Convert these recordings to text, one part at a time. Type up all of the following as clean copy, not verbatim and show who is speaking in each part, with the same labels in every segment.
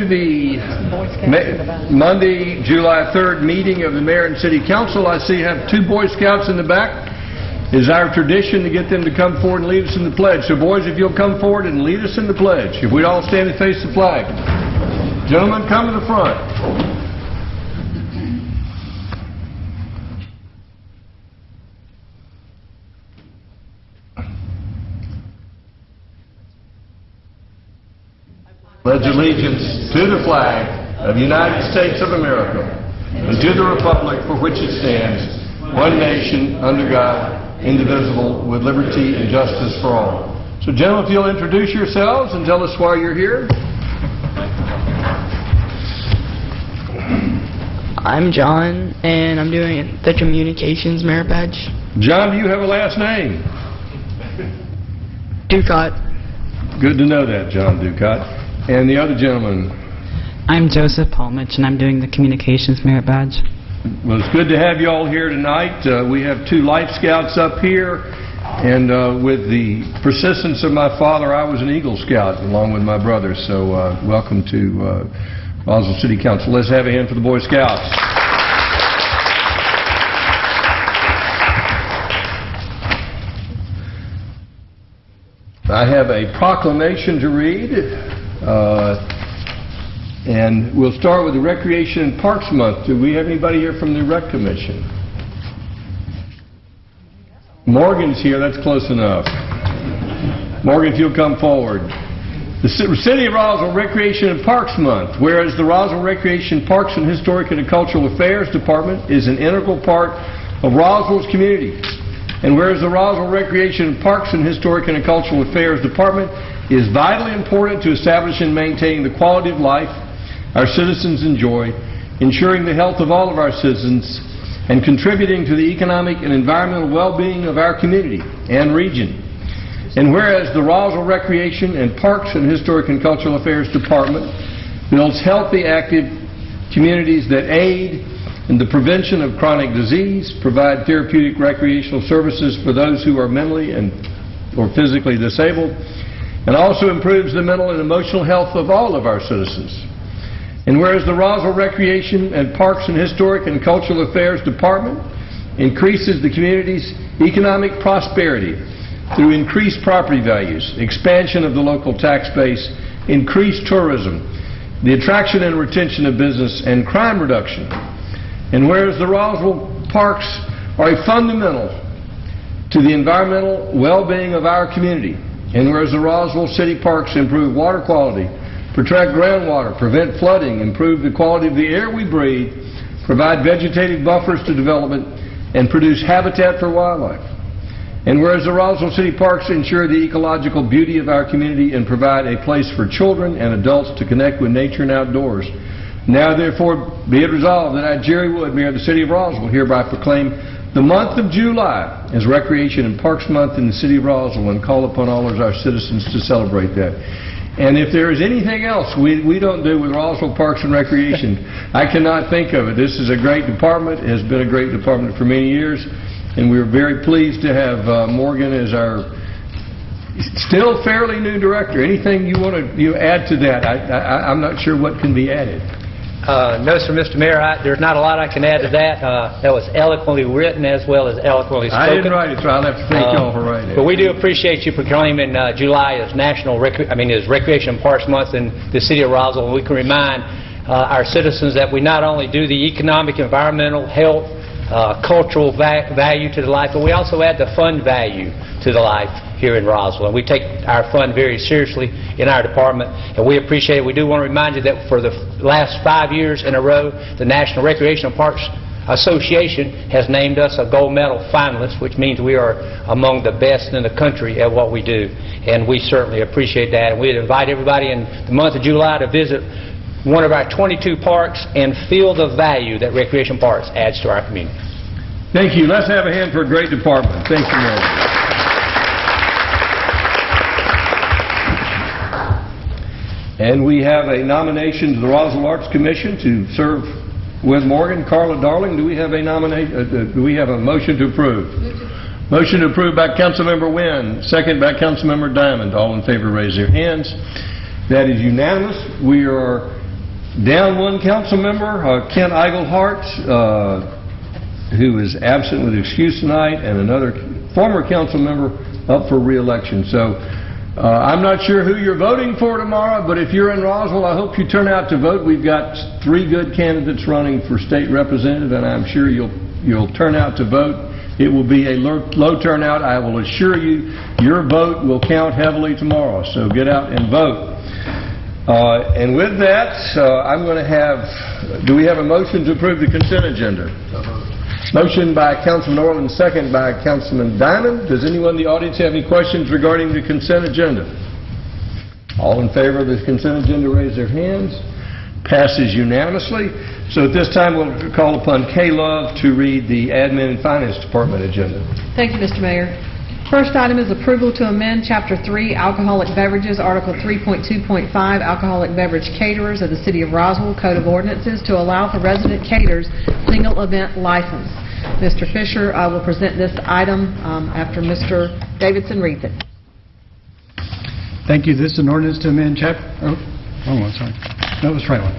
Speaker 1: the Monday, July 3rd meeting of the Mayor and City Council. I see you have 2 Boy Scouts in the back. It is our tradition to get them to come forward and lead us in the pledge. So boys, if you'll come forward and lead us in the pledge. If we'd all stand and face the flag. Gentlemen, come to the front. Pledge allegiance to the flag of the United States of America and to the republic for which it stands, one nation, under God, indivisible, with liberty and justice for all. So, gentlemen, if you'll introduce yourselves and tell us why you're here.
Speaker 2: I'm John, and I'm doing the Communications Merit Badge.
Speaker 1: John, do you have a last name?
Speaker 2: Ducott.
Speaker 1: Good to know that, John Ducott. And the other gentleman?
Speaker 3: I'm Joseph Palmich, and I'm doing the Communications Merit Badge.
Speaker 1: Well, it's good to have you all here tonight. We have 2 Life Scouts up here, and with the persistence of my father, I was an Eagle Scout along with my brother. So welcome to Roswell City Council. Let's have a hand for the Boy Scouts. I have a proclamation to read. And we'll start with the Recreation and Parks Month. Do we have anybody here from the Rec Commission? Morgan's here. That's close enough. Morgan, if you'll come forward. The City of Roswell Recreation and Parks Month. Whereas the Roswell Recreation, Parks, and Historic and Cultural Affairs Department is an integral part of Roswell's community. And whereas the Roswell Recreation and Parks and Historic and Cultural Affairs Department is vitally important to establish and maintaining the quality of life our citizens enjoy, ensuring the health of all of our citizens, and contributing to the economic and environmental well-being of our community and region. And whereas the Roswell Recreation and Parks and Historic and Cultural Affairs Department builds healthy, active communities that aid in the prevention of chronic disease, provide therapeutic recreational services for those who are mentally or physically disabled, and also improves the mental and emotional health of all of our citizens. And whereas the Roswell Recreation and Parks and Historic and Cultural Affairs Department increases the community's economic prosperity through increased property values, expansion of the local tax base, increased tourism, the attraction and retention of business, and crime reduction. And whereas the Roswell Parks are a fundamental to the environmental well-being of our community, and whereas the Roswell City Parks improve water quality, protect groundwater, prevent flooding, improve the quality of the air we breathe, provide vegetative buffers to development, and produce habitat for wildlife. And whereas the Roswell City Parks ensure the ecological beauty of our community and provide a place for children and adults to connect with nature and outdoors. Now therefore be it resolved that I, Jerry Wood, Mayor of the City of Roswell, hereby proclaim the month of July as Recreation and Parks Month in the City of Roswell and call upon all of our citizens to celebrate that. And if there is anything else we don't do with Roswell Parks and Recreation, I cannot think of it. This is a great department. It has been a great department for many years, and we're very pleased to have Morgan as our still fairly new director. Anything you want to add to that? I'm not sure what can be added.
Speaker 4: No, sir, Mr. Mayor, there's not a lot I can add to that. That was eloquently written as well as eloquently spoken.
Speaker 1: I didn't write it, so I'll have to thank you all for writing it.
Speaker 4: But we do appreciate you proclaiming July as as Recreation and Parks Month in the City of Roswell. And we can remind our citizens that we not only do the economic, environmental, health, cultural value to the life, but we also add the fun value to the life here in Roswell. And we take our fun very seriously in our department, and we appreciate it. We do want to remind you that for the last 5 years in a row, the National Recreational Parks Association has named us a gold medal finalist, which means we are among the best in the country at what we do. And we certainly appreciate that. And we'd invite everybody in the month of July to visit one of our 22 parks and feel the value that Recreation Parks adds to our community.
Speaker 1: Thank you. Let's have a hand for a great department. Thank you, Mayor. And we have a nomination to the Roswell Arts Commission to serve with Morgan. Carla Darling, do we have a motion to approve? Motion to approve by Councilmember Wynn, second by Councilmember Diamond. All in favor raise their hands. That is unanimous. We are Down one council member, Kent Eigelhart, who is absent with excuse tonight, and another former council member up for re-election. So I'm not sure who you're voting for tomorrow, but if you're in Roswell, I hope you turn out to vote. We've got 3 good candidates running for state representative, and I'm sure you'll turn out to vote. It will be a low turnout. I will assure you, your vote will count heavily tomorrow, so get out and vote. And with that, I'm going to have, do we have a motion to approve the consent agenda? Motion by Councilman Orland, second by Councilman Diamond. Does anyone in the audience have any questions regarding the consent agenda? All in favor of the consent agenda, raise their hands. Passes unanimously. So at this time, we'll call upon Kay Love to read the Admin and Finance Department agenda.
Speaker 5: Thank you, Mr. Mayor. First item is approval to amend Chapter 3, Alcoholic Beverages, Article 3.2.5, Alcoholic Beverage Caterers of the City of Roswell Code of Ordinances to allow for resident caterers single event license. Mr. Fisher will present this item after Mr. Davidson reads it.
Speaker 6: Thank you. This is an ordinance to amend chapter... Oh, wrong one, sorry. No, it was the right one.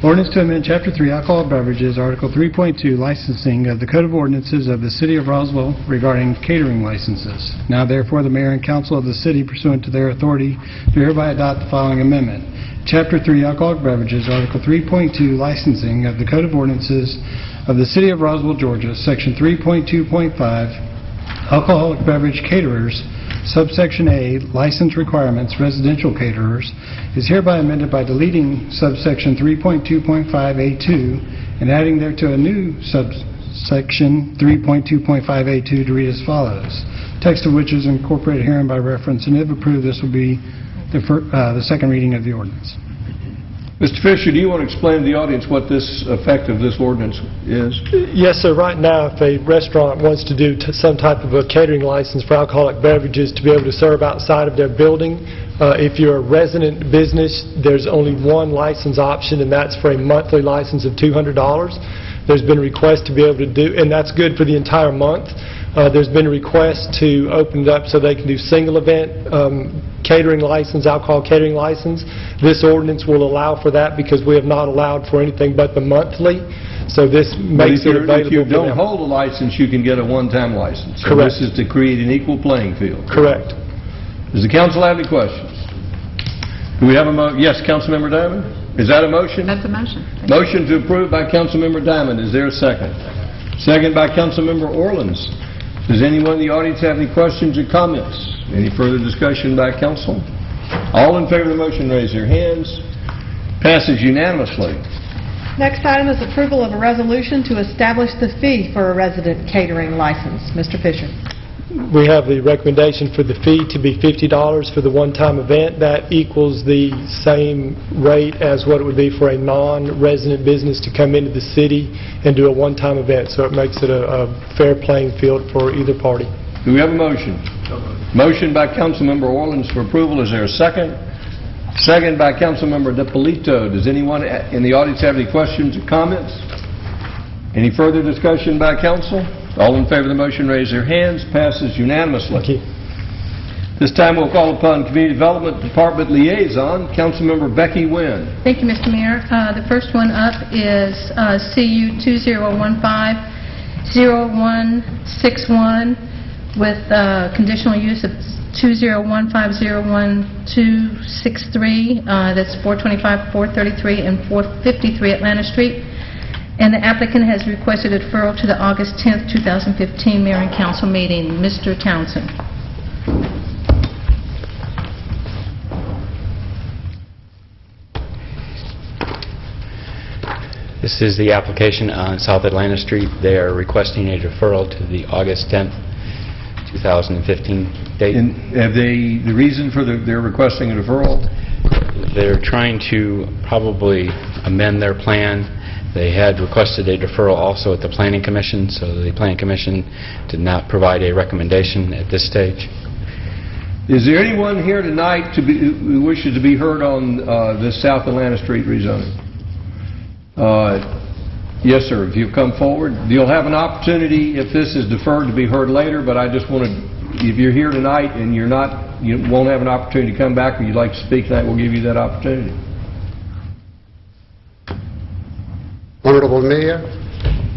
Speaker 6: Ordinance to amend Chapter 3, Alcohol Beverages, Article 3.2, Licensing of the Code of Ordinances of the City of Roswell regarding catering licenses. Now therefore, the Mayor and Council of the City, pursuant to their authority, do hereby adopt the following amendment. Chapter 3, Alcoholic Beverages, Article 3.2, Licensing of the Code of Ordinances of the City of Roswell, Georgia, Section 3.2.5, Alcoholic Beverage Caterers, Subsection A, License Requirements, Residential Caterers, is hereby amended by deleting subsection 3.2.5A2 and adding thereto a new subsection 3.2.5A2 to read as follows. Text of which is incorporated herein by reference, and if approved, this will be the second reading of the ordinance.
Speaker 1: Mr. Fisher, do you want to explain to the audience what this effect of this ordinance is?
Speaker 7: Yes, sir. Right now, if a restaurant wants to do some type of a catering license for alcoholic beverages to be able to serve outside of their building, if you're a resident business, there's only one license option, and that's for a monthly license of $200. There's been a request to be able to do, and that's good for the entire month. There's been a request to open it up so they can do single event catering license, alcohol catering license. This ordinance will allow for that because we have not allowed for anything but the monthly. So this makes it available.
Speaker 1: If you
Speaker 7: for
Speaker 1: don't
Speaker 7: them.
Speaker 1: hold a license, you can get a one-time license. So
Speaker 7: Correct.
Speaker 1: this is to create an equal playing field.
Speaker 7: Correct.
Speaker 1: Does the council have any questions? Do we have a yes, Councilmember Diamond? Is that a motion?
Speaker 8: That's a motion.
Speaker 1: Motion to approve by Councilmember Diamond. Is there a second? Second by Councilmember Orleans. Does anyone in the audience have any questions or comments? Any further discussion by council? All in favor of the motion, raise their hands. Passes unanimously.
Speaker 5: Next item is approval of a resolution to establish the fee for a resident catering license. Mr. Fisher.
Speaker 7: We have the recommendation for the fee to be $50 for the one-time event. That equals the same rate as what it would be for a non-resident business to come into the city and do a one-time event. So it makes it a fair playing field for either party.
Speaker 1: Do we have a motion? Motion by Councilmember Orleans for approval. Is there a second? Second by Councilmember DePolito. Does anyone in the audience have any questions or comments? Any further discussion by council? All in favor of the motion, raise their hands. Passes unanimously.
Speaker 7: Thank you.
Speaker 1: This time we'll call upon Community Development Department Liaison, Councilmember Becky Wynn.
Speaker 8: Thank you, Mr. Mayor. The first one up is CU 2015-0161 with conditional use of 2015-01-263. That's 425, 433, and 453 Atlanta Street. And the applicant has requested a deferral to the August 10th, 2015 Mayor and Council meeting. Mr. Townsend.
Speaker 9: This is the application on South Atlanta Street. They are requesting a deferral to the August 10th, 2015 date.
Speaker 1: And have they, the reason for their requesting a deferral?
Speaker 9: They're trying to probably amend their plan. They had requested a deferral also at the Planning Commission, so the Planning Commission did not provide a recommendation at this stage.
Speaker 1: Is there anyone here tonight who wishes to be heard on this South Atlanta Street rezoning? Yes, sir. If you come forward, you'll have an opportunity, if this is deferred, to be heard later, but I just want to, if you're here tonight and you won't have an opportunity to come back or you'd like to speak tonight, we'll give you that opportunity.
Speaker 10: Honorable Mayor,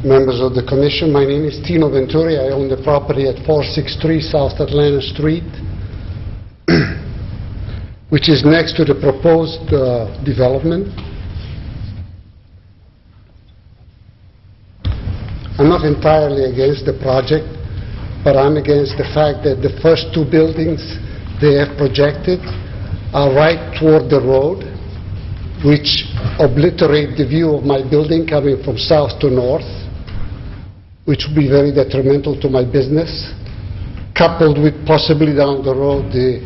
Speaker 10: members of the Commission, my name is Tino Venturi. I own the property at 463 South Atlanta Street, which is next to the proposed development. I'm not entirely against the project, but I'm against the fact that the first two buildings they have projected are right toward the road, which obliterate the view of my building coming from south to north, which would be very detrimental to my business, coupled with possibly down the road the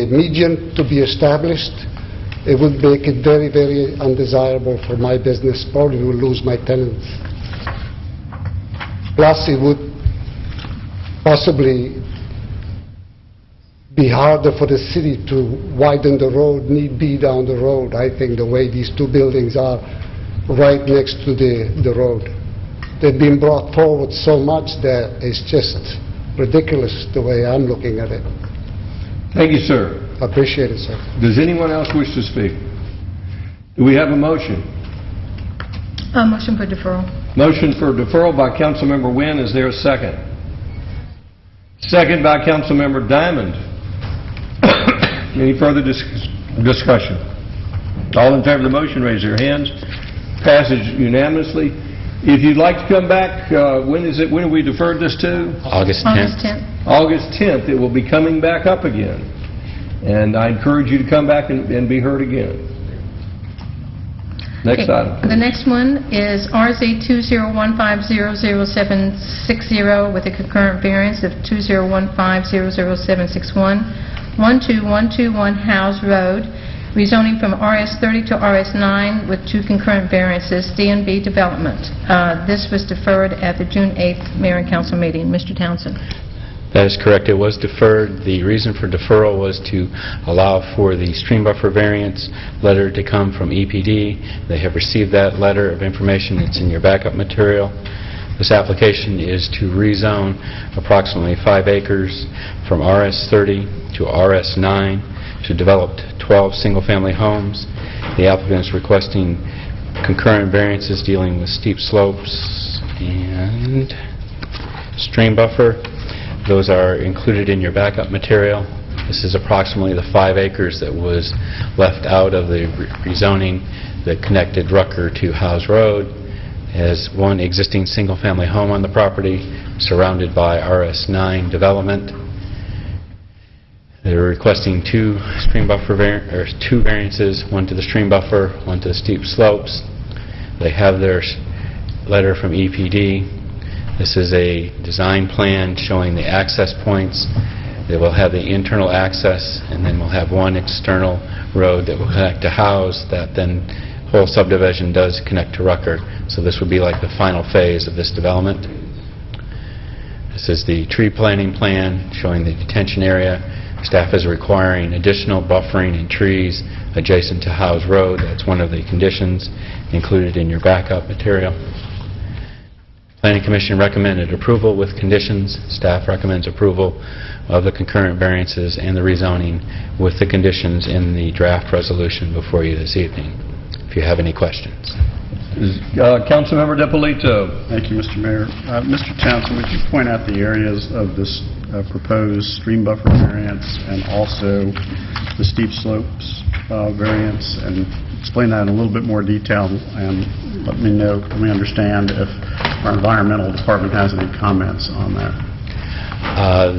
Speaker 10: median to be established. It would make it very, very undesirable for my business, probably will lose my tenants. Plus, it would possibly be harder for the city to widen the road, need be down the road. I think the way these two buildings are right next to the road. They've been brought forward so much that it's just ridiculous the way I'm looking at it.
Speaker 1: Thank you, sir.
Speaker 10: I appreciate it, sir.
Speaker 1: Does anyone else wish to speak? Do we have a motion?
Speaker 8: Motion for deferral.
Speaker 1: Motion for deferral by Councilmember Wynn. Is there a second? Second by Councilmember Diamond. Any further discussion? All in favor of the motion, raise your hands. Passes unanimously. If you'd like to come back, when have we deferred this to?
Speaker 9: August 10th.
Speaker 8: August 10th.
Speaker 1: August 10th. It will be coming back up again. And I encourage you to come back and be heard again. Next item.
Speaker 8: The next one is RZ 201500760 with a concurrent variance of 201500761, 12121 Howes Road, rezoning from RS30 to RS9 with two concurrent variances, D&B Development. This was deferred at the June 8th Mayor and Council meeting. Mr. Townsend.
Speaker 9: That is correct. It was deferred. The reason for deferral was to allow for the stream buffer variance letter to come from EPD. They have received that letter of information. It's in your backup material. This application is to rezone approximately 5 acres from RS30 to RS9 to develop 12 single-family homes. The applicant is requesting concurrent variances dealing with steep slopes and stream buffer. Those are included in your backup material. This is approximately the 5 acres that was left out of the rezoning that connected Rucker to Howes Road. It has one existing single-family home on the property surrounded by RS9 development. They're requesting two variances, one to the stream buffer, one to the steep slopes. They have their letter from EPD. This is a design plan showing the access points. They will have the internal access, and then we'll have one external road that will connect to Howes. That then whole subdivision does connect to Rucker. So this would be like the final phase of this development. This is the tree planting plan showing the detention area. Staff is requiring additional buffering and trees adjacent to Howes Road. That's one of the conditions included in your backup material. Planning Commission recommended approval with conditions. Staff recommends approval of the concurrent variances and the rezoning with the conditions in the draft resolution before you this evening. If you have any questions.
Speaker 1: Councilmember DiPolito.
Speaker 11: Thank you, Mr. Mayor. Mr. Townsend, would you point out the areas of this proposed stream buffer variance and also the steep slopes variance, and explain that in a little bit more detail, and let me understand if our environmental department has any comments on that.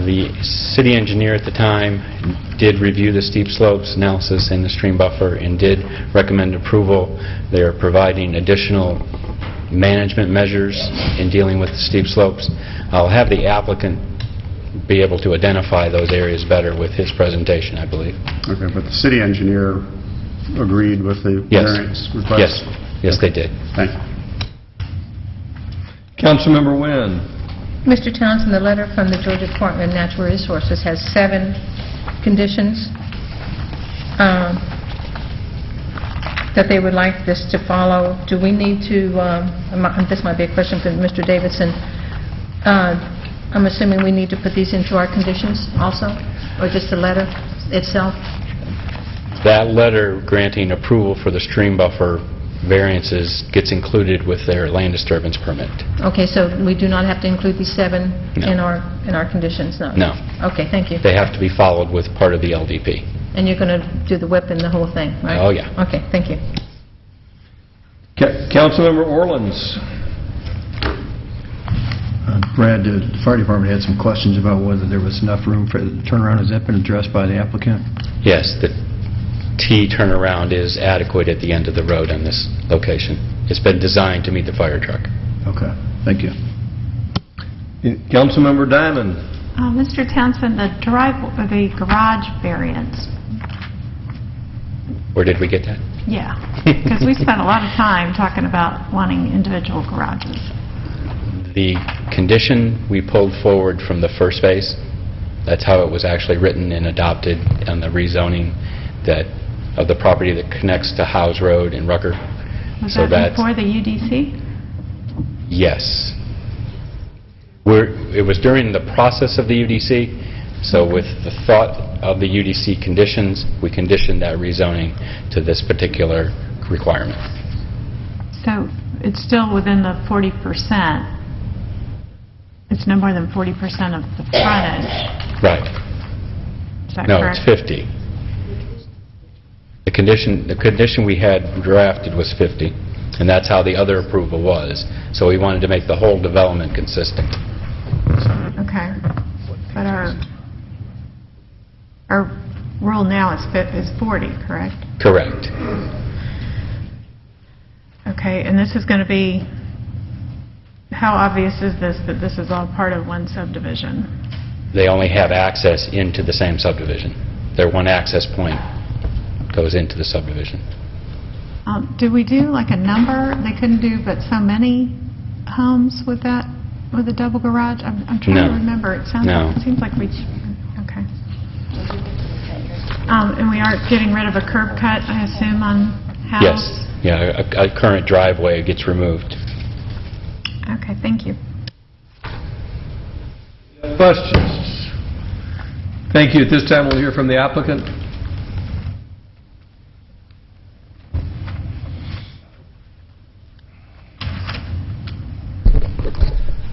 Speaker 9: The city engineer at the time did review the steep slopes analysis and the stream buffer and did recommend approval. They are providing additional management measures in dealing with the steep slopes. I'll have the applicant be able to identify those areas better with his presentation, I believe.
Speaker 11: Okay, but the city engineer agreed with the variance request?
Speaker 9: Yes, they did.
Speaker 11: Thank you.
Speaker 1: Councilmember Wynn.
Speaker 8: Mr. Townsend, the letter from the Georgia Department of Natural Resources has 7 conditions that they would like this to follow. Do we need to, this might be a question for Mr. Davidson, I'm assuming we need to put these into our conditions also, or just the letter itself?
Speaker 9: That letter granting approval for the stream buffer variances gets included with their land disturbance permit.
Speaker 8: Okay, so we do not have to include these 7
Speaker 9: No.
Speaker 8: in our conditions, no?
Speaker 9: No.
Speaker 8: Okay, thank you.
Speaker 9: They have to be followed with part of the LDP.
Speaker 8: And you're going to do the whip and the whole thing, right?
Speaker 9: Oh, yeah.
Speaker 8: Okay, thank you.
Speaker 1: Councilmember Orleans.
Speaker 6: Brad, the fire department had some questions about whether there was enough room for the turnaround. Has that been addressed by the applicant?
Speaker 9: Yes, the T turnaround is adequate at the end of the road on this location. It's been designed to meet the fire truck.
Speaker 6: Okay, thank you.
Speaker 1: Councilmember Diamond.
Speaker 12: Mr. Townsend, the garage variance,
Speaker 9: Where did we get that?
Speaker 12: yeah, because we spent a lot of time talking about wanting individual garages.
Speaker 9: The condition we pulled forward from the first phase, that's how it was actually written and adopted on the rezoning of the property that connects to Howes Road in Rucker.
Speaker 12: Was
Speaker 9: So
Speaker 12: that
Speaker 9: that's-
Speaker 12: before the UDC?
Speaker 9: Yes. It was during the process of the UDC, so with the thought of the UDC conditions, we conditioned that rezoning to this particular requirement.
Speaker 12: So it's still within the 40%. It's no more than 40% of the frontage.
Speaker 9: Right.
Speaker 12: Is that
Speaker 9: No,
Speaker 12: correct?
Speaker 9: it's 50. The condition we had drafted was 50, and that's how the other approval was. So we wanted to make the whole development consistent.
Speaker 12: Okay. But our rule now is 40, correct?
Speaker 9: Correct.
Speaker 12: Okay, and this is going to be, how obvious is this that this is all part of one subdivision?
Speaker 9: They only have access into the same subdivision. Their one access point goes into the subdivision.
Speaker 12: Did we do like a number? They couldn't do but so many homes with that, with a double garage? I'm trying
Speaker 9: No.
Speaker 12: to remember. It seems like we, okay. And we aren't getting rid of a curb cut, I assume, on House?
Speaker 9: Yes. Yeah, a current driveway gets removed.
Speaker 12: Okay, thank you.
Speaker 1: Questions? Thank you. At this time, we'll hear from the applicant.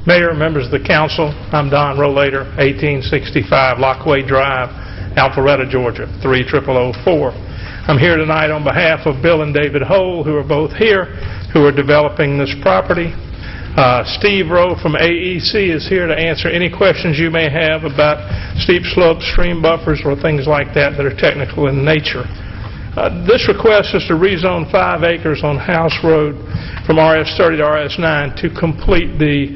Speaker 13: Mayor, members of the council, I'm Don Rollator, 1865 Lockaway Drive, Alpharetta, Georgia, 30004. I'm here tonight on behalf of Bill and David Hole, who are both here, who are developing this property. Steve Rowe from AEC is here to answer any questions you may have about steep slopes, stream buffers, or things like that that are technical in nature. This request is to rezone 5 acres on House Road from RS30 to RS9 to complete the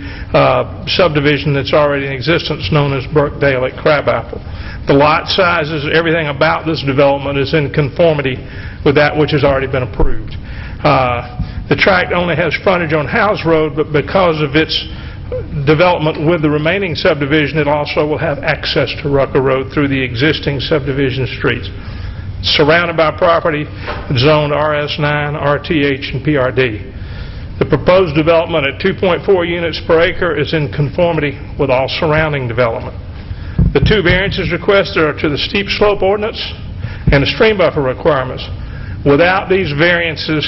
Speaker 13: subdivision that's already in existence known as Burkdale at Crabapple. The lot sizes, everything about this development is in conformity with that which has already been approved. The tract only has frontage on House Road, but because of its development with the remaining subdivision, it also will have access to Rucker Road through the existing subdivision streets. Surrounded by property zoned RS9, RTH, and PRD. The proposed development at 2.4 units per acre is in conformity with all surrounding development. The 2 variances requested are to the steep slope ordinance and the stream buffer requirements. Without these variances,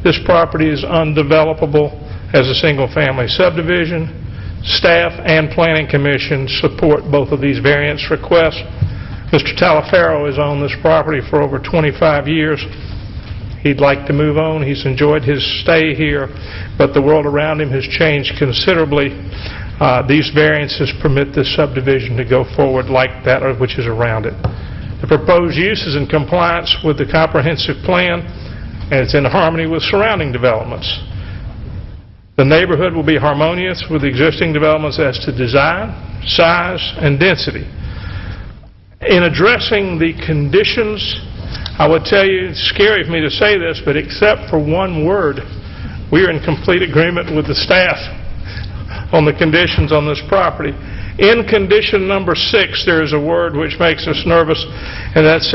Speaker 13: this property is undevelopable as a single-family subdivision. Staff and Planning Commission support both of these variance requests. Mr. Talaferro has owned this property for over 25 years. He'd like to move on. He's enjoyed his stay here, but the world around him has changed considerably. These variances permit this subdivision to go forward like that which is around it. The proposed use is in compliance with the comprehensive plan, and it's in harmony with surrounding developments. The neighborhood will be harmonious with existing developments as to design, size, and density. In addressing the conditions, I would tell you, it's scary for me to say this, but except for one word, we are in complete agreement with the staff on the conditions on this property. In condition number 6, there is a word which makes us nervous, and that's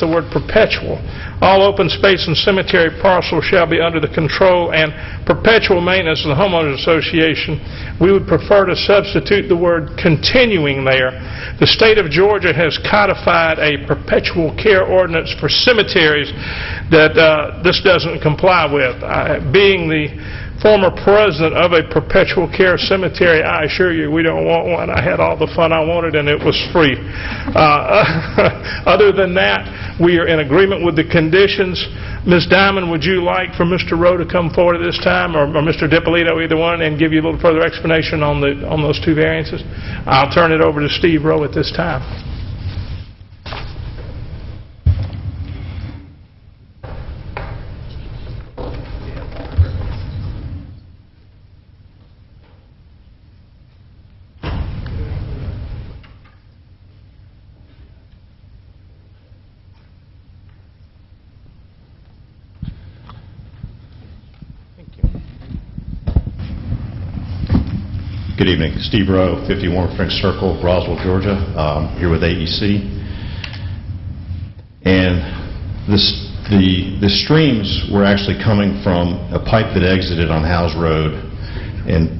Speaker 13: the word perpetual. All open space and cemetery parcels shall be under the control and perpetual maintenance of the homeowners association. We would prefer to substitute the word continuing there. The state of Georgia has codified a perpetual care ordinance for cemeteries that this doesn't comply with. Being the former president of a perpetual care cemetery, I assure you we don't want one. I had all the fun I wanted and it was free. Other than that, we are in agreement with the conditions. Ms. Diamond, would you like for Mr. Rowe to come forward at this time, or Mr. DiPolito, either one, and give you a little further explanation on those two variances? I'll turn it over to Steve Rowe at this time.
Speaker 14: Good evening. Steve Rowe, 51 French Circle, Roswell, Georgia. Here with AEC. And the streams were actually coming from a pipe that exited on Howes Road. And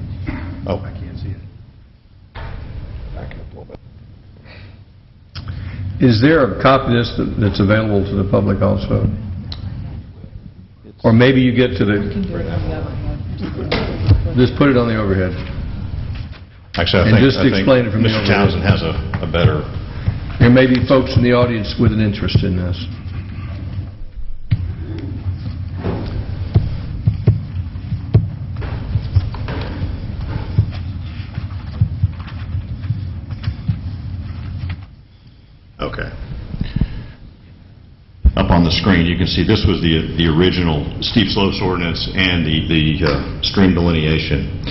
Speaker 14: I can't see it. Back up a little bit.
Speaker 1: Is there a copy of this that's available to the public also? Or maybe you get to the... Just put it on the overhead.
Speaker 14: Actually,
Speaker 1: And just explain it from the
Speaker 14: Mr.
Speaker 1: overhead.
Speaker 14: Townsend has a better...
Speaker 1: There may be folks in the audience with an interest in this.
Speaker 14: Okay. Up on the screen, you can see this was the original steep slopes ordinance and the stream delineation.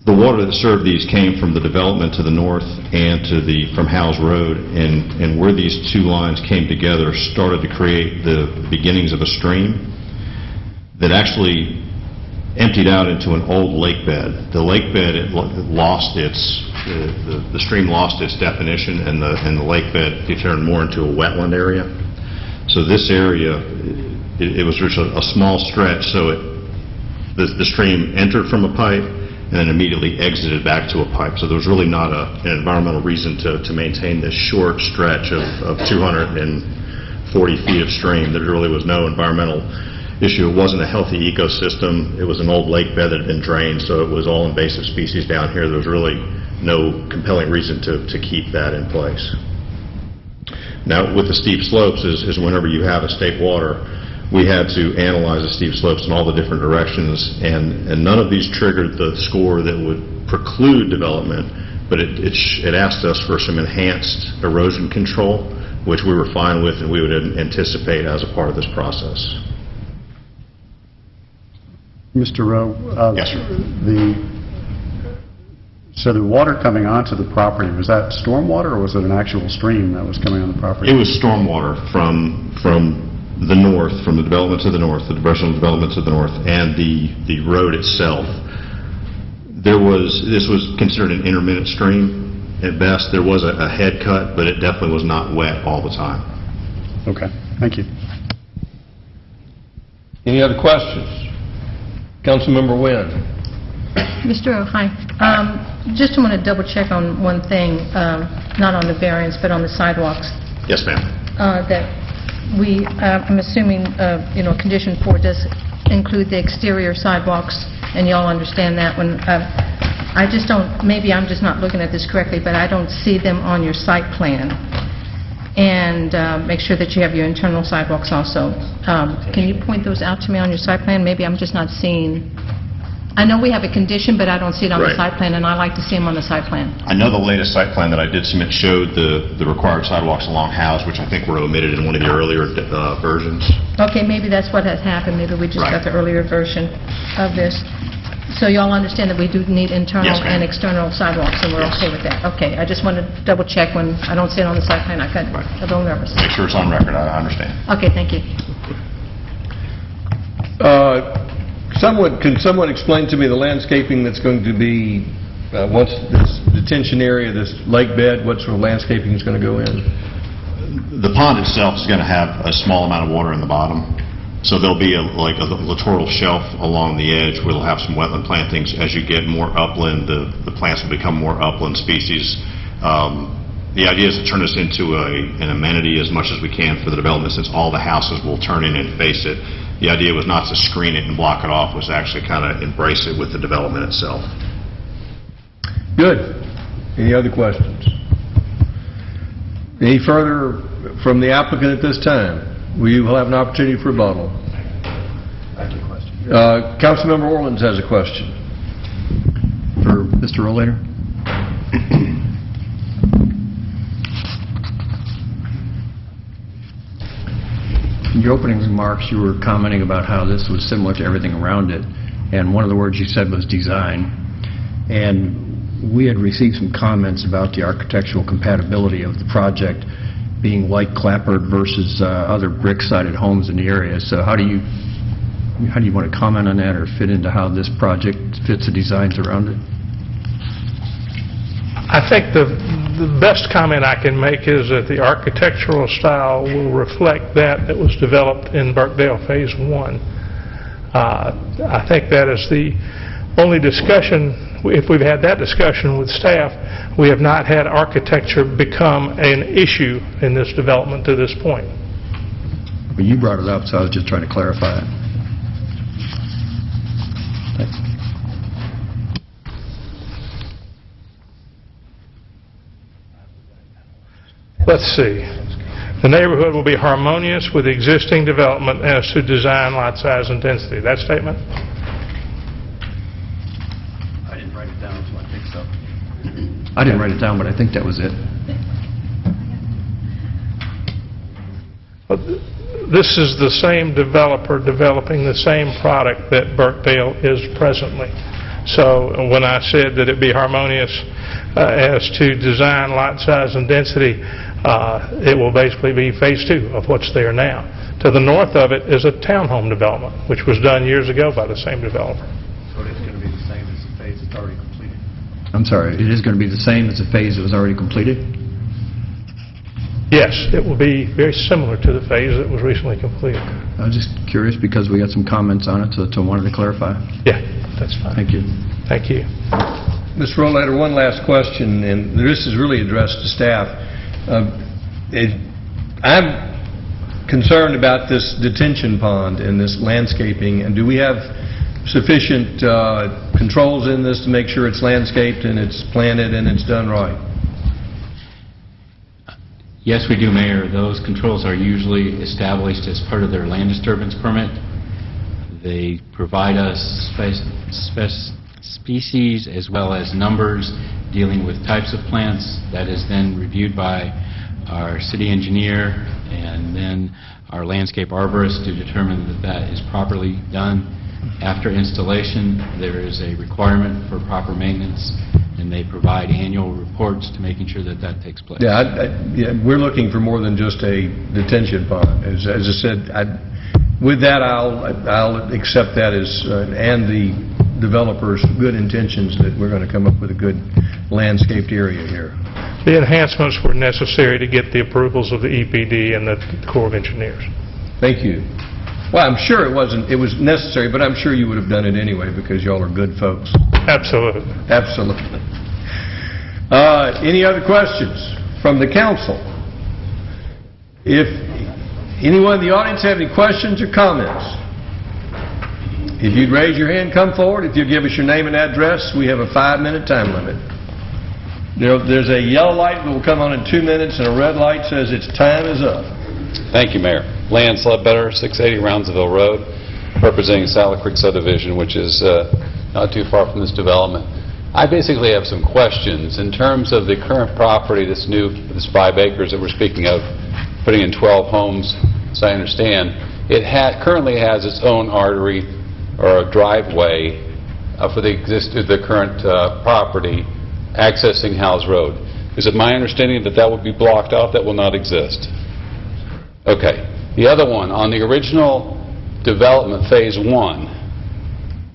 Speaker 14: The water that served these came from the development to the north and from Howes Road, and where these two lines came together started to create the beginnings of a stream that actually emptied out into an old lake bed. The lake bed lost the stream lost its definition, and the lake bed turned more into a wetland area. So this area, it was just a small stretch, so the stream entered from a pipe and then immediately exited back to a pipe. So there was really not an environmental reason to maintain this short stretch of 240 feet of stream. There really was no environmental issue. It wasn't a healthy ecosystem. It was an old lake bed that had been drained, so it was all invasive species down here. There was really no compelling reason to keep that in place. Now, with the steep slopes is whenever you have a state water, we had to analyze the steep slopes in all the different directions, and none of these triggered the score that would preclude development, but it asked us for some enhanced erosion control, which we were fine with and we would anticipate as a part of this process.
Speaker 11: Mr. Rowe?
Speaker 14: Yes, sir.
Speaker 11: So the water coming onto the property, was that stormwater or was it an actual stream that was coming on the property?
Speaker 14: It was stormwater from the north, from the development to the north, the diversional development to the north, and the road itself. This was considered an intermittent stream at best. There was a head cut, but it definitely was not wet all the time.
Speaker 11: Okay, thank you.
Speaker 1: Any other questions? Councilmember Wynn.
Speaker 8: Mr. O, hi. Just want to double check on one thing, not on the variance, but on the sidewalks.
Speaker 14: Yes, ma'am.
Speaker 8: That I'm assuming, condition 4 does include the exterior sidewalks, and y'all understand that one. I just don't, maybe I'm just not looking at this correctly, but I don't see them on your site plan. And make sure that you have your internal sidewalks also. Can you point those out to me on your site plan? Maybe I'm just not seeing. I know we have a condition, but I don't see it on the site plan, and I like to see them on the site plan.
Speaker 14: I know the latest site plan that I did submit showed the required sidewalks along Howes, which I think were omitted in one of the earlier versions.
Speaker 8: Okay, maybe that's what has happened. Maybe we just got the earlier version of this. So y'all understand that we do need internal and external sidewalks, and we're okay with that? Okay, I just wanted to double check when I don't see it on the site plan. I got a little nervous.
Speaker 14: Make sure it's on record, I understand.
Speaker 8: Okay, thank you.
Speaker 1: Can someone explain to me the landscaping that's going to be Once this detention area, this lake bed, what sort of landscaping is going to go in?
Speaker 14: The pond itself is going to have a small amount of water in the bottom, so there'll be like a littoral shelf along the edge where they'll have some wetland plantings. As you get more upland, the plants will become more upland species. The idea is to turn this into an amenity as much as we can for the development, since all the houses will turn in and face it. The idea was not to screen it and block it off, was to actually kind of embrace it with the development itself.
Speaker 1: Good. Any other questions? Any further from the applicant at this time? We will have an opportunity for rebuttal. Councilmember Orleans has a question.
Speaker 6: For Mr. Rollator? In your opening remarks, you were commenting about how this was similar to everything around it, and one of the words you said was design. And we had received some comments about the architectural compatibility of the project being like clapboard versus other brick-sided homes in the area. So how do you want to comment on that, or fit into how this project fits the designs around it?
Speaker 13: I think the best comment I can make is that the architectural style will reflect that was developed in Burkdale Phase 1. I think that is the only discussion. If we've had that discussion with staff, we have not had architecture become an issue in this development to this point.
Speaker 6: Well, you brought it up, so I was just trying to clarify it. Thanks.
Speaker 13: Let's see. The neighborhood will be harmonious with existing development as to design, lot size, and density. That statement?
Speaker 6: I didn't write it down, so I think so. I didn't write it down, but I think that was it.
Speaker 13: This is the same developer developing the same product that Burkdale is presently. So when I said that it be harmonious as to design, lot size, and density, it will basically be Phase 2 of what's there now. To the north of it is a townhome development, which was done years ago by the same developer.
Speaker 6: So it's going to be the same as the phase that's already completed? I'm sorry, it is going to be the same as the phase that was already completed?
Speaker 13: Yes, it will be very similar to the phase that was recently completed.
Speaker 6: I was just curious because we got some comments on it, so I wanted to clarify.
Speaker 13: Yeah, that's fine.
Speaker 6: Thank you.
Speaker 13: Thank you.
Speaker 1: Mr. Rollator, one last question, and this is really addressed to staff. I'm concerned about this detention pond and this landscaping, and do we have sufficient controls in this to make sure it's landscaped and it's planted and it's done right?
Speaker 9: Yes, we do, Mayor. Those controls are usually established as part of their land disturbance permit. They provide us species as well as numbers dealing with types of plants. That is then reviewed by our city engineer and then our landscape arborist to determine that that is properly done. After installation, there is a requirement for proper maintenance, and they provide annual reports to making sure that that takes place.
Speaker 1: Yeah, we're looking for more than just a detention pond. As I said, with that, I'll accept that as, and the developer's good intentions that we're going to come up with a good landscaped area here.
Speaker 13: The enhancements were necessary to get the approvals of the EPD and the Corps of Engineers.
Speaker 1: Thank you. Well, I'm sure it was necessary, but I'm sure you would have done it anyway because y'all are good folks.
Speaker 13: Absolutely.
Speaker 1: Absolutely. Any other questions from the council? If anyone in the audience have any questions or comments, if you'd raise your hand, come forward. If you'd give us your name and address, we have a 5-minute time limit. There's a yellow light that will come on in 2 minutes, and a red light says its time is up.
Speaker 15: Thank you, Mayor. Lance Ledbetter, 680 Roundsville Road, representing Saddle Creek subdivision, which is not too far from this development. I basically have some questions. In terms of the current property, this 5 acres that we're speaking of, putting in 12 homes, as I understand, it currently has its own artery or a driveway for the current property accessing Howes Road. Is it my understanding that that would be blocked off, that will not exist? Okay. The other one, on the original development, Phase 1,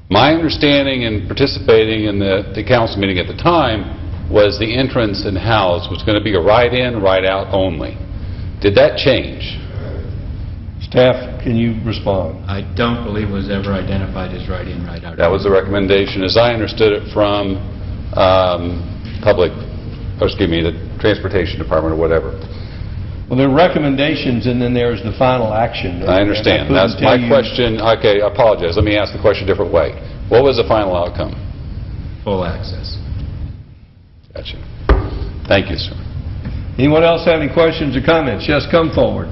Speaker 15: My understanding in participating in the council meeting at the time was the entrance and house was going to be a right-in, right-out only. Did that change?
Speaker 1: Staff, can you respond?
Speaker 9: I don't believe it was ever identified as right-in, right-out.
Speaker 15: That was the recommendation, as I understood it from the Transportation Department or whatever.
Speaker 1: Well, there are recommendations, and then there's the final action.
Speaker 15: I understand.
Speaker 1: And I couldn't
Speaker 15: That's my
Speaker 1: tell you-
Speaker 15: question. Okay, I apologize. Let me ask the question a different way. What was the final outcome?
Speaker 9: Full access.
Speaker 15: Gotcha. Thank you, sir.
Speaker 1: Anyone else have any questions or comments? Yes, come forward.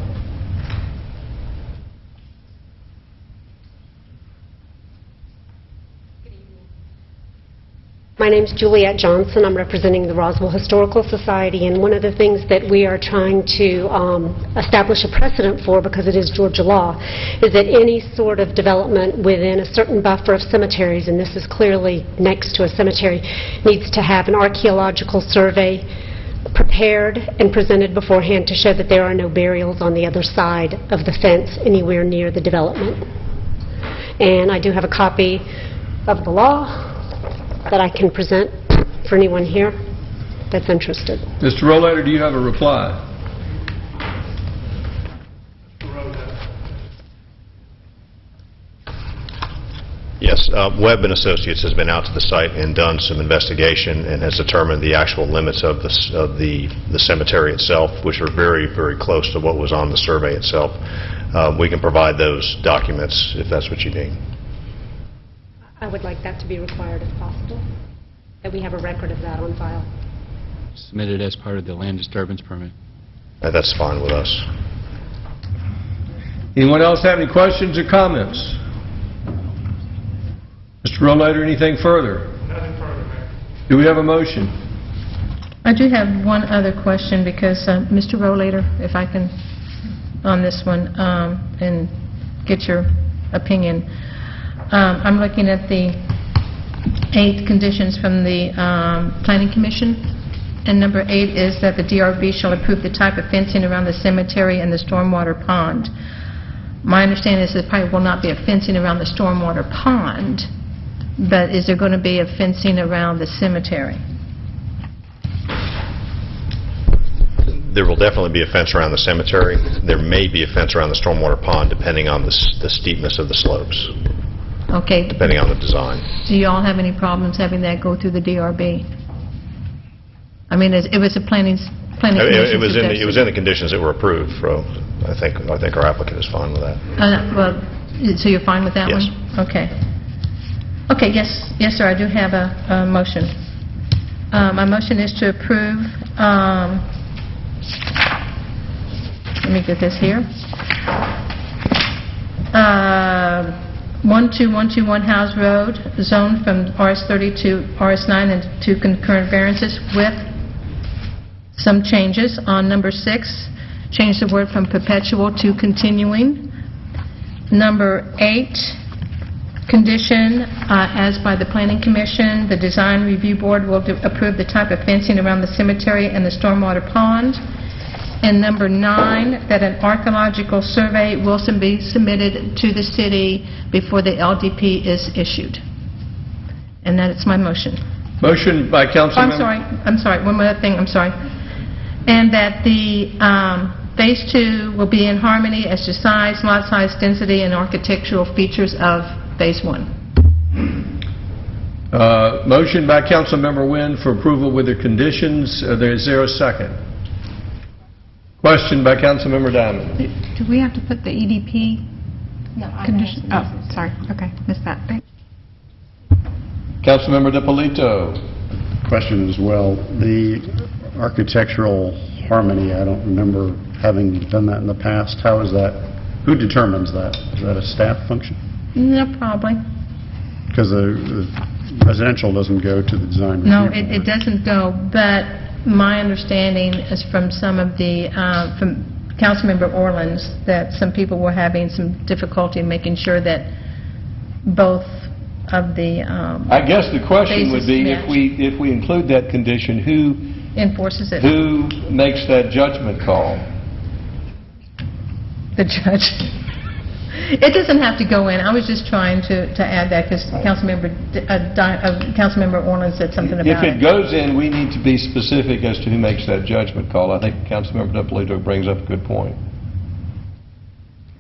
Speaker 16: My name is Juliette Johnson. I'm representing the Roswell Historical Society, and one of the things that we are trying to establish a precedent for, because it is Georgia law, is that any sort of development within a certain buffer of cemeteries, and this is clearly next to a cemetery, needs to have an archaeological survey prepared and presented beforehand to show that there are no burials on the other side of the fence anywhere near the development. And I do have a copy of the law that I can present for anyone here that's interested.
Speaker 1: Mr. Rollator, do you have a reply?
Speaker 14: Yes, Webb and Associates has been out to the site and done some investigation and has determined the actual limits of the cemetery itself, which are very, very close to what was on the survey itself. We can provide those documents if that's what you need.
Speaker 16: I would like that to be required if possible, that we have a record of that on file.
Speaker 9: Submitted as part of the land disturbance permit.
Speaker 14: That's fine with us.
Speaker 1: Anyone else have any questions or comments? Mr. Rollator, anything further?
Speaker 13: Nothing further, Mayor.
Speaker 1: Do we have a motion?
Speaker 8: I do have one other question, because Mr. Rollator, if I can, on this one, and get your opinion. I'm looking at the 8 conditions from the Planning Commission, and number 8 is that the DRB shall approve the type of fencing around the cemetery and the stormwater pond. My understanding is there probably will not be a fencing around the stormwater pond, but is there going to be a fencing around the cemetery?
Speaker 14: There will definitely be a fence around the cemetery. There may be a fence around the stormwater pond depending on the steepness of the slopes,
Speaker 8: Okay.
Speaker 14: depending on the design.
Speaker 8: Do you all have any problems having that go through the DRB? I mean, it was a planning commission
Speaker 14: It was in
Speaker 8: suggestion.
Speaker 14: the conditions that were approved, so I think our applicant is fine with that.
Speaker 8: Well, so you're fine with that one?
Speaker 14: Yes.
Speaker 8: Okay. Okay, yes, sir, I do have a motion. My motion is to approve, let me get this here. 12121 House Road, zoned from RS30 to RS9 and 2 concurrent variances with some changes. On number 6, change the word from perpetual to continuing. Number 8, condition, as by the Planning Commission, the Design Review Board will approve the type of fencing around the cemetery and the stormwater pond. And number 9, that an archaeological survey will be submitted to the city before the LDP is issued. And that is my motion.
Speaker 1: Motion by Councilmember...
Speaker 8: I'm sorry, one more thing, I'm sorry. And that the Phase 2 will be in harmony as to size, lot size, density, and architectural features of Phase 1.
Speaker 1: Motion by Councilmember Wynn for approval with the conditions. Is there a second? Question by Councilmember Diamond.
Speaker 12: Do we have to put the EDP condition? Oh, sorry, okay, missed that.
Speaker 1: Councilmember DiPolito.
Speaker 11: Question as well. The architectural harmony, I don't remember having done that in the past. How is that? Who determines that? Is that a staff function?
Speaker 8: No, probably.
Speaker 11: Because the residential doesn't go to the design review
Speaker 8: No,
Speaker 11: board.
Speaker 8: it doesn't go, but my understanding is from some of the, from Councilmember Orland's, that some people were having some difficulty in making sure that both of the
Speaker 1: I guess the question would be,
Speaker 8: Basis
Speaker 1: if we include that condition, who
Speaker 8: enforces it.
Speaker 1: who makes that judgment call?
Speaker 8: The judge. It doesn't have to go in. I was just trying to add that because Councilmember Orland said something
Speaker 1: If
Speaker 8: about
Speaker 1: it goes in, we need to be specific as to who makes that judgment call. I think Councilmember Dippolito brings up a good point.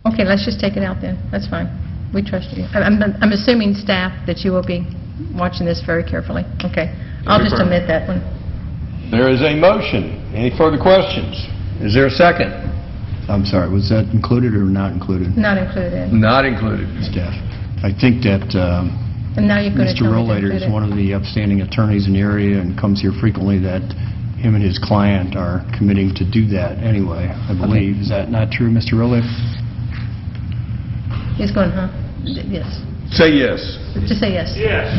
Speaker 8: Okay, let's just take it out then. That's fine. We trust you. I'm assuming, staff, that you will be watching this very carefully. Okay. I'll just omit that one.
Speaker 1: There is a motion. Any further questions? Is there a second?
Speaker 11: I'm sorry, was that included or not included?
Speaker 8: Not included.
Speaker 1: Not included.
Speaker 11: Staff. I think that
Speaker 8: And now you're going to
Speaker 11: Mr.
Speaker 8: tell me to
Speaker 11: Rollator
Speaker 8: include
Speaker 11: is
Speaker 8: it.
Speaker 11: one of the upstanding attorneys in the area and comes here frequently, that him and his client are committing to do that anyway, I believe. Is that not true, Mr. Rollator?
Speaker 8: He's going, huh? Yes.
Speaker 1: Say yes.
Speaker 8: Just say yes.
Speaker 13: Yes.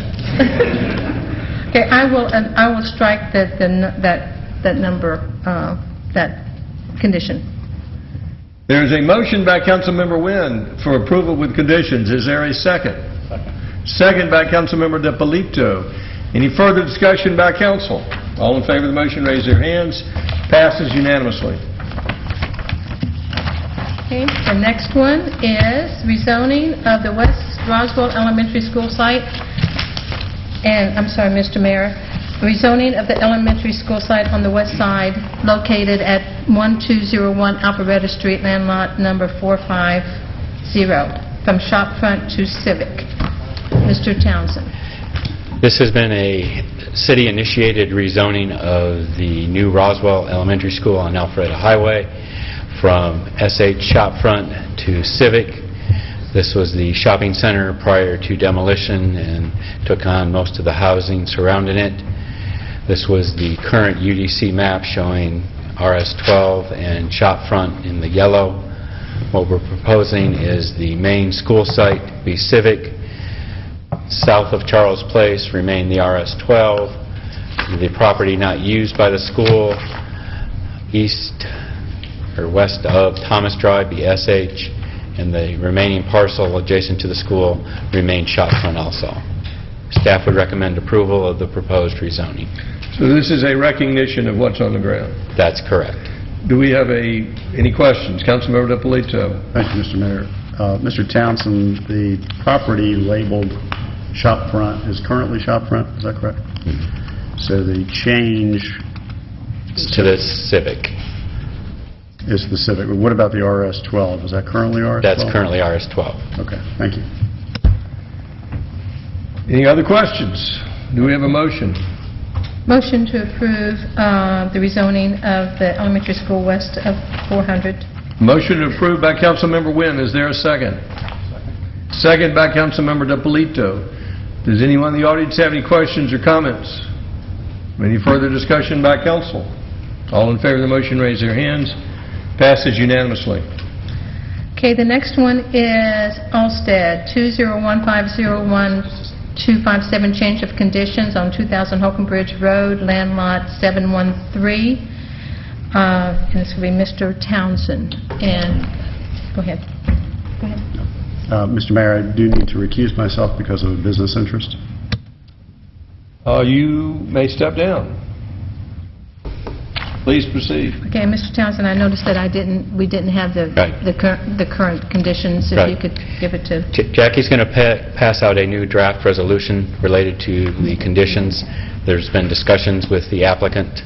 Speaker 8: Okay, I will strike that number, that condition.
Speaker 1: There is a motion by Councilmember Wynn for approval with conditions. Is there a second? Second by Councilmember Dippolito. Any further discussion by council? All in favor of the motion, raise their hands. Passes unanimously.
Speaker 8: Okay, the next one is rezoning of the West Roswell Elementary School site. And, I'm sorry, Mr. Mayor, rezoning of the elementary school site on the west side located at 1201 Alpharetta Street, land lot number 450, from shopfront to civic. Mr. Townsend.
Speaker 9: This has been a city-initiated rezoning of the new Roswell Elementary School on Alpharetta Highway from SH Shopfront to Civic. This was the shopping center prior to demolition and took on most of the housing surrounding it. This was the current UDC map showing RS-12 and Shopfront in the yellow. What we're proposing is the main school site be Civic. South of Charles Place remain the RS-12. The property not used by the school east or west of Thomas Drive be SH, and the remaining parcel adjacent to the school remain Shopfront also. Staff would recommend approval of the proposed rezoning.
Speaker 1: So this is a recognition of what's on the ground.
Speaker 9: That's correct.
Speaker 1: Do we have any questions? Councilmember Dippolito.
Speaker 11: Thank you, Mr. Mayor. Mr. Townsend, the property labeled Shopfront is currently Shopfront, is that correct? So the change
Speaker 9: To the Civic.
Speaker 11: is the Civic. What about the RS-12? Is that currently RS-12?
Speaker 9: That's currently RS-12.
Speaker 11: Okay, thank you.
Speaker 1: Any other questions? Do we have a motion?
Speaker 8: Motion to approve the rezoning of the elementary school west of 400.
Speaker 1: Motion approved by Councilmember Wynn. Is there a second? Second by Councilmember Dippolito. Does anyone in the audience have any questions or comments? Any further discussion by council? All in favor of the motion, raise their hands. Passes unanimously.
Speaker 8: Okay, the next one is Alstead, 201501257, change of conditions on 2000 Holcomb Bridge Road, land lot 713. And it's going to be Mr. Townsend. And, go ahead. Go ahead.
Speaker 11: Mr. Mayor, I do need to recuse myself because of a business interest.
Speaker 1: You may step down. Please proceed.
Speaker 8: Okay, Mr. Townsend, I noticed that we didn't have the current conditions. If you could give it to...
Speaker 9: Jackie's going to pass out a new draft resolution related to the conditions. There's been discussions with the applicant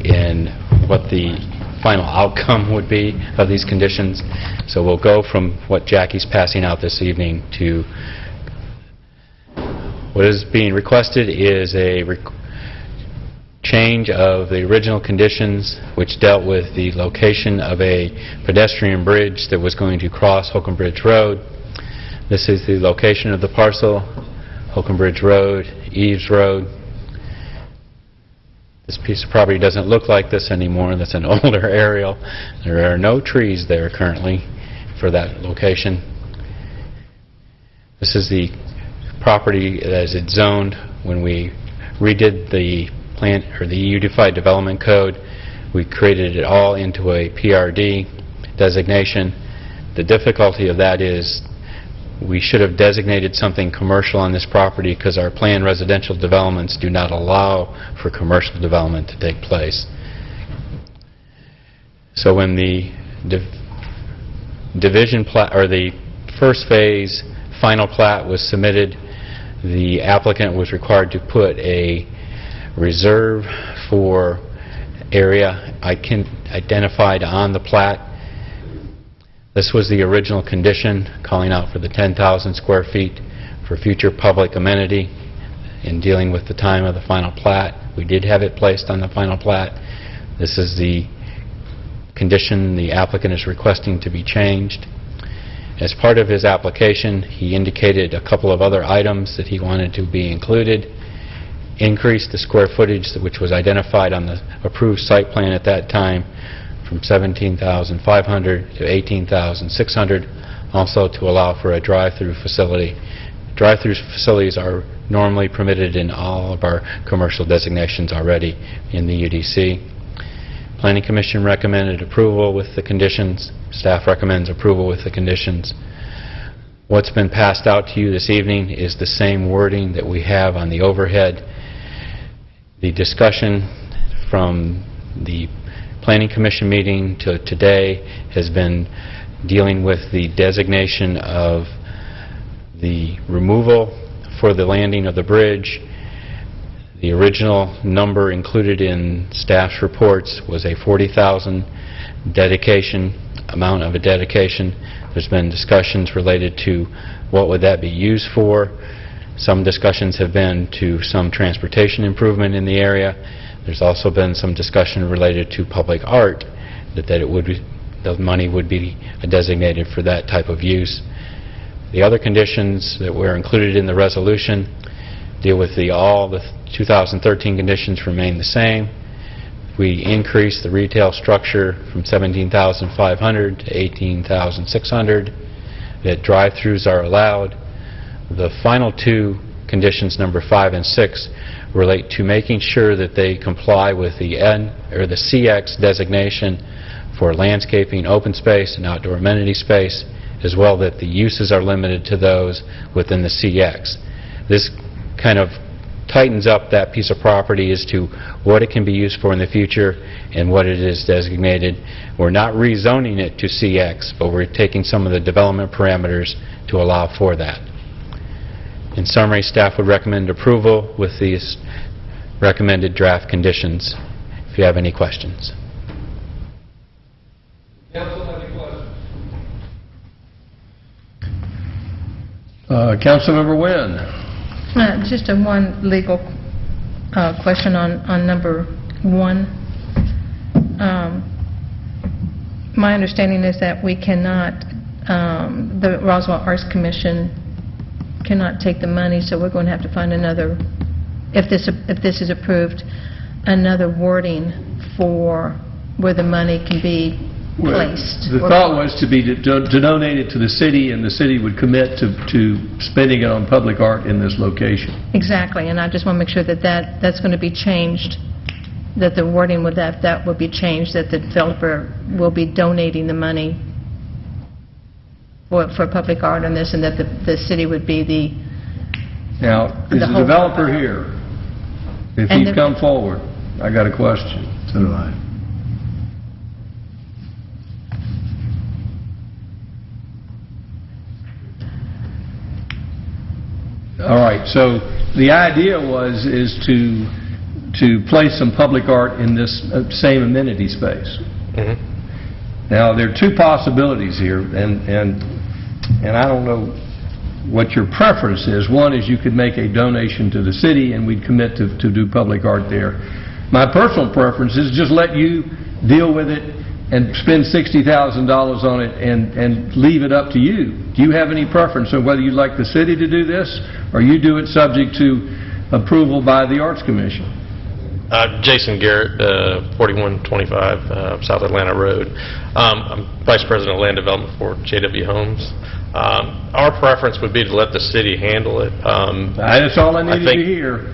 Speaker 9: in what the final outcome would be of these conditions. So we'll go from what Jackie's passing out this evening to what is being requested is a change of the original conditions which dealt with the location of a pedestrian bridge that was going to cross Holcomb Bridge Road. This is the location of the parcel, Holcomb Bridge Road, Eves Road. This piece of property doesn't look like this anymore. That's an older aerial. There are no trees there currently for that location. This is the property as it's zoned. When we redid the plan or the Unified Development Code, we created it all into a PRD designation. The difficulty of that is we should have designated something commercial on this property because our planned residential developments do not allow for commercial development to take place. So when the division or the first phase final plat was submitted, the applicant was required to put a reserve for area identified on the plat. This was the original condition, calling out for the 10,000 square feet for future public amenity. In dealing with the time of the final plat, we did have it placed on the final plat. This is the condition the applicant is requesting to be changed. As part of his application, he indicated a couple of other items that he wanted to be included. Increase the square footage which was identified on the approved site plan at that time from 17,500 to 18,600, also to allow for a drive-through facility. Drive-through facilities are normally permitted in all of our commercial designations already in the UDC. Planning Commission recommended approval with the conditions. Staff recommends approval with the conditions. What's been passed out to you this evening is the same wording that we have on the overhead. The discussion from the Planning Commission meeting to today has been dealing with the designation of the removal for the landing of the bridge. The original number included in staff's reports was a 40,000 dedication, amount of a dedication. There's been discussions related to what would that be used for. Some discussions have been to some transportation improvement in the area. There's also been some discussion related to public art, that the money would be designated for that type of use. The other conditions that were included in the resolution deal with all the 2013 conditions remain the same. We increase the retail structure from 17,500 to 18,600. That drive-throughs are allowed. The final two conditions, number 5 and 6, relate to making sure that they comply with the CX designation for landscaping, open space, and outdoor amenity space, as well that the uses are limited to those within the CX. This kind of tightens up that piece of property as to what it can be used for in the future and what it is designated. We're not rezoning it to CX, but we're taking some of the development parameters to allow for that. In summary, staff would recommend approval with these recommended draft conditions. If you have any questions.
Speaker 1: Councilmember Wynn.
Speaker 8: Just one legal question on number 1. My understanding is that we cannot, the Roswell Arts Commission cannot take the money, so we're going to have to find another, if this is approved, another wording for where the money can be placed.
Speaker 1: The thought was to donate it to the city, and the city would commit to spending it on public art in this location.
Speaker 8: Exactly, and I just want to make sure that that's going to be changed, that the wording with that will be changed, that the developer will be donating the money for public art on this, and that the city would be the...
Speaker 1: Now, is the developer here? If he'd come forward, I got a question. So do I. All right, so the idea is to place some public art in this same amenity space. Mm-hmm. Now, there are two possibilities here, and I don't know what your preference is. One is you could make a donation to the city and we'd commit to do public art there. My personal preference is just let you deal with it and spend $60,000 on it and leave it up to you. Do you have any preference on whether you'd like the city to do this, or you do it subject to approval by the Arts Commission?
Speaker 17: Jason Garrett, 4125 South Atlanta Road. I'm Vice President of Land Development for J.W. Homes. Our preference would be to let the city handle it.
Speaker 1: That's all I needed to hear.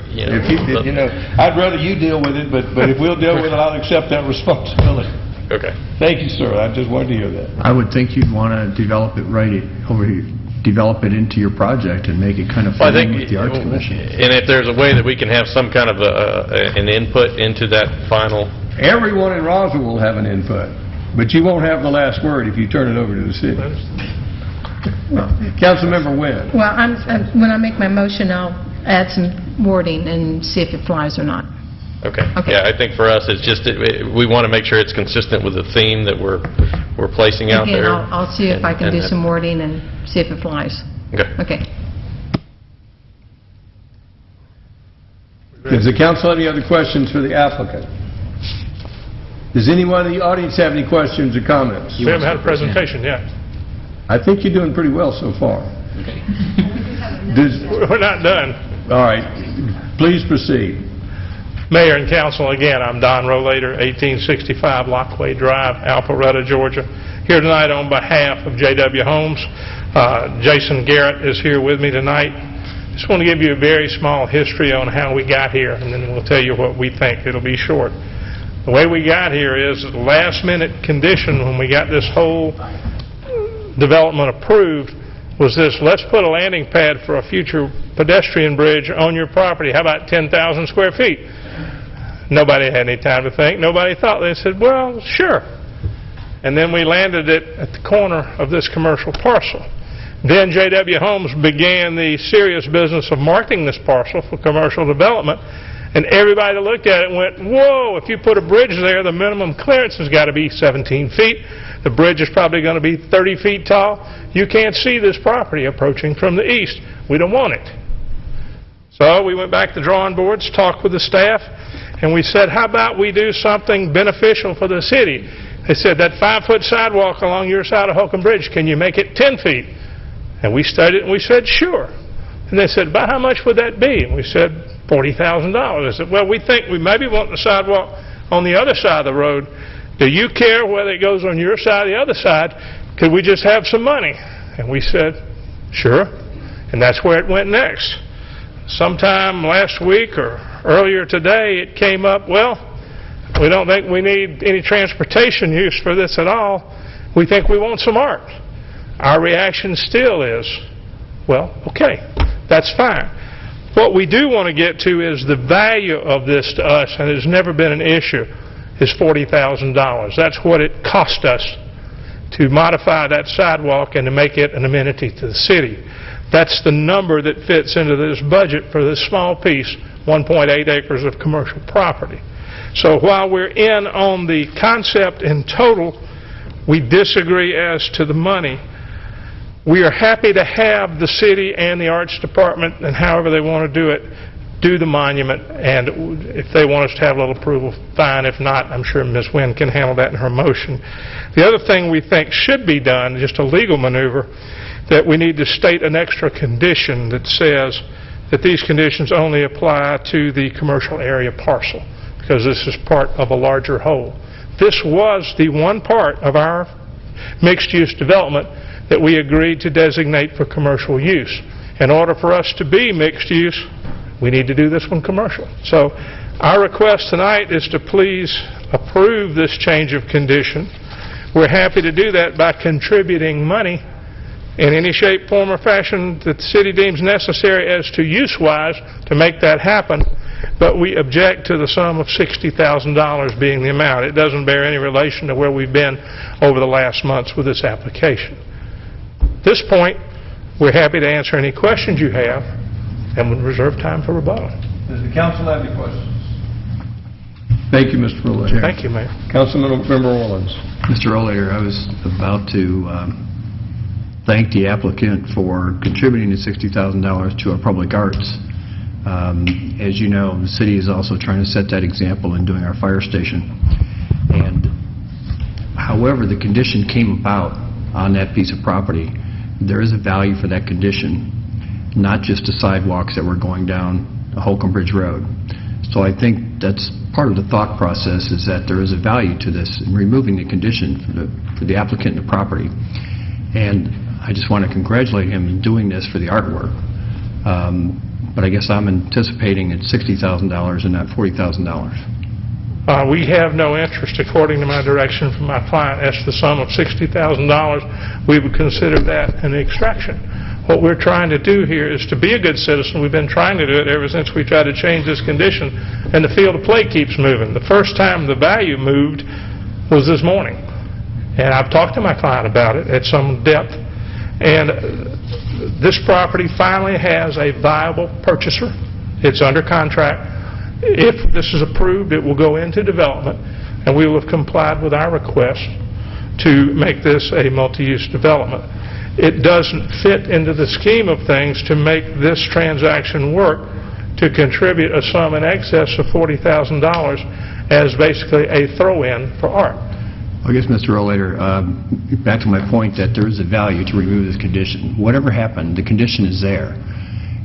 Speaker 1: I'd rather you deal with it, but if we'll deal with it, I'll accept that responsibility.
Speaker 17: Okay.
Speaker 1: Thank you, sir. I just wanted to hear that.
Speaker 11: I would think you'd want to develop it over here, develop it into your project and make it kind of fit in with the Arts Commission.
Speaker 17: And if there's a way that we can have some kind of an input into that final...
Speaker 1: Everyone in Roswell will have an input, but you won't have the last word if you turn it over to the city. Councilmember Wynn.
Speaker 8: Well, when I make my motion, I'll add some wording and see if it flies or not.
Speaker 17: Okay. Yeah, I think for us, it's just, we want to make sure it's consistent with the theme that we're placing out
Speaker 8: Again,
Speaker 17: there.
Speaker 8: I'll see if I can do some wording and see if it flies.
Speaker 17: Okay.
Speaker 8: Okay.
Speaker 1: Does the council have any other questions for the applicant? Does anyone in the audience have any questions or comments?
Speaker 13: We haven't had a presentation yet.
Speaker 1: I think you're doing pretty well so far.
Speaker 13: Okay. We're not done.
Speaker 1: All right. Please proceed.
Speaker 13: Mayor and council, again, I'm Don Rollator, 1865 Lockway Drive, Alpharetta, Georgia. Here tonight on behalf of J.W. Homes. Jason Garrett is here with me tonight. Just want to give you a very small history on how we got here, and then we'll tell you what we think. It'll be short. The way we got here is the last-minute condition when we got this whole development approved was this: let's put a landing pad for a future pedestrian bridge on your property. How about 10,000 square feet? Nobody had any time to think. Nobody thought. They said, well, sure. And then we landed it at the corner of this commercial parcel. Then J.W. Homes began the serious business of marketing this parcel for commercial development, and everybody looked at it and went, whoa, if you put a bridge there, the minimum clearance has got to be 17 feet. The bridge is probably going to be 30 feet tall. You can't see this property approaching from the east. We don't want it. So we went back to the drawing boards, talked with the staff, and we said, how about we do something beneficial for the city? They said, that 5-foot sidewalk along your side of Holcomb Bridge, can you make it 10 feet? And we studied it, and we said, sure. And they said, about how much would that be? And we said, $40,000. I said, well, we think we maybe want the sidewalk on the other side of the road. Do you care whether it goes on your side or the other side? Could we just have some money? And we said, sure. And that's where it went next. Sometime last week or earlier today, it came up, well, we don't think we need any transportation use for this at all. We think we want some art. Our reaction still is, well, okay, that's fine. What we do want to get to is the value of this to us, and it's never been an issue, is $40,000. That's what it cost us to modify that sidewalk and to make it an amenity to the city. That's the number that fits into this budget for this small piece, 1.8 acres of commercial property. So while we're in on the concept in total, we disagree as to the money. We are happy to have the city and the Arts Department, and however they want to do it, do the monument, and if they want us to have a little approval, fine. If not, I'm sure Ms. Wynn can handle that in her motion. The other thing we think should be done, just a legal maneuver, that we need to state an extra condition that says that these conditions only apply to the commercial area parcel, because this is part of a larger whole. This was the one part of our mixed-use development that we agreed to designate for commercial use. In order for us to be mixed use, we need to do this one commercial. So our request tonight is to please approve this change of condition. We're happy to do that by contributing money in any shape, form, or fashion that the city deems necessary as to use-wise to make that happen, but we object to the sum of $60,000 being the amount. It doesn't bear any relation to where we've been over the last months with this application. At this point, we're happy to answer any questions you have, and we'll reserve time for rebuttal.
Speaker 1: Does the council have any questions? Thank you, Mr. Rollator.
Speaker 13: Thank you, Mayor.
Speaker 1: Councilmember Orleans.
Speaker 18: Mr. Rollator, I was about to thank the applicant for contributing the $60,000 to our public arts. As you know, the city is also trying to set that example in doing our fire station. And however the condition came about on that piece of property, there is a value for that condition, not just the sidewalks that were going down Holcomb Bridge Road. So I think that's part of the thought process, is that there is a value to this in removing the condition for the applicant and the property. And I just want to congratulate him in doing this for the artwork. But I guess I'm anticipating it's $60,000 and not $40,000.
Speaker 13: We have no interest, according to my direction from my client, as to the sum of $60,000. We would consider that an extraction. What we're trying to do here is to be a good citizen. We've been trying to do it ever since we tried to change this condition, and the field of play keeps moving. The first time the value moved was this morning, and I've talked to my client about it at some depth. And this property finally has a viable purchaser. It's under contract. If this is approved, it will go into development, and we will have complied with our request to make this a multi-use development. It doesn't fit into the scheme of things to make this transaction work to contribute a sum in excess of $40,000 as basically a throw-in for art.
Speaker 18: I guess, Mr. Rollator, back to my point that there is a value to remove this condition. Whatever happened, the condition is there,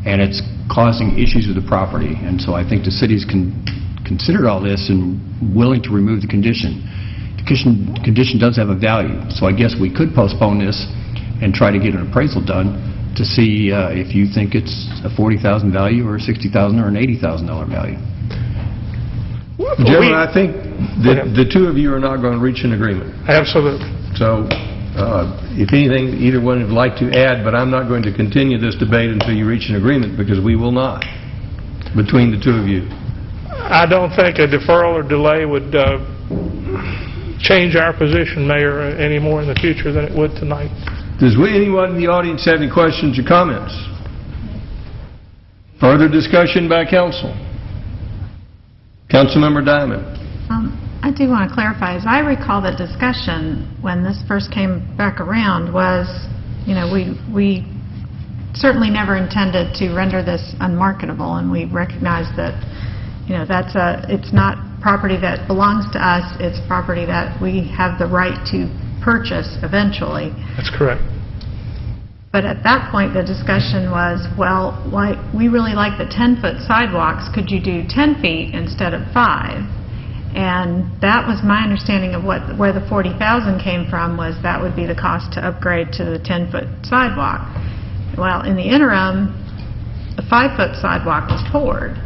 Speaker 18: and it's causing issues with the property. And so I think the city's considered all this and willing to remove the condition. The condition does have a value, so I guess we could postpone this and try to get an appraisal done to see if you think it's a $40,000 value or a $60,000 or an $80,000 value.
Speaker 1: Gentlemen, I think that the two of you are not going to reach an agreement.
Speaker 13: Absolutely.
Speaker 1: So, if anything, either one would like to add, but I'm not going to continue this debate until you reach an agreement, because we will not, between the two of you.
Speaker 13: I don't think a deferral or delay would change our position, Mayor, any more in the future than it would tonight.
Speaker 1: Does anyone in the audience have any questions or comments? Further discussion by council? Councilmember Diamond.
Speaker 12: I do want to clarify, as I recall the discussion when this first came back around was, you know, we certainly never intended to render this unmarketable, and we recognize that, you know, it's not property that belongs to us, it's property that we have the right to purchase eventually.
Speaker 13: That's correct.
Speaker 12: But at that point, the discussion was, well, we really like the 10-foot sidewalks. Could you do 10 feet instead of 5? And that was my understanding of where the $40,000 came from, was that would be the cost to upgrade to the 10-foot sidewalk. Well, in the interim, the 5-foot sidewalk was poured.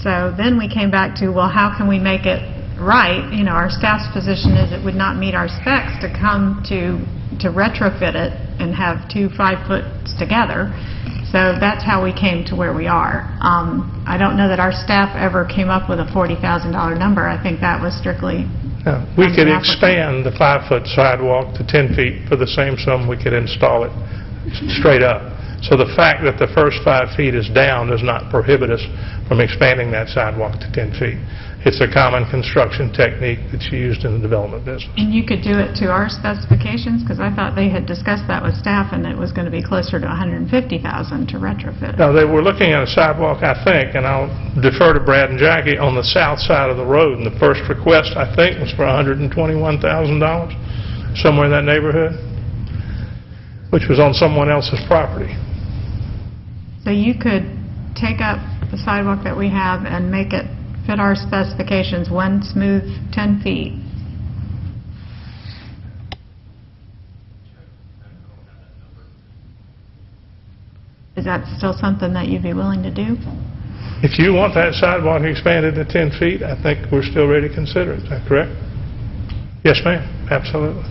Speaker 12: So then we came back to, well, how can we make it right? You know, our staff's position is it would not meet our specs to come to retrofit it and have two 5-foots together. So that's how we came to where we are. I don't know that our staff ever came up with a $40,000 number. I think that was strictly...
Speaker 13: we could expand the 5-foot sidewalk to 10 feet for the same sum we could install it straight up. So the fact that the first 5 feet is down does not prohibit us from expanding that sidewalk to 10 feet. It's a common construction technique that's used in the development business.
Speaker 12: And you could do it to our specifications? Because I thought they had discussed that with staff, and it was going to be closer to $150,000 to retrofit it.
Speaker 13: Now, they were looking at a sidewalk, I think, and I'll defer to Brad and Jackie, on the south side of the road, and the first request, I think, was for $121,000, somewhere in that neighborhood, which was on someone else's property.
Speaker 12: So you could take up the sidewalk that we have and make it fit our specifications, one smooth 10 feet. Is that still something that you'd be willing to do?
Speaker 13: If you want that sidewalk expanded to 10 feet, I think we're still ready to consider it. Is that correct? Yes, ma'am. Absolutely.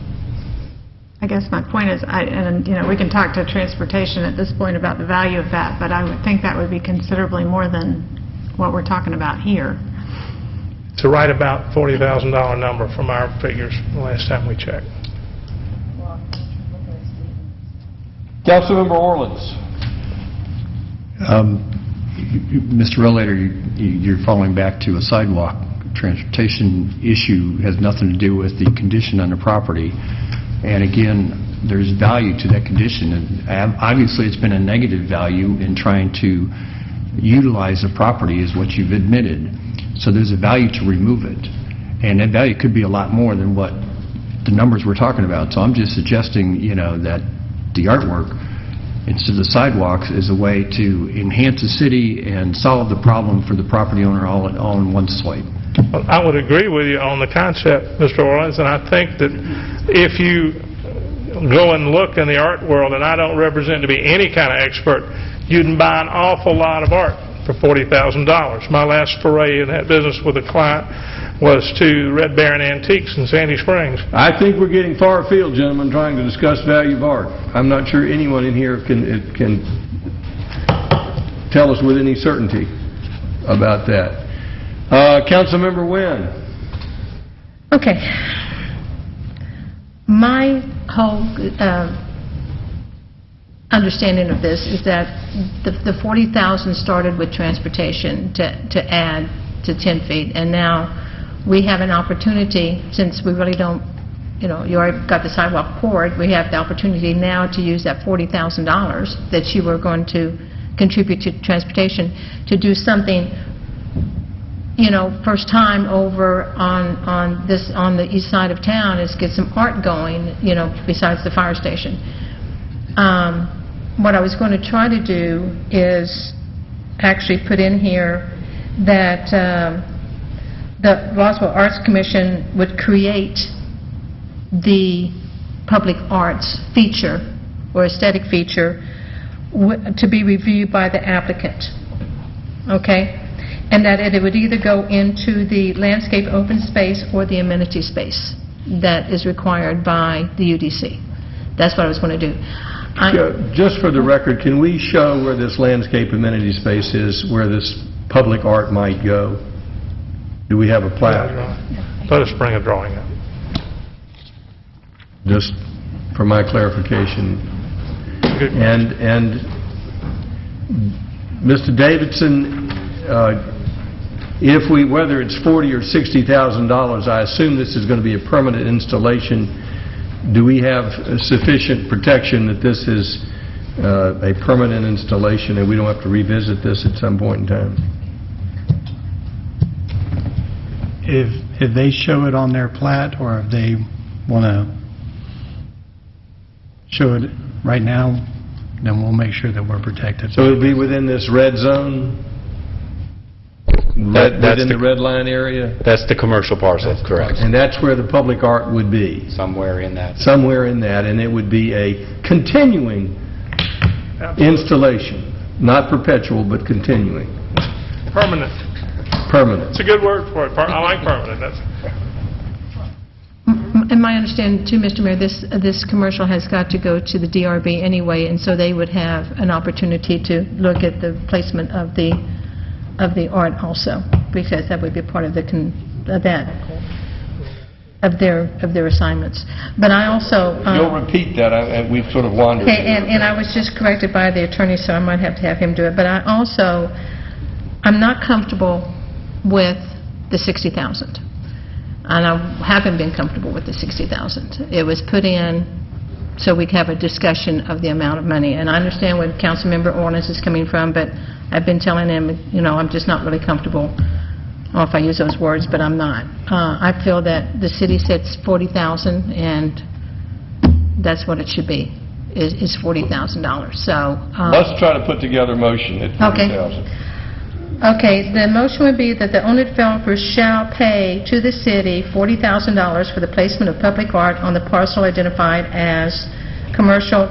Speaker 12: I guess my point is, and you know, we can talk to transportation at this point about the value of that, but I would think that would be considerably more than what we're talking about here.
Speaker 13: It's a right about $40,000 number from our figures the last time we checked.
Speaker 1: Councilmember Orleans.
Speaker 18: Mr. Rollator, you're falling back to a sidewalk. Transportation issue has nothing to do with the condition on the property. And again, there's value to that condition. And obviously, it's been a negative value in trying to utilize the property, is what you've admitted. So there's a value to remove it. And that value could be a lot more than what the numbers we're talking about. So I'm just suggesting, you know, that the artwork, instead of the sidewalks, is a way to enhance the city and solve the problem for the property owner all in one swipe.
Speaker 13: Well, I would agree with you on the concept, Mr. Orleans, and I think that if you go and look in the art world, and I don't represent to be any kind of expert, you can buy an awful lot of art for $40,000. My last foray in that business with a client was to Red Baron Antiques in Sandy Springs.
Speaker 1: I think we're getting far afield, gentlemen, trying to discuss value of art. I'm not sure anyone in here can tell us with any certainty about that. Councilmember Wynn.
Speaker 8: Okay. My whole understanding of this is that the 40,000 started with transportation to add to 10 feet, and now we have an opportunity, since we really don't, you already got the sidewalk poured, we have the opportunity now to use that $40,000 that you were going to contribute to transportation to do something, first time over on the east side of town, is get some art going, besides the fire station. What I was going to try to do is actually put in here that the Roswell Arts Commission would create the public arts feature or aesthetic feature to be reviewed by the applicant, okay? And that it would either go into the landscape open space or the amenity space that is required by the UDC. That's what I was going to do.
Speaker 1: Just for the record, can we show where this landscape amenity space is, where this public art might go? Do we have a plat?
Speaker 13: Let us bring a drawing up.
Speaker 1: Just for my clarification. And Mr. Davidson, whether it's $40,000 or $60,000, I assume this is going to be a permanent installation. Do we have sufficient protection that this is a permanent installation and we don't have to revisit this at some point in time?
Speaker 6: If they show it on their plat, or if they want to show it right now, then we'll make sure that we're protected.
Speaker 1: So it'll be within this red zone? Within the red line area?
Speaker 9: That's the commercial parcel, correct.
Speaker 1: And that's where the public art would be?
Speaker 9: Somewhere in that.
Speaker 1: Somewhere in that, and it would be a continuing installation, not perpetual, but continuing.
Speaker 13: Permanent.
Speaker 1: Permanent.
Speaker 13: It's a good word for it. I like permanent.
Speaker 8: And my understanding too, Mr. Mayor, this commercial has got to go to the DRB anyway, and so they would have an opportunity to look at the placement of the art also, because that would be part of their assignments. But I also
Speaker 1: You'll repeat that. We've sort of wandered.
Speaker 8: okay, and I was just corrected by the attorney, so I might have to have him do it. But I'm not comfortable with the $60,000. And I haven't been comfortable with the $60,000. It was put in so we could have a discussion of the amount of money. And I understand where Councilmember Ordonez is coming from, but I've been telling him, I'm just not really comfortable. I don't know if I use those words, but I'm not. I feel that the city sets $40,000, and that's what it should be, is $40,000. So
Speaker 1: let's try to put together a motion at $40,000.
Speaker 8: Okay, the motion would be that the owner developer shall pay to the city $40,000 for the placement of public art on the parcel identified as commercial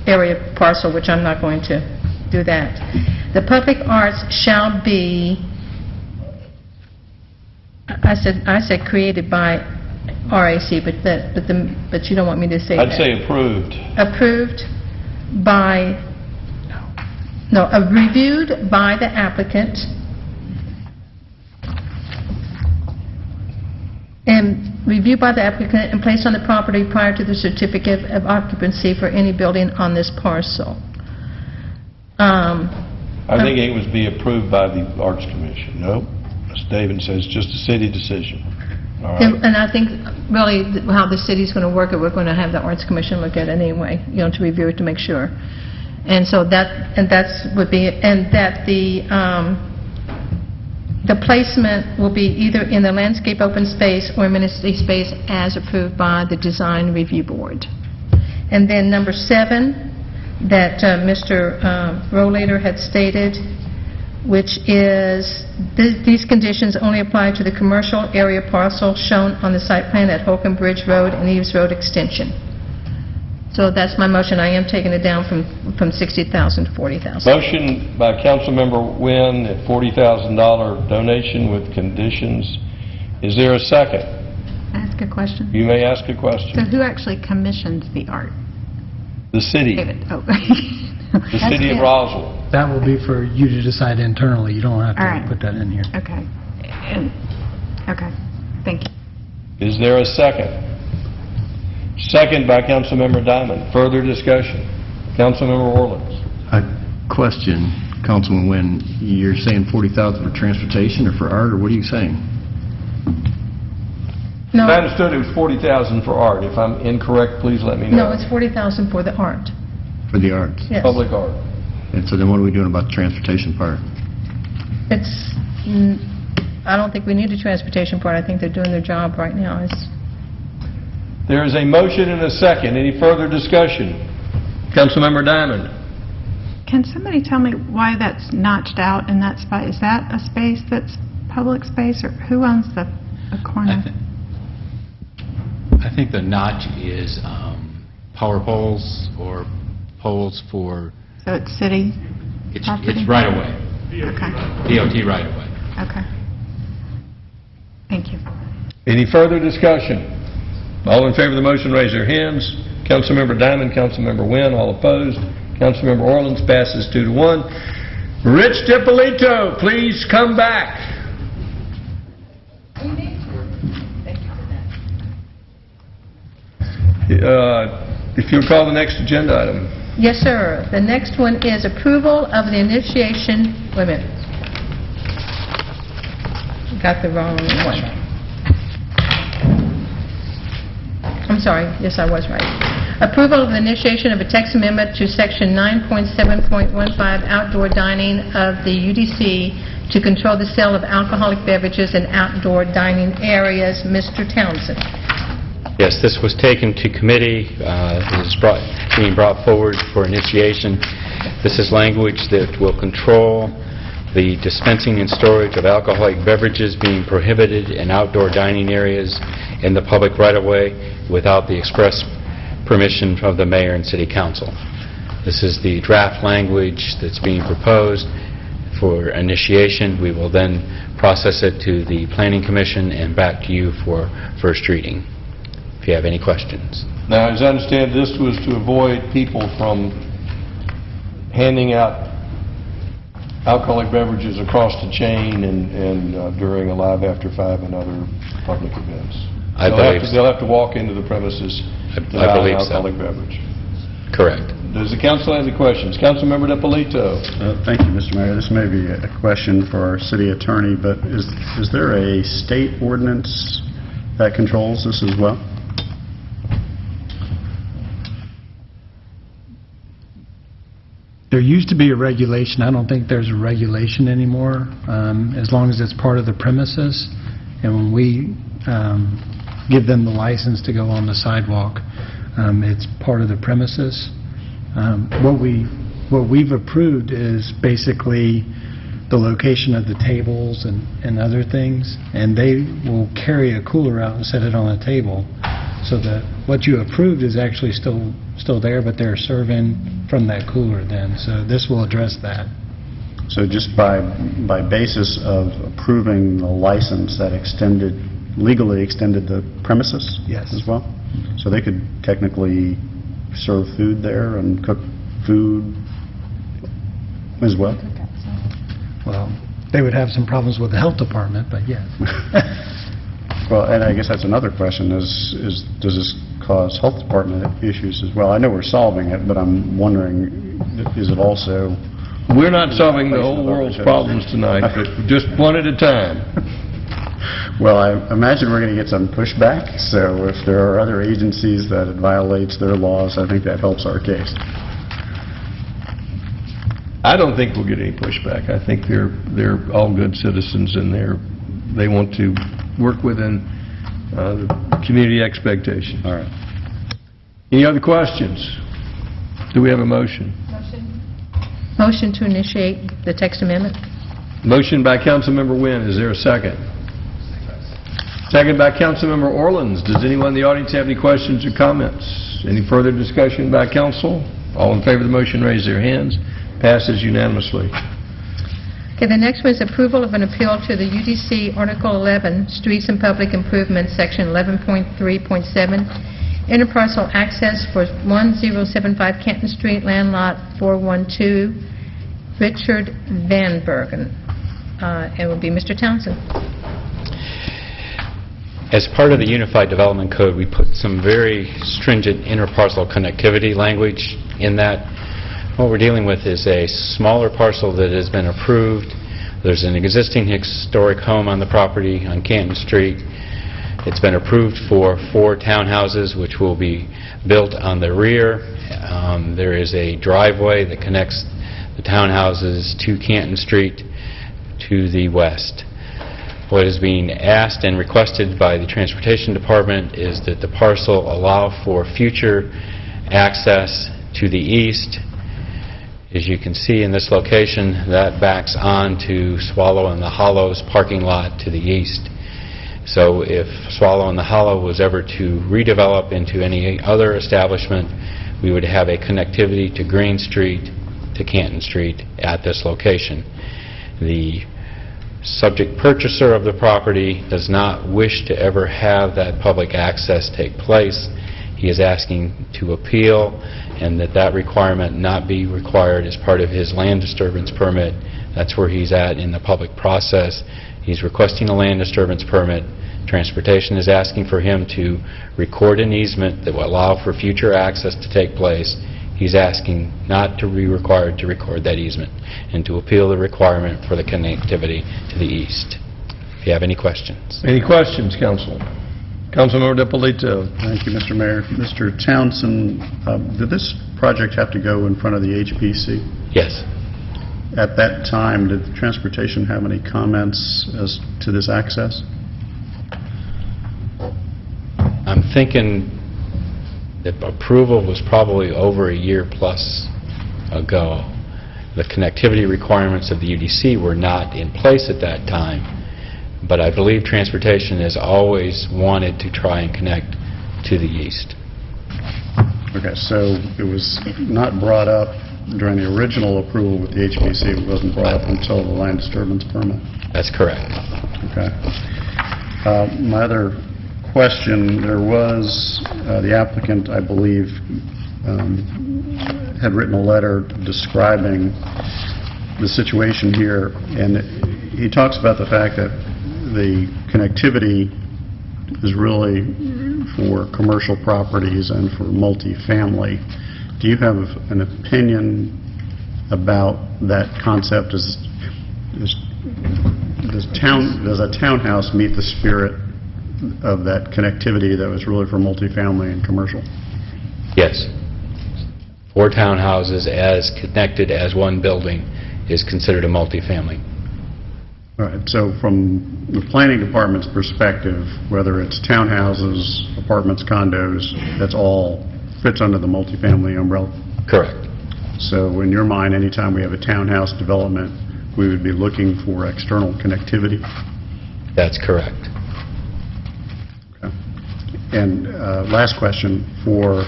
Speaker 8: area parcel, which I'm not going to do that. The public arts shall be, I said created by RAC, but you don't want me to say that.
Speaker 1: I'd say approved.
Speaker 8: Approved by, reviewed by the applicant and placed on the property prior to the certificate of occupancy for any building on this parcel.
Speaker 1: I think it was be approved by the Arts Commission. No, as David says, just a city decision. All right.
Speaker 8: And I think really how the city's going to work it, we're going to have the Arts Commission look at it anyway, to review it to make sure. And so that the placement will be either in the landscape open space or amenity space as approved by the Design Review Board. And then number 7, that Mr. Rollator had stated, which is these conditions only apply to the commercial area parcel shown on the site plan at Holcomb Bridge Road and Eves Road Extension. So that's my motion. I am taking it down from $60,000 to $40,000.
Speaker 1: Motion by Councilmember Wynn at $40,000 donation with conditions. Is there a second?
Speaker 12: Ask a question.
Speaker 1: You may ask a question.
Speaker 12: So who actually commissions the art?
Speaker 1: The city.
Speaker 12: David. Oh.
Speaker 1: The city of Roswell.
Speaker 6: That will be for you to decide internally. You don't have to put that in here.
Speaker 12: Okay. Okay. Thank you.
Speaker 1: Is there a second? Second by Councilmember Diamond. Further discussion? Councilmember Orleans.
Speaker 18: A question, Councilman Wynn. You're saying 40,000 for transportation or for art, or what are you saying?
Speaker 8: No,
Speaker 1: I understood it was 40,000 for art. If I'm incorrect, please let me know.
Speaker 8: no, it's 40,000 for the art.
Speaker 18: For the arts?
Speaker 8: Yes.
Speaker 1: Public art.
Speaker 18: And so then what are we doing about the transportation part?
Speaker 8: It's, I don't think we need a transportation part. I think they're doing their job right now.
Speaker 1: There is a motion and a second. Any further discussion? Councilmember Diamond.
Speaker 12: Can somebody tell me why that's notched out in that spot? Is that a space that's public space, or who owns the corner?
Speaker 9: I think the notch is power poles or poles for,
Speaker 12: So it's city
Speaker 9: it's
Speaker 12: property?
Speaker 9: right away,
Speaker 12: Okay,
Speaker 9: DOT right away.
Speaker 12: okay. Thank you.
Speaker 1: Any further discussion? All in favor of the motion, raise their hands. Councilmember Diamond, Councilmember Wynn, all opposed. Councilmember Orleans passes 2-1. Rich DiPolito, please come back. If you'll call the next agenda item.
Speaker 8: Yes, sir. The next one is approval of the initiation, wait a minute. Got the wrong one. I'm sorry, yes, I was right. Approval of the initiation of a text amendment to Section 9.7.15 outdoor dining of the UDC to control the sale of alcoholic beverages in outdoor dining areas. Mr. Townsend.
Speaker 9: Yes, this was taken to committee, is being brought forward for initiation. This is language that will control the dispensing and storage of alcoholic beverages being prohibited in outdoor dining areas in the public right-of-way without the express permission of the mayor and city council. This is the draft language that's being proposed for initiation. We will then process it to the Planning Commission and back to you for first reading, if you have any questions.
Speaker 1: Now, as I understand, this was to avoid people from handing out alcoholic beverages across the chain and during a Live After 5 and other public events.
Speaker 9: I believe so.
Speaker 1: They'll have to walk into the premises to buy an alcoholic beverage.
Speaker 9: Correct.
Speaker 1: Does the council have any questions? Councilmember DiPolito.
Speaker 11: Thank you, Mr. Mayor. This may be a question for our city attorney, but is there a state ordinance that controls this as well?
Speaker 6: There used to be a regulation. I don't think there's a regulation anymore, as long as it's part of the premises. And when we give them the license to go on the sidewalk, it's part of the premises. What we've approved is basically the location of the tables and other things, and they will carry a cooler out and set it on a table, so that what you approved is actually still there, but they're serving from that cooler then. So this will address that.
Speaker 11: So just by basis of approving the license, that legally extended the premises?
Speaker 6: Yes.
Speaker 11: As well? So they could technically serve food there and cook food as well?
Speaker 6: Well, they would have some problems with the health department, but yes.
Speaker 11: Well, and I guess that's another question, does this cause health department issues as well? I know we're solving it, but I'm wondering, is it also...
Speaker 1: We're not solving the whole world's problems tonight, but just one at a time.
Speaker 11: Well, I imagine we're going to get some pushback, so if there are other agencies that it violates their laws, I think that helps our case.
Speaker 1: I don't think we'll get any pushback. I think they're all good citizens, and they want to work within the community expectations.
Speaker 11: All right.
Speaker 1: Any other questions? Do we have a motion?
Speaker 8: Motion to initiate the text amendment.
Speaker 1: Motion by Councilmember Wynn. Is there a second? Second by Councilmember Orleans. Does anyone in the audience have any questions or comments? Any further discussion by council? All in favor of the motion, raise their hands. Passes unanimously.
Speaker 8: Okay, the next one is approval of an appeal to the UDC Article 11, Streets and Public Improvements, Section 11.3.7, interparcel access for 1075 Canton Street, land lot 412, Richard Van Bergen. It will be Mr. Townsend.
Speaker 9: As part of the Unified Development Code, we put some very stringent interparcel connectivity language in that. What we're dealing with is a smaller parcel that has been approved. There's an existing historic home on the property on Canton Street. It's been approved for 4 townhouses, which will be built on the rear. There is a driveway that connects the townhouses to Canton Street to the west. What is being asked and requested by the Transportation Department is that the parcel allow for future access to the east. As you can see in this location, that backs on to Swallow and the Hollows parking lot to the east. So if Swallow and the Hollow was ever to redevelop into any other establishment, we would have a connectivity to Green Street, to Canton Street at this location. The subject purchaser of the property does not wish to ever have that public access take place. He is asking to appeal, and that requirement not be required as part of his land disturbance permit. That's where he's at in the public process. He's requesting a land disturbance permit. Transportation is asking for him to record an easement that will allow for future access to take place. He's asking not to be required to record that easement and to appeal the requirement for the connectivity to the east. If you have any questions.
Speaker 1: Any questions, Council? Councilmember DiPolito.
Speaker 11: Thank you, Mr. Mayor. Mr. Townsend, did this project have to go in front of the HPC?
Speaker 9: Yes.
Speaker 11: At that time, did the Transportation have any comments as to this access?
Speaker 9: I'm thinking the approval was probably over a year plus ago. The connectivity requirements of the UDC were not in place at that time, but I believe Transportation has always wanted to try and connect to the east.
Speaker 11: Okay, so it was not brought up during the original approval with the HPC. It wasn't brought up until the land disturbance permit?
Speaker 9: That's correct.
Speaker 11: Okay. My other question, there was, the applicant, I believe, had written a letter describing the situation here, and he talks about the fact that the connectivity is really for commercial properties and for multifamily. Do you have an opinion about that concept? Does a townhouse meet the spirit of that connectivity that was really for multifamily and commercial?
Speaker 9: Yes. 4 townhouses as connected as one building is considered a multifamily.
Speaker 11: All right, so from the planning department's perspective, whether it's townhouses, apartments, condos, that's all fits under the multifamily umbrella?
Speaker 9: Correct.
Speaker 11: So in your mind, anytime we have a townhouse development, we would be looking for external connectivity?
Speaker 9: That's correct.
Speaker 11: Okay. And last question for,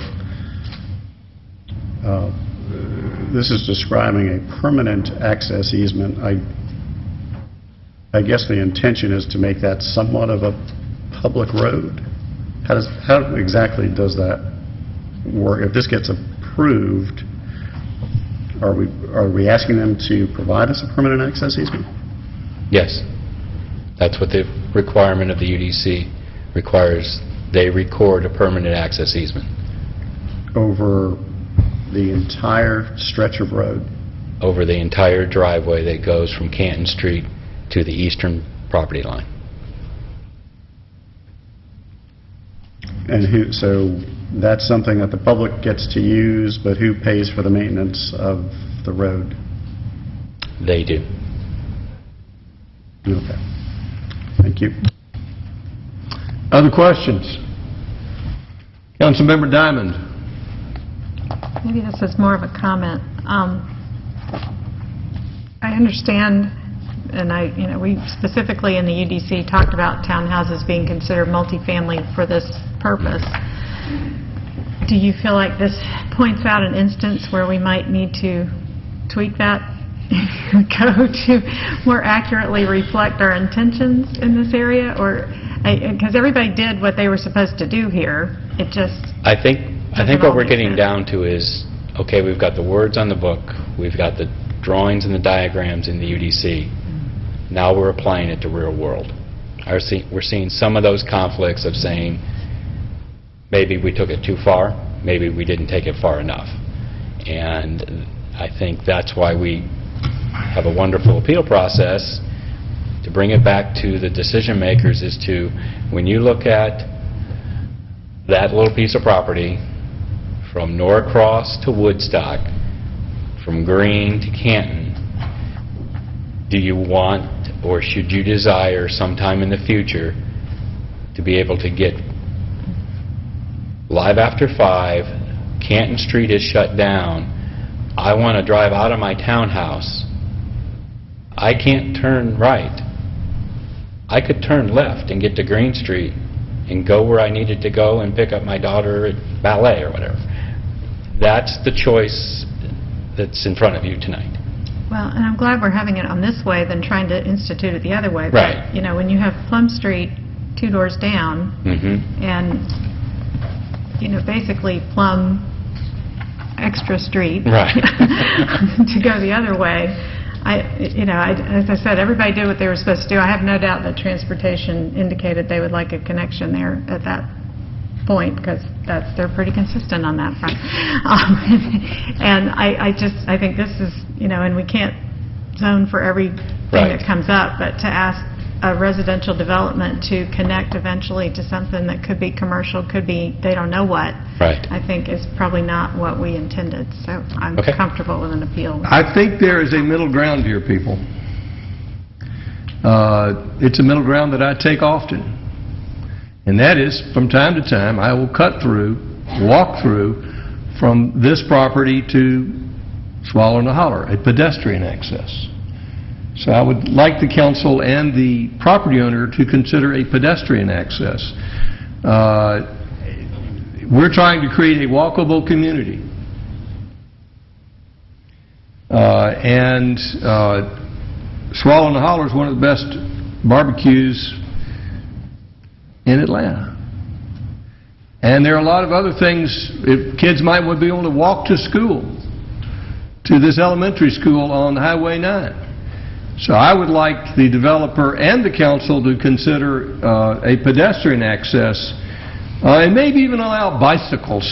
Speaker 11: this is describing a permanent access easement. I guess the intention is to make that somewhat of a public road. How exactly does that work? If this gets approved, are we asking them to provide us a permanent access easement?
Speaker 9: Yes. That's what the requirement of the UDC requires. They record a permanent access easement.
Speaker 11: Over the entire stretch of road?
Speaker 9: Over the entire driveway that goes from Canton Street to the eastern property line.
Speaker 11: And so that's something that the public gets to use, but who pays for the maintenance of the road?
Speaker 9: They do.
Speaker 11: Okay. Thank you.
Speaker 1: Other questions? Councilmember Diamond.
Speaker 12: Maybe this is more of a comment. I understand, and we specifically in the UDC talked about townhouses being considered multifamily for this purpose. Do you feel like this points out an instance where we might need to tweak that code to more accurately reflect our intentions in this area? Or because everybody did what they were supposed to do here, it just
Speaker 9: I think what we're getting down to is, okay, we've got the words on the book, we've got the drawings and the diagrams in the UDC. Now we're applying it to real world. We're seeing some of those conflicts of saying, maybe we took it too far, maybe we didn't take it far enough. And I think that's why we have a wonderful appeal process to bring it back to the decision makers is to, when you look at that little piece of property from Norcross to Woodstock, from Greene to Canton, do you want or should you desire sometime in the future to be able to get live after 5, Canton Street is shut down, I want to drive out of my townhouse, I can't turn right. I could turn left and get to Green Street and go where I needed to go and pick up my daughter at ballet or whatever. That's the choice that's in front of you tonight.
Speaker 12: Well, and I'm glad we're having it on this way than trying to institute it the other way.
Speaker 9: Right.
Speaker 12: But, you know, when you have Plum Street 2 doors down, and, you know, basically Plum Extra Street
Speaker 9: Right.
Speaker 12: to go the other way, as I said, everybody did what they were supposed to do. I have no doubt that transportation indicated they would like a connection there at that point, because they're pretty consistent on that front. And I think this is, and we can't zone for everything that comes up, but to ask a residential development to connect eventually to something that could be commercial, could be they don't know what, I think is probably not what we intended. So I'm comfortable with an appeal.
Speaker 1: I think there is a middle ground here, people. It's a middle ground that I take often. And that is, from time to time, I will cut through, walk through from this property to Swallow and the Holler, a pedestrian access. So I would like the council and the property owner to consider a pedestrian access. We're trying to create a walkable community. And Swallow and the Holler is one of the best barbecues in Atlanta. And there are a lot of other things. Kids might be able to walk to school, to this elementary school on Highway 9. So I would like the developer and the council to consider a pedestrian access and maybe even allow bicycles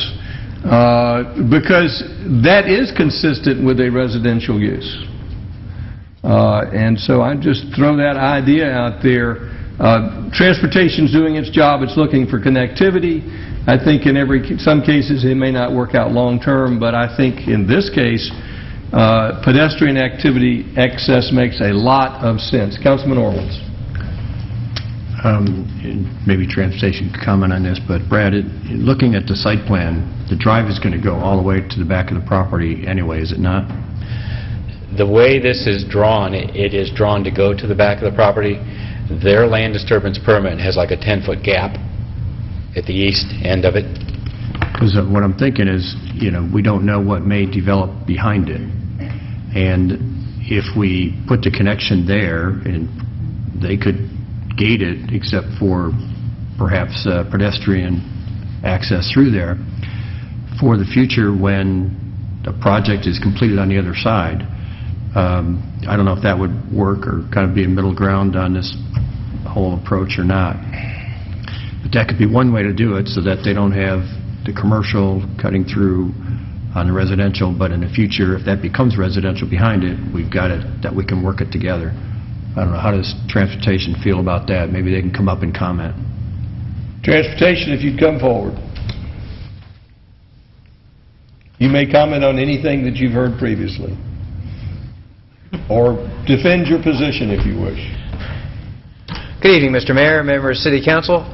Speaker 1: because that is consistent with a residential use. And so I just throw that idea out there. Transportation's doing its job. It's looking for connectivity. I think in some cases it may not work out long term, but I think in this case pedestrian activity access makes a lot of sense. Councilman Orleans.
Speaker 18: Maybe transportation could comment on this, but Brad, looking at the site plan, the drive is going to go all the way to the back of the property anyway, is it not?
Speaker 9: The way this is drawn, it is drawn to go to the back of the property. Their land disturbance permit has like a 10-foot gap at the east end of it.
Speaker 18: Because what I'm thinking is, we don't know what may develop behind it. And if we put the connection there, and they could gate it except for perhaps pedestrian access through there, for the future when the project is completed on the other side, I don't know if that would work or kind of be a middle ground on this whole approach or not. But that could be one way to do it so that they don't have the commercial cutting through on the residential, but in the future, if that becomes residential behind it, we've got it, that we can work it together. I don't know, how does transportation feel about that? Maybe they can come up and comment.
Speaker 1: Transportation, if you'd come forward. You may comment on anything that you've heard previously, or defend your position if you wish.
Speaker 19: Good evening, Mr. Mayor, members of City Council.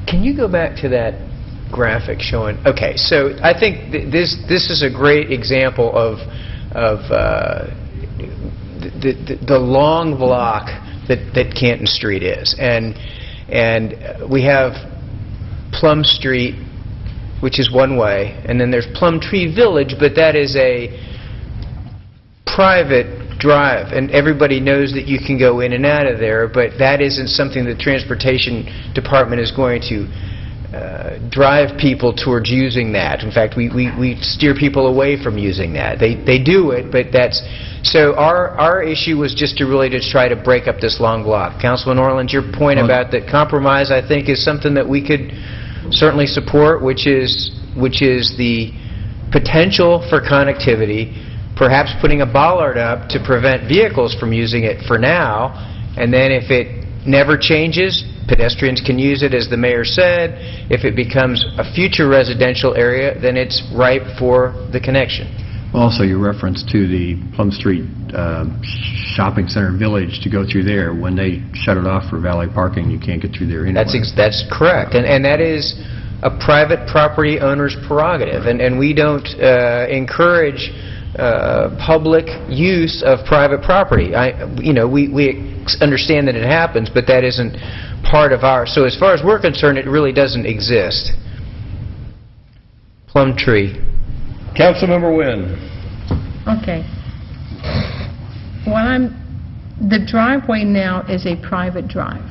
Speaker 19: Can you go back to that graphic showing? Okay, so I think this is a great example of the long block that Canton Street is, and we have Plum Street, which is one way, and then there's Plum Tree Village, but that is a private drive, and everybody knows that you can go in and out of there, but that isn't something the Transportation Department is going to drive people towards using that. In fact, we steer people away from using that. They do it, but that's... So our issue was just to really just try to break up this long block. Councilman Orleans, your point about the compromise, I think, is something that we could certainly support, which is the potential for connectivity perhaps putting a bollard up to prevent vehicles from using it for now, and then if it never changes, pedestrians can use it, as the mayor said. If it becomes a future residential area, then it's ripe for the connection.
Speaker 18: Also, your reference to the Plum Street Shopping Center Village to go through there, when they shut it off for valet parking, you can't get through there anyway.
Speaker 19: That's correct, and that is a private property owner's prerogative, and we don't encourage public use of private property. We understand that it happens, but that isn't part of our... So as far as we're concerned, it really doesn't exist. Plumtree.
Speaker 1: Councilmember Wynn.
Speaker 8: Okay. The driveway now is a private drive.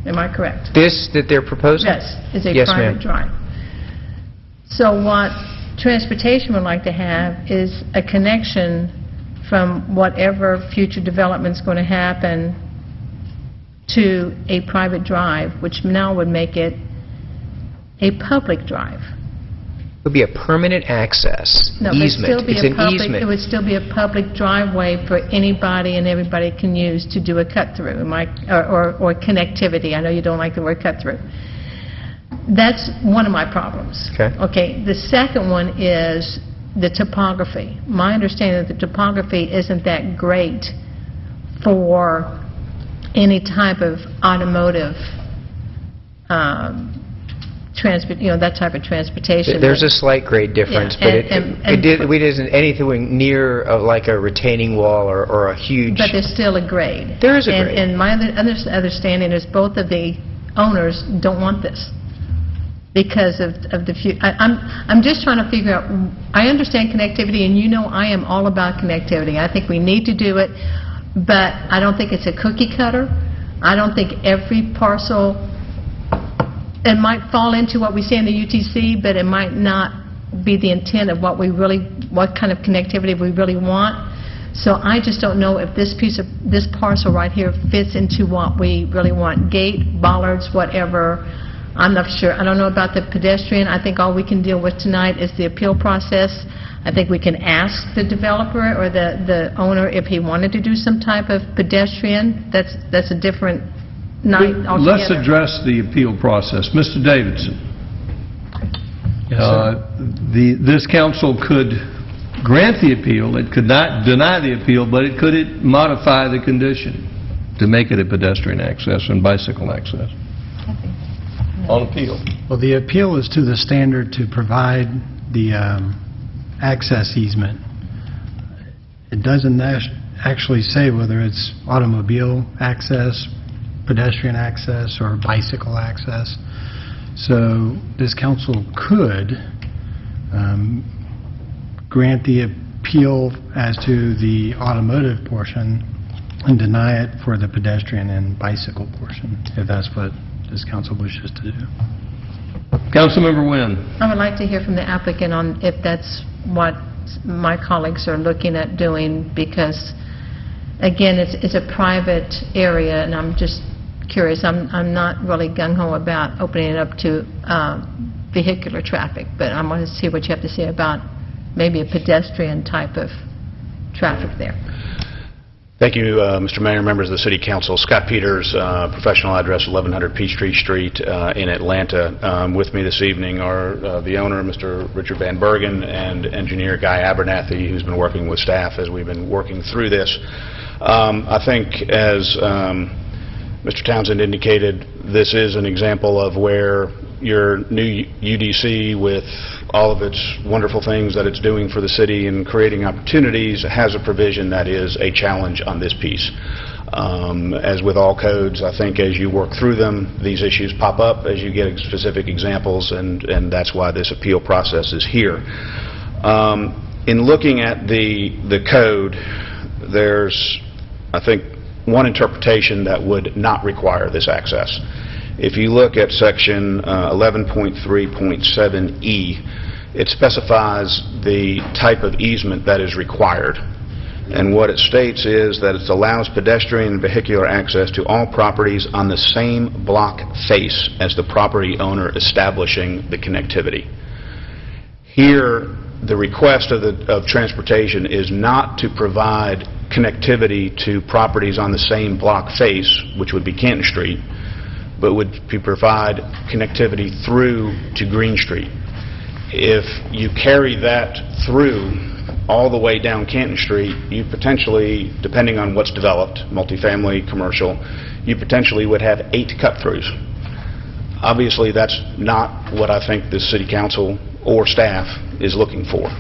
Speaker 8: Am I correct?
Speaker 19: This that they're proposing?
Speaker 8: Yes, is a
Speaker 19: Yes,
Speaker 8: private
Speaker 19: ma'am.
Speaker 8: drive. So what transportation would like to have is a connection from whatever future development's going to happen to a private drive, which now would make it a public drive.
Speaker 19: It would be a permanent access
Speaker 8: No, but it'd
Speaker 19: easement.
Speaker 8: still be
Speaker 19: It's
Speaker 8: a
Speaker 19: an
Speaker 8: public,
Speaker 19: easement.
Speaker 8: it would still be a public driveway for anybody and everybody can use to do a cut-through, or connectivity. I know you don't like the word cut-through. That's one of my problems.
Speaker 19: Okay.
Speaker 8: The second one is the topography. My understanding is the topography isn't that great for any type of automotive that type of transportation.
Speaker 19: There's a slight grade difference,
Speaker 8: Yeah,
Speaker 19: but it isn't anything near like a retaining wall or a huge...
Speaker 8: But there's still a grade.
Speaker 19: There is a grade.
Speaker 8: And my understanding is both of the owners don't want this because of the future. I'm just trying to figure out, I understand connectivity, and you know I am all about connectivity. I think we need to do it, but I don't think it's a cookie cutter. I don't think every parcel... It might fall into what we say in the UTC, but it might not be the intent of what kind of connectivity we really want. So I just don't know if this parcel right here fits into what we really want. Gate, bollards, whatever, I'm not sure. I don't know about the pedestrian. I think all we can deal with tonight is the appeal process. I think we can ask the developer or the owner if he wanted to do some type of pedestrian. That's a different night altogether.
Speaker 1: Let's address the appeal process. Mr. Davidson.
Speaker 6: Yes, sir.
Speaker 1: This council could grant the appeal. It could not deny the appeal, but it could modify the condition to make it a pedestrian access and bicycle access. On appeal.
Speaker 6: Well, the appeal is to the standard to provide the access easement. It doesn't actually say whether it's automobile access, pedestrian access, or bicycle access. So this council could grant the appeal as to the automotive portion and deny it for the pedestrian and bicycle portion, if that's what this council wishes to do.
Speaker 1: Councilmember Wynn.
Speaker 8: I would like to hear from the applicant on if that's what my colleagues are looking at doing, because, again, it's a private area, and I'm just curious. I'm not really gung-ho about opening it up to vehicular traffic, but I want to see what you have to say about maybe a pedestrian type of traffic there.
Speaker 20: Thank you, Mr. Mayor, members of the City Council. Scott Peters, professional address 1100 Peachtree Street in Atlanta. With me this evening are the owner, Mr. Richard Van Bergen, and engineer Guy Abernathy, who's been working with staff as we've been working through this. I think, as Mr. Townsend indicated, this is an example of where your new UDC, with all of its wonderful things that it's doing for the city and creating opportunities, has a provision that is a challenge on this piece. As with all codes, I think as you work through them, these issues pop up as you get specific examples, and that's why this appeal process is here. In looking at the code, there's, I think, one interpretation that would not require this access. If you look at section 11.3.7E, it specifies the type of easement that is required. And what it states is that it allows pedestrian and vehicular access to all properties on the same block face as the property owner establishing the connectivity. Here, the request of transportation is not to provide connectivity to properties on the same block face, which would be Canton Street, but would provide connectivity through to Green Street. If you carry that through all the way down Canton Street, you potentially, depending on what's developed, multifamily, commercial, you potentially would have 8 cut-throughs. Obviously, that's not what I think the City Council or staff is looking for.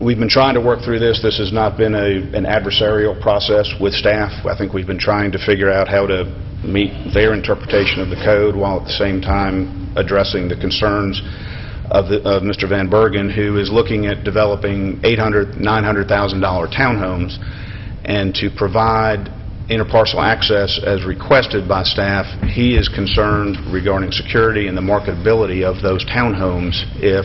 Speaker 20: We've been trying to work through this. This has not been an adversarial process with staff. I think we've been trying to figure out how to meet their interpretation of the code while at the same time addressing the concerns of Mr. Van Bergen, who is looking at developing $800,000, $900,000 townhomes, and to provide interparcel access as requested by staff. He is concerned regarding security and the marketability of those townhomes if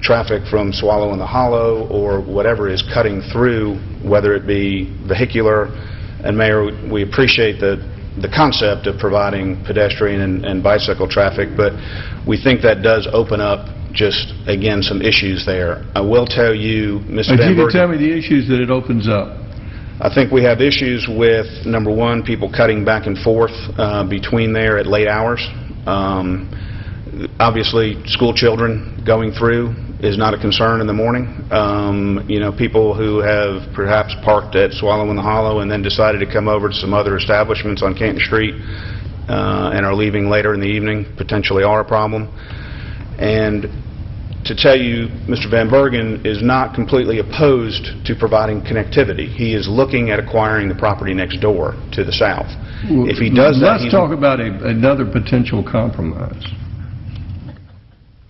Speaker 20: traffic from Swallow in the Hollow or whatever is cutting through, whether it be vehicular. And Mayor, we appreciate the concept of providing pedestrian and bicycle traffic, but we think that does open up just, again, some issues there. I will tell you, Mr. Van Bergen...
Speaker 1: If you could tell me the issues that it opens up.
Speaker 20: I think we have issues with, number one, people cutting back and forth between there at late hours. Obviously, school children going through is not a concern in the morning. You know, people who have perhaps parked at Swallow in the Hollow and then decided to come over to some other establishments on Canton Street and are leaving later in the evening potentially are a problem. And to tell you, Mr. Van Bergen is not completely opposed to providing connectivity. He is looking at acquiring the property next door to the south. If he does that,
Speaker 1: let's talk about another potential compromise.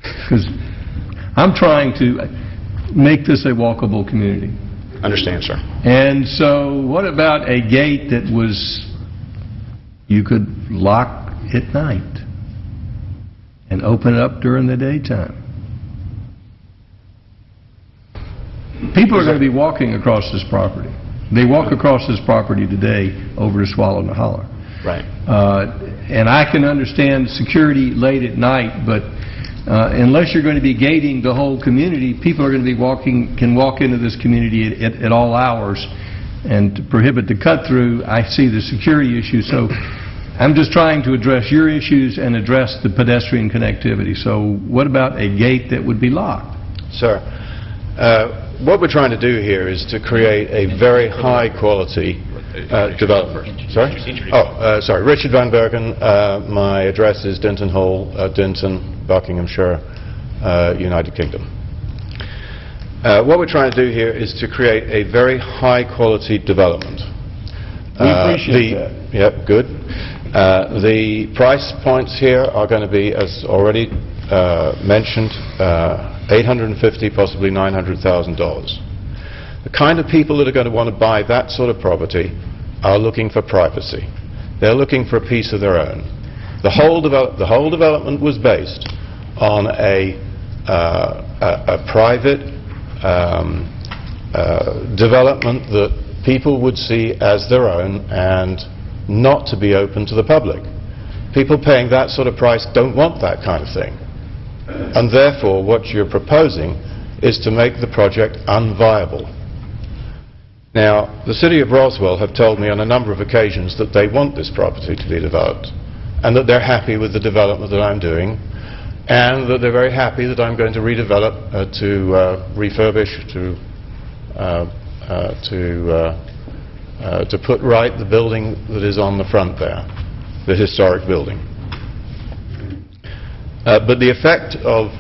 Speaker 1: Because I'm trying to make this a walkable community.
Speaker 20: Understand, sir.
Speaker 1: And so what about a gate that you could lock at night and open it up during the daytime? People are going to be walking across this property. They walk across this property today over to Swallow in the Hollow.
Speaker 20: Right.
Speaker 1: And I can understand security late at night, but unless you're going to be gating the whole community, people are going to be can walk into this community at all hours. And to prohibit the cut-through, I see the security issue. So I'm just trying to address your issues and address the pedestrian connectivity. So what about a gate that would be locked?
Speaker 21: Sir, what we're trying to do here is to create a very high-quality development. Sorry? Sorry. Richard Van Bergen. My address is Dinton Hall, Dinton, Buckinghamshire, United Kingdom. What we're trying to do here is to create a very high-quality development.
Speaker 1: We appreciate that.
Speaker 21: Yep, good. The price points here are going to be, as already mentioned, $850,000, possibly $900,000. The kind of people that are going to want to buy that sort of property are looking for privacy. They're looking for a piece of their own. The whole development was based on a private development that people would see as their own and not to be open to the public. People paying that sort of price don't want that kind of thing. And therefore, what you're proposing is to make the project unviable. Now, the City of Roswell have told me on a number of occasions that they want this property to be developed, and that they're happy with the development that I'm doing, and that they're very happy that I'm going to redevelop, to refurbish, to put right the building that is on the front there, the historic building. But the effect of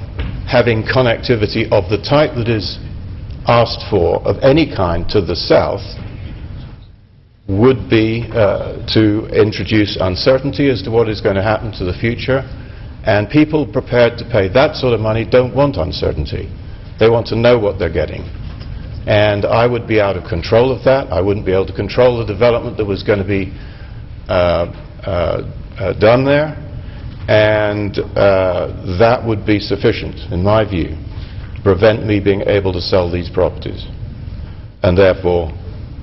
Speaker 21: having connectivity of the type that is asked for of any kind to the south would be to introduce uncertainty as to what is going to happen to the future, and people prepared to pay that sort of money don't want uncertainty. They want to know what they're getting. And I would be out of control of that. I wouldn't be able to control the development that was going to be done there. And that would be sufficient, in my view, to prevent me being able to sell these properties, and therefore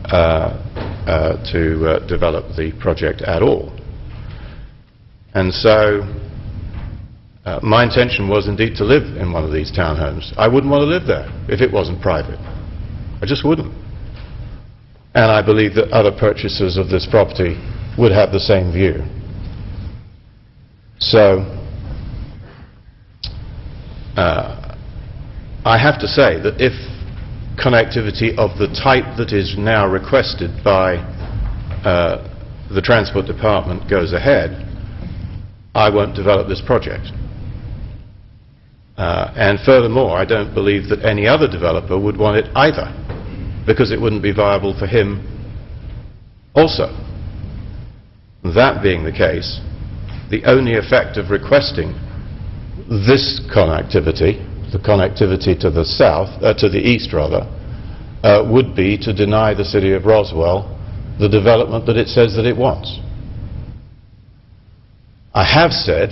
Speaker 21: to develop the project at all. And so My intention was indeed to live in one of these townhomes. I wouldn't want to live there if it wasn't private. I just wouldn't. And I believe that other purchasers of this property would have the same view. So, I have to say that if connectivity of the type that is now requested by the Transport Department goes ahead, I won't develop this project. And furthermore, I don't believe that any other developer would want it either, because it wouldn't be viable for him also. That being the case, the only effect of requesting this connectivity, the connectivity to the south, to the east rather, would be to deny the city of Roswell the development that it says that it wants. I have said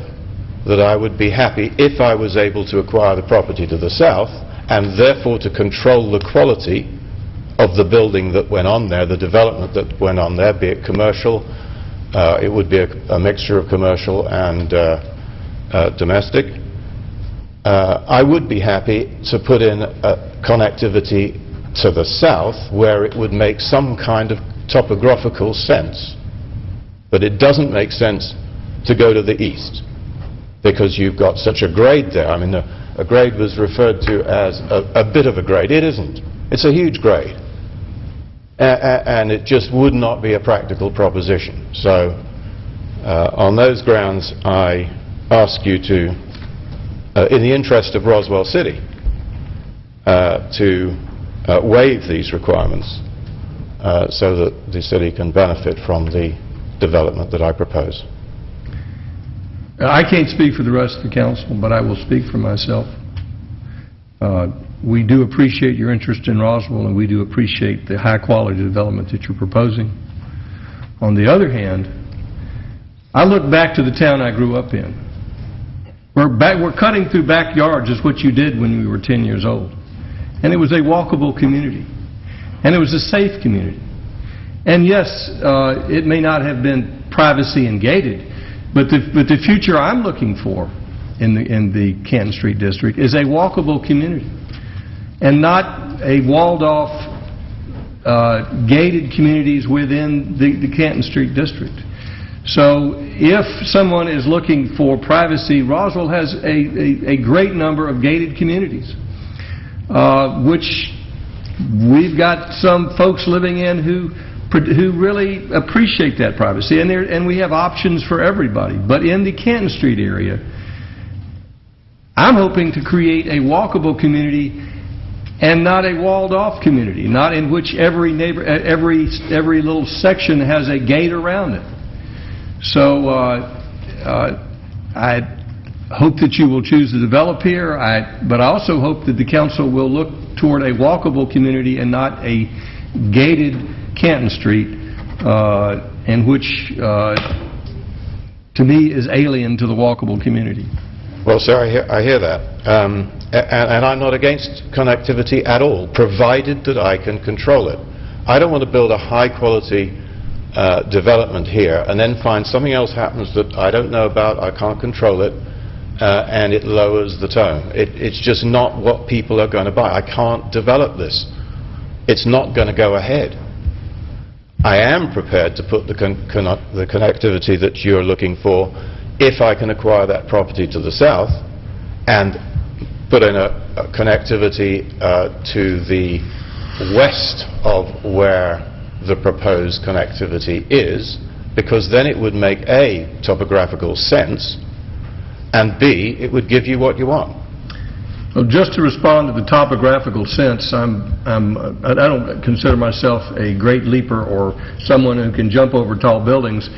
Speaker 21: that I would be happy if I was able to acquire the property to the south and therefore to control the quality of the building that went on there, the development that went on there, be it commercial, it would be a mixture of commercial and domestic. I would be happy to put in a connectivity to the south where it would make some kind of topographical sense. But it doesn't make sense to go to the east, because you've got such a grade there. I mean, a grade was referred to as a bit of a grade. It isn't. It's a huge grade. And it just would not be a practical proposition. So, on those grounds, I ask you to, in the interest of Roswell City, to waive these requirements so that the city can benefit from the development that I propose.
Speaker 1: I can't speak for the rest of the council, but I will speak for myself. We do appreciate your interest in Roswell, and we do appreciate the high-quality development that you're proposing. On the other hand, I look back to the town I grew up in. We're cutting through backyards is what you did when we were 10 years old. And it was a walkable community. And it was a safe community. And yes, it may not have been privacy and gated, but the future I'm looking for in the Canton Street District is a walkable community, and not a walled-off, gated communities within the Canton Street District. So if someone is looking for privacy, Roswell has a great number of gated communities, which we've got some folks living in who really appreciate that privacy, and we have options for everybody. But in the Canton Street area, I'm hoping to create a walkable community and not a walled-off community, not in which every little section has a gate around it. So I hope that you will choose to develop here, but I also hope that the council will look toward a walkable community and not a gated Canton Street, and which, to me, is alien to the walkable community.
Speaker 21: Well, sir, I hear that. And I'm not against connectivity at all, provided that I can control it. I don't want to build a high-quality development here and then find something else happens that I don't know about, I can't control it, and it lowers the tone. It's just not what people are going to buy. I can't develop this. It's not going to go ahead. I am prepared to put the connectivity that you're looking for if I can acquire that property to the south and put in a connectivity to the west of where the proposed connectivity is, because then it would make A, topographical sense, and B, it would give you what you want.
Speaker 1: Well, just to respond to the topographical sense, I don't consider myself a great leaper or someone who can jump over tall buildings,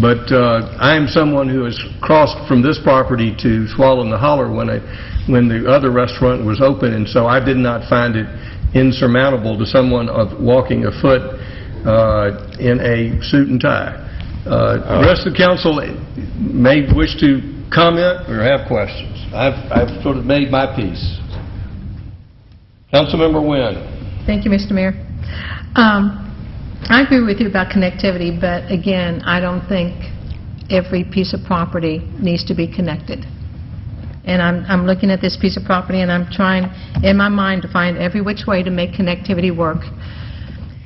Speaker 1: but I am someone who has crossed from this property to Swallow in the Holler when the other restaurant was open, and so I did not find it insurmountable to someone walking afoot in a suit and tie. The rest of the council may wish to comment or have questions. I've sort of made my piece. Councilmember Wynn.
Speaker 8: Thank you, Mr. Mayor. I agree with you about connectivity, but again, I don't think every piece of property needs to be connected. And I'm looking at this piece of property, and I'm trying, in my mind, to find every which way to make connectivity work.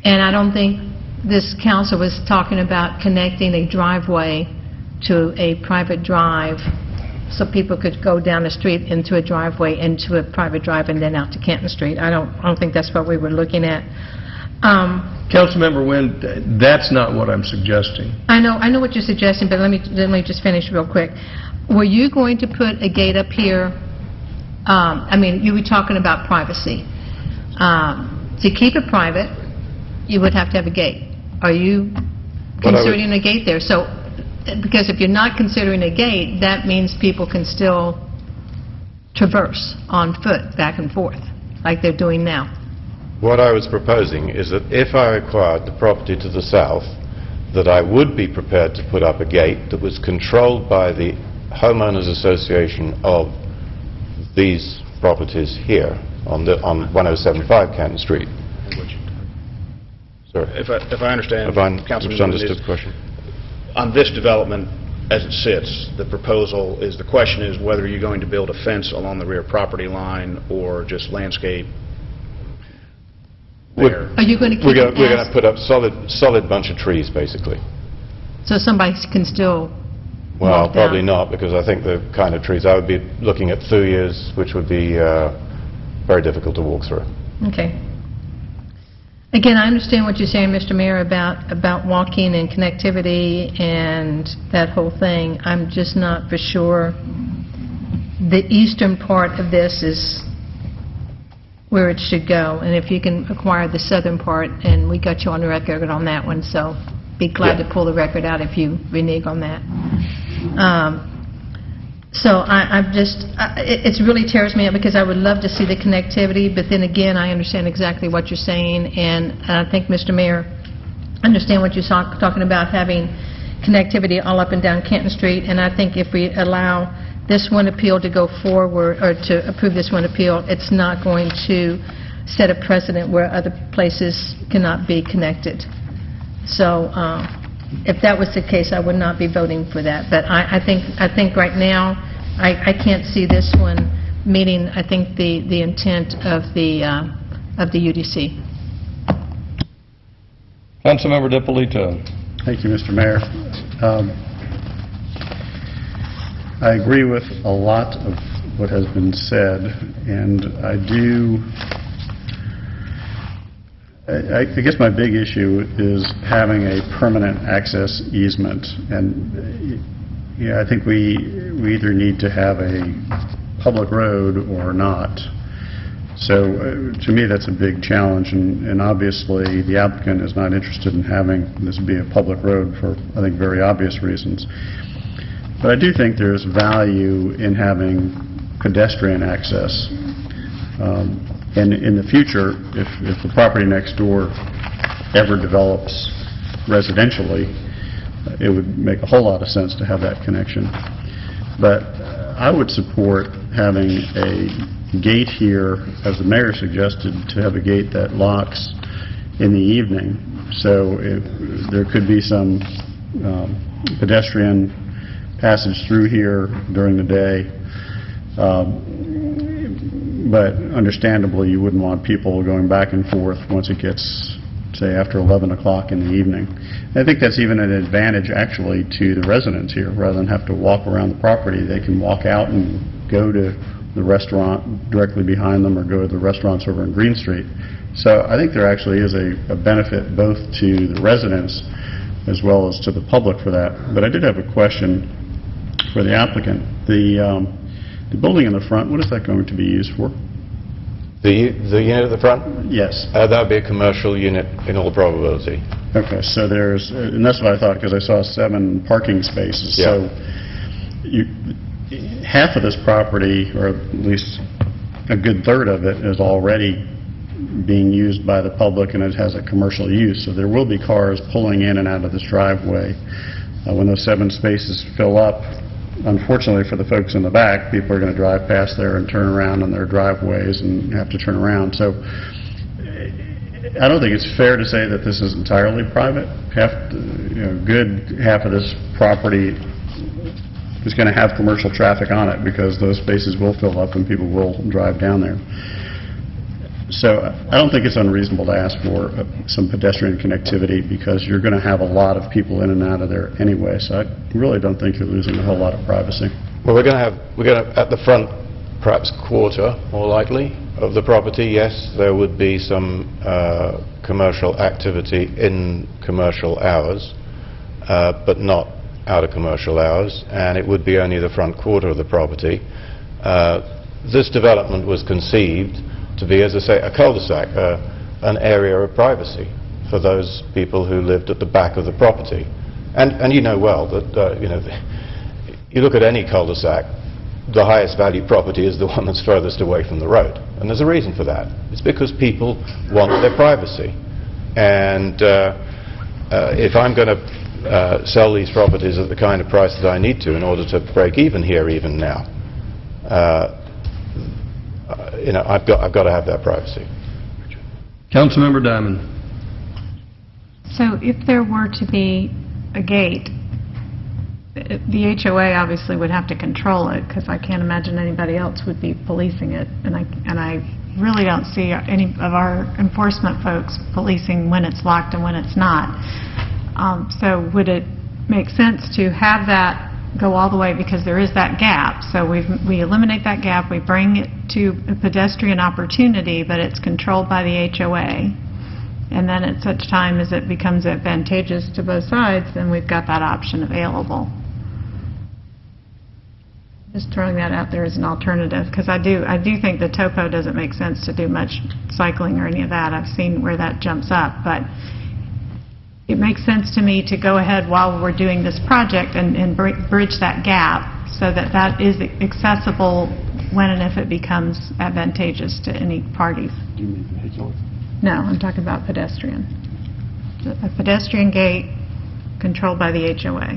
Speaker 8: And I don't think this council was talking about connecting a driveway to a private drive, so people could go down the street into a driveway, into a private drive, and then out to Canton Street. I don't think that's what we were looking at.
Speaker 1: Councilmember Wynn, that's not what I'm suggesting.
Speaker 8: I know what you're suggesting, but let me just finish real quick. Were you going to put a gate up here? I mean, you were talking about privacy. To keep it private, you would have to have a gate. Are you considering a gate there? So, because if you're not considering a gate, that means people can still traverse on foot back and forth, like they're doing now.
Speaker 21: What I was proposing is that if I acquired the property to the south, that I would be prepared to put up a gate that was controlled by the homeowners association of these properties here on 1075 Canton Street. Sorry.
Speaker 20: If I understand,
Speaker 21: Have I
Speaker 20: Councilman
Speaker 21: misunderstood
Speaker 20: Nunez,
Speaker 21: the question?
Speaker 20: on this development, as it sits, the proposal is, the question is whether you're going to build a fence along the rear property line or just landscape there.
Speaker 8: Are you going to keep
Speaker 21: We're
Speaker 8: it
Speaker 21: going
Speaker 8: as,
Speaker 21: to put up solid bunch of trees, basically.
Speaker 8: so somebody can still
Speaker 21: Well,
Speaker 8: walk down?
Speaker 21: probably not, because I think the kind of trees, I would be looking at thujas, which would be very difficult to walk through.
Speaker 8: Okay. Again, I understand what you're saying, Mr. Mayor, about walking and connectivity and that whole thing. I'm just not for sure the eastern part of this is where it should go. And if you can acquire the southern part, and we got you on the record on that one, so be glad to pull the record out if you renege on that. So it really tears me up, because I would love to see the connectivity, but then again, I understand exactly what you're saying, and I think, Mr. Mayor, I understand what you're talking about, having connectivity all up and down Canton Street, and I think if we allow this one appeal to go forward, or to approve this one appeal, it's not going to set a precedent where other places cannot be connected. So, if that was the case, I would not be voting for that. But I think right now, I can't see this one meeting, I think, the intent of the UDC.
Speaker 1: Councilmember DiPolito.
Speaker 11: Thank you, Mr. Mayor. I agree with a lot of what has been said, and I guess my big issue is having a permanent access easement, and I think we either need to have a public road or not. So to me, that's a big challenge, and obviously the applicant is not interested in having this be a public road for, I think, very obvious reasons. But I do think there's value in having pedestrian access. And in the future, if the property next door ever develops residentially, it would make a whole lot of sense to have that connection. But I would support having a gate here, as the mayor suggested, to have a gate that locks in the evening. So there could be some pedestrian passage through here during the day. But understandably, you wouldn't want people going back and forth once it gets, say, after 11 o'clock in the evening. I think that's even an advantage, actually, to the residents here. Rather than have to walk around the property, they can walk out and go to the restaurant directly behind them, or go to the restaurants over in Green Street. So I think there actually is a benefit both to the residents as well as to the public for that. But I did have a question for the applicant. The building in the front, what is that going to be used for?
Speaker 21: The unit at the front?
Speaker 11: Yes.
Speaker 21: That would be a commercial unit in all probability.
Speaker 11: Okay, so and that's what I thought, because I saw 7 parking spaces.
Speaker 21: Yeah.
Speaker 11: So half of this property, or at least a good third of it, is already being used by the public, and it has a commercial use. So there will be cars pulling in and out of this driveway. When those 7 spaces fill up, unfortunately for the folks in the back, people are going to drive past there and turn around on their driveways and have to turn around. So I don't think it's fair to say that this is entirely private. Good half of this property is going to have commercial traffic on it because those spaces will fill up and people will drive down there. So I don't think it's unreasonable to ask for some pedestrian connectivity because you're going to have a lot of people in and out of there anyway. So I really don't think you're losing a whole lot of privacy.
Speaker 21: Well, we're going to at the front, perhaps quarter, more likely, of the property, yes, there would be some commercial activity in commercial hours, but not out of commercial hours, and it would be only the front quarter of the property. This development was conceived to be, as I say, a cul-de-sac, an area of privacy for those people who lived at the back of the property. And you know well that, you look at any cul-de-sac, the highest value property is the one that's furthest away from the road. And there's a reason for that. It's because people want their privacy. And if I'm going to sell these properties at the kind of price that I need to in order to break even here even now, I've got to have that privacy.
Speaker 1: Councilmember Diamond.
Speaker 12: So if there were to be a gate, the HOA obviously would have to control it, because I can't imagine anybody else would be policing it, and I really don't see any of our enforcement folks policing when it's locked and when it's not. So would it make sense to have that go all the way, because there is that gap, so we eliminate that gap, we bring it to a pedestrian opportunity, but it's controlled by the HOA, and then at such time as it becomes advantageous to both sides, then we've got that option available. Just throwing that out there as an alternative, because I do think the topo doesn't make sense to do much cycling or any of that. I've seen where that jumps up, but it makes sense to me to go ahead while we're doing this project and bridge that gap so that that is accessible when and if it becomes advantageous to any parties.
Speaker 11: Do you mean vehicular?
Speaker 12: No, I'm talking about pedestrian. A pedestrian gate controlled by the HOA.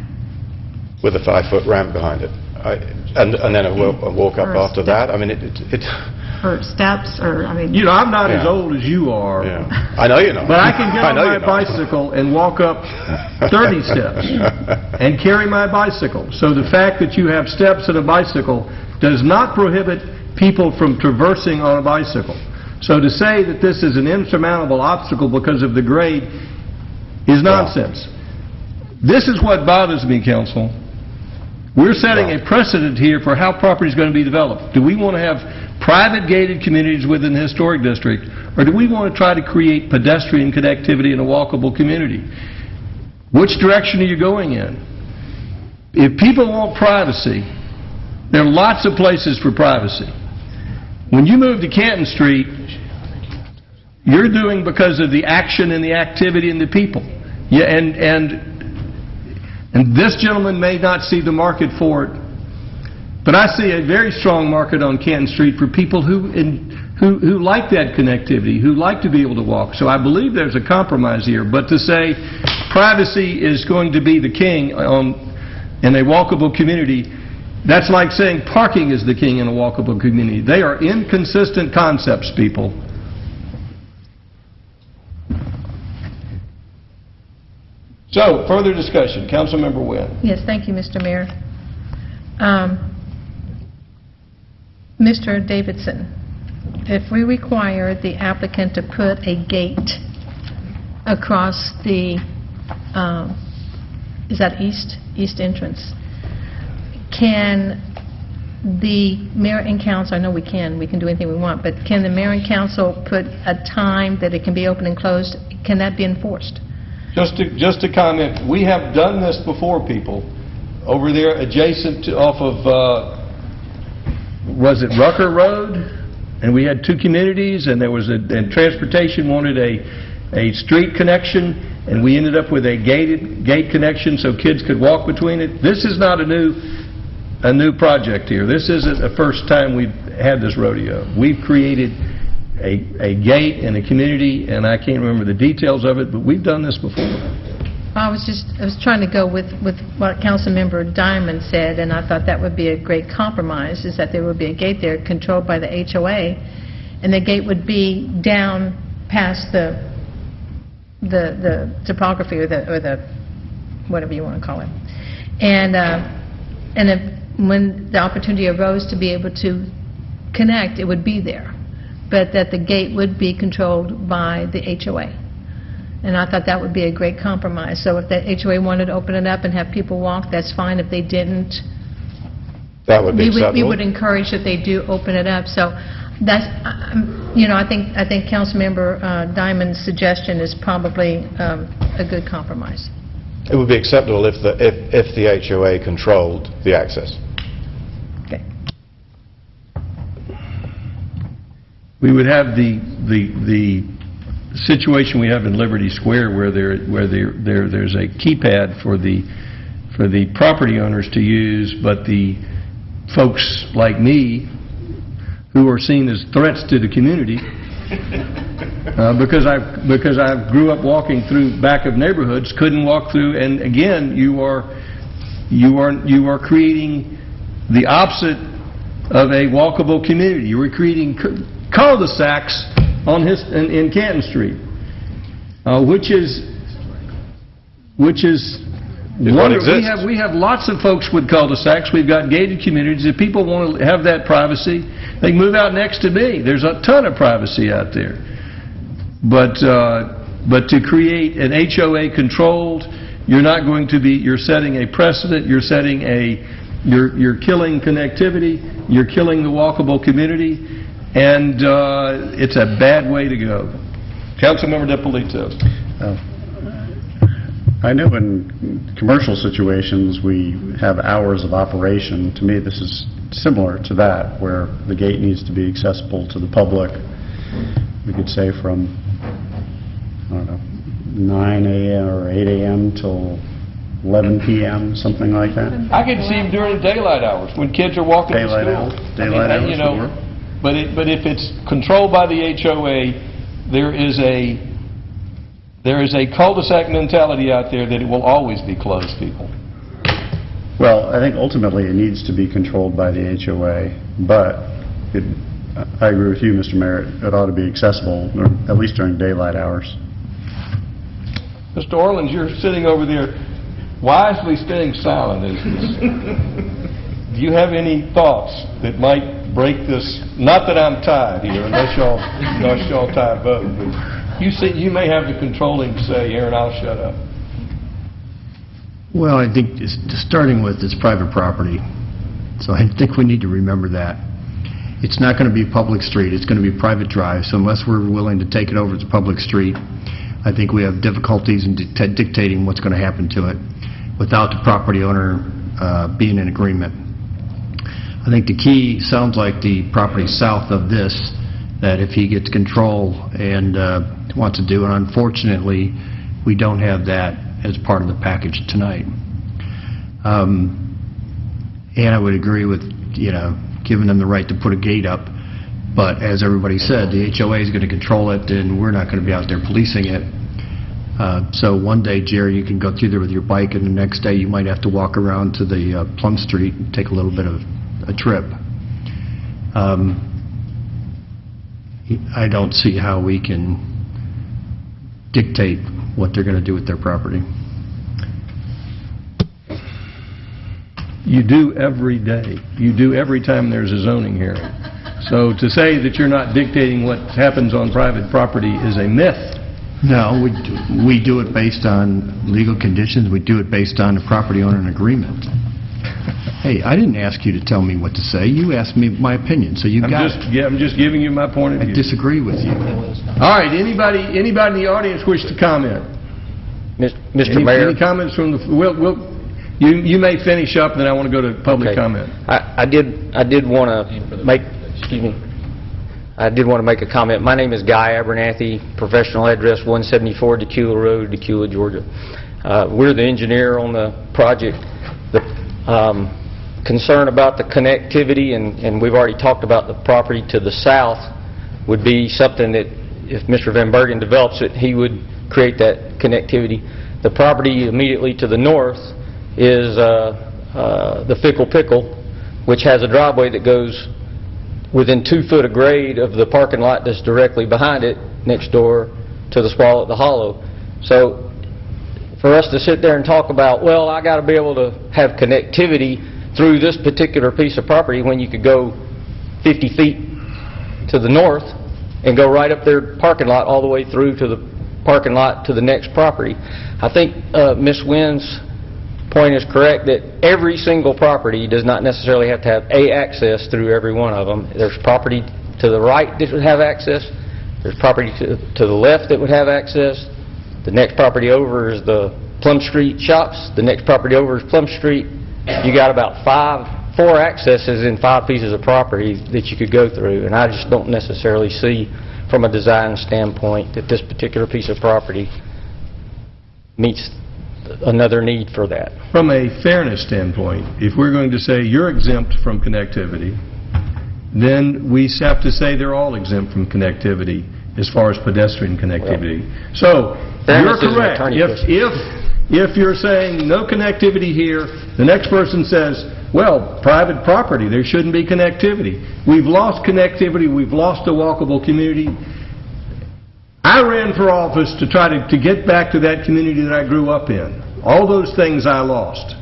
Speaker 21: With a 5-foot ramp behind it. And then a walk up after that. I mean,
Speaker 12: Or steps, or, I mean...
Speaker 1: I'm not as old as you are.
Speaker 21: Yeah. I know you're not.
Speaker 1: But I can get on my bicycle and walk up 30 steps and carry my bicycle. So the fact that you have steps and a bicycle does not prohibit people from traversing on a bicycle. So to say that this is an insurmountable obstacle because of the grade is nonsense. This is what bothers me, Council. We're setting a precedent here for how property is going to be developed. Do we want to have private gated communities within the historic district, or do we want to try to create pedestrian connectivity in a walkable community? Which direction are you going in? If people want privacy, there are lots of places for privacy. When you move to Canton Street, you're doing because of the action and the activity and the people. Yeah, and this gentleman may not see the market for it, but I see a very strong market on Canton Street for people who like that connectivity, who like to be able to walk. So I believe there's a compromise here. But to say privacy is going to be the king in a walkable community, that's like saying parking is the king in a walkable community. They are inconsistent concepts, people. So, further discussion. Councilmember Wynn.
Speaker 8: Yes, thank you, Mr. Mayor. Mr. Davidson, if we require the applicant to put a gate across the, is that east entrance, can the mayor and council, I know we can do anything we want, but can the mayor and council put a time that it can be open and closed? Can that be enforced?
Speaker 1: Just to comment, we have done this before, people. Over there adjacent to, off of, was it Rucker Road? And we had two communities, and there was and transportation wanted a street connection, and we ended up with a gate connection so kids could walk between it. This is not a new project here. This isn't the first time we've had this rodeo. We've created a gate in a community, and I can't remember the details of it, but we've done this before.
Speaker 8: I was trying to go with what Councilmember Diamond said, and I thought that would be a great compromise, is that there would be a gate there controlled by the HOA, and the gate would be down past the topography or the whatever you want to call it. And And when the opportunity arose to be able to connect, it would be there, but that the gate would be controlled by the HOA. And I thought that would be a great compromise. So if the HOA wanted to open it up and have people walk, that's fine. If they didn't,
Speaker 21: That would be
Speaker 8: we
Speaker 21: acceptable.
Speaker 8: would encourage that they do open it up. So that's, I think Councilmember Diamond's suggestion is probably a good compromise.
Speaker 21: It would be acceptable if the HOA controlled the access.
Speaker 1: We would have the situation we have in Liberty Square where there's a keypad for the property owners to use, but the folks like me who are seen as threats to the community because I grew up walking through back of neighborhoods, couldn't walk through, and again you are creating the opposite of a walkable community. You were creating cul-de-sacs in Canton Street, which is wonderful. We have lots of folks with cul-de-sacs. We've got gated communities. If people want to have that privacy, they can move out next to me. There's a ton of privacy out there. But to create an HOA controlled, you're setting a precedent. You're killing connectivity. You're killing the walkable community. And it's a bad way to go. Councilmember DiPolito.
Speaker 11: I know in commercial situations we have hours of operation. To me, this is similar to that, where the gate needs to be accessible to the public. We could say from, 9 a.m. or 8 a.m. till 11 p.m., something like that.
Speaker 1: I could see them during daylight hours when kids are walking to school.
Speaker 11: Daylight hours would work.
Speaker 1: But if it's controlled by the HOA, there is a cul-de-sac mentality out there that it will always be closed, people.
Speaker 11: Well, I think ultimately it needs to be controlled by the HOA, but I agree with you, Mr. Mayor, it ought to be accessible, or at least during daylight hours.
Speaker 1: Mr. Orland, you're sitting over there wisely staying silent. Do you have any thoughts that might break this? Not that I'm tied here, unless y'all tie a vote, but you may have the controlling say here, and I'll shut up.
Speaker 18: Well, I think starting with it's private property, so I think we need to remember that. It's not going to be a public street, it's going to be a private drive, so unless we're willing to take it over as a public street, I think we have difficulties in dictating what's going to happen to it without the property owner being in agreement. I think the key sounds like the property south of this, that if he gets control and wants to do it, unfortunately, we don't have that as part of the package tonight. And I would agree with, giving them the right to put a gate up, but as everybody said, the HOA is going to control it, and we're not going to be out there policing it. So one day, Jerry, you can go through there with your bike, and the next day you might have to walk around to the Plum Street and take a little bit of a trip. I don't see how we can dictate what they're going to do with their property.
Speaker 1: You do every day. You do every time there's a zoning hearing. So to say that you're not dictating what happens on private property is a myth.
Speaker 18: No, we do it based on legal conditions. We do it based on the property owner and agreement. Hey, I didn't ask you to tell me what to say. You asked me my opinion, so you got it.
Speaker 1: Yeah, I'm just giving you my point of view.
Speaker 18: I disagree with you.
Speaker 1: All right, anybody in the audience wish to comment?
Speaker 2: Mr. Mayor?
Speaker 1: Any comments from the... You may finish up, then I want to go to public comment.
Speaker 2: I did want to make... Excuse me. I did want to make a comment. My name is Guy Abernathy, professional address 174 Decula Road, Decula, Georgia. We're the engineer on the project. The concern about the connectivity, and we've already talked about the property to the south, would be something that if Mr. Van Bergen develops it, he would create that connectivity. The property immediately to the north is the Fickle Pickle, which has a driveway that goes within 2 foot of grade of the parking lot that's directly behind it, next door to the Squall at the Hollow. So for us to sit there and talk about, well, I got to be able to have connectivity through this particular piece of property when you could go 50 feet to the north and go right up their parking lot all the way through to the parking lot to the next property. I think Ms. Wynn's point is correct that every single property does not necessarily have to have a access through every one of them. There's property to the right that would have access. There's property to the left that would have access. The next property over is the Plum Street shops. The next property over is Plum Street. You got about 4 accesses in 5 pieces of property that you could go through, and I just don't necessarily see from a design standpoint that this particular piece of property meets another need for that.
Speaker 1: From a fairness standpoint, if we're going to say you're exempt from connectivity, then we have to say they're all exempt from connectivity as far as pedestrian connectivity. So, you're correct. If you're saying no connectivity here, the next person says, well, private property, there shouldn't be connectivity. We've lost connectivity, we've lost a walkable community. I ran for office to try to get back to that community that I grew up in. All those things I lost.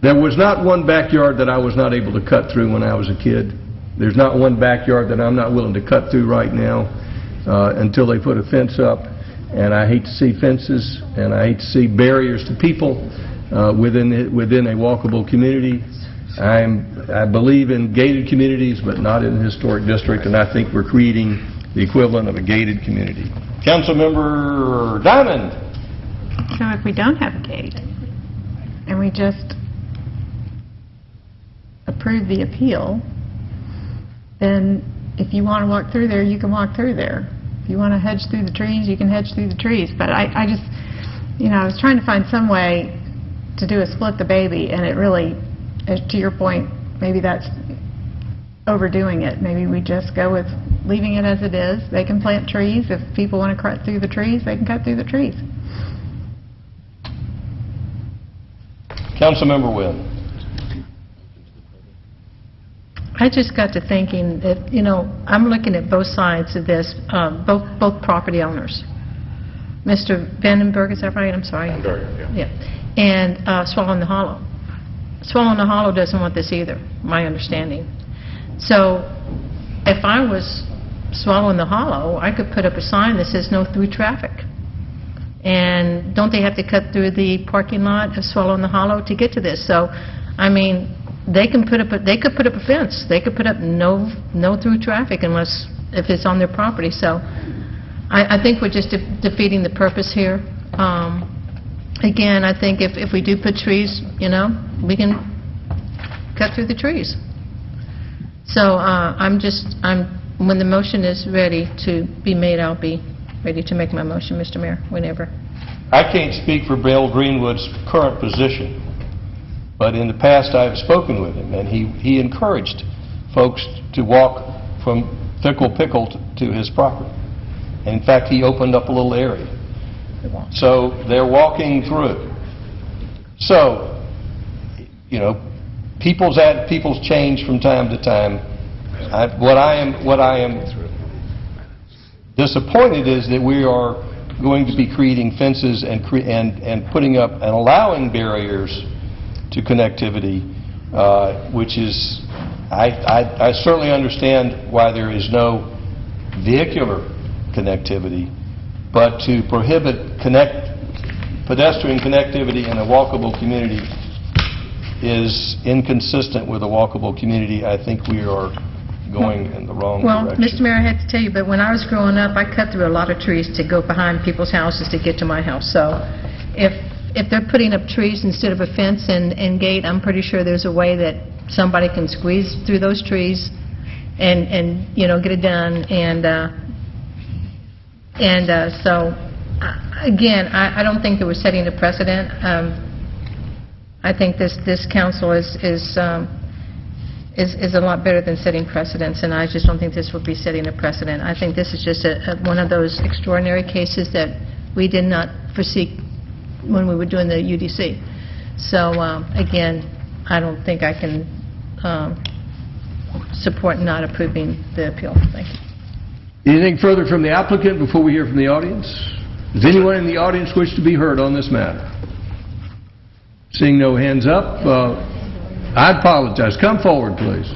Speaker 1: There was not one backyard that I was not able to cut through when I was a kid. There's not one backyard that I'm not willing to cut through right now until they put a fence up. And I hate to see fences, and I hate to see barriers to people within a walkable community. I believe in gated communities, but not in the historic district, and I think we're creating the equivalent of a gated community. Councilmember Diamond.
Speaker 12: So if we don't have a gate, and we just approve the appeal, then if you want to walk through there, you can walk through there. If you want to hedge through the trees, you can hedge through the trees. But I just, I was trying to find some way to do a split the baby, and it really, to your point, maybe that's overdoing it. Maybe we just go with leaving it as it is. They can plant trees. If people want to cut through the trees, they can cut through the trees.
Speaker 1: Councilmember Wynn.
Speaker 8: I just got to thinking that, I'm looking at both sides of this, both property owners. Mr. Vandenberg, is that right? I'm sorry. Yeah. And Swallowing the Hollow. Swallowing the Hollow doesn't want this either, my understanding. So if I was Swallowing the Hollow, I could put up a sign that says no through traffic. And don't they have to cut through the parking lot of Swallowing the Hollow to get to this? So, I mean, they could put up a fence. They could put up no through traffic if it's on their property. So I think we're just defeating the purpose here. Again, I think if we do put trees, we can cut through the trees. So when the motion is ready to be made, I'll be ready to make my motion, Mr. Mayor, whenever.
Speaker 1: I can't speak for Bill Greenwood's current position, but in the past I've spoken with him, and he encouraged folks to walk from Fickle Pickle to his property. And in fact, he opened up a little area. So they're walking through. So, people's change from time to time. What I am disappointed is that we are going to be creating fences and putting up and allowing barriers to connectivity, which is, I certainly understand why there is no vehicular connectivity, but to prohibit pedestrian connectivity in a walkable community is inconsistent with a walkable community. I think we are going in the wrong direction.
Speaker 8: Mr. Mayor, I had to tell you, but when I was growing up, I cut through a lot of trees to go behind people's houses to get to my house. So if they're putting up trees instead of a fence and gate, I'm pretty sure there's a way that somebody can squeeze through those trees and get it done. So, again, I don't think that we're setting a precedent. I think this council is a lot better than setting precedents, and I just don't think this will be setting a precedent. I think this is just one of those extraordinary cases that we did not foresee when we were doing the UDC. So, again, I don't think I can support not approving the appeal. Thank you.
Speaker 1: Anything further from the applicant before we hear from the audience? Does anyone in the audience wish to be heard on this matter? Seeing no hands up, I apologize. Come forward, please.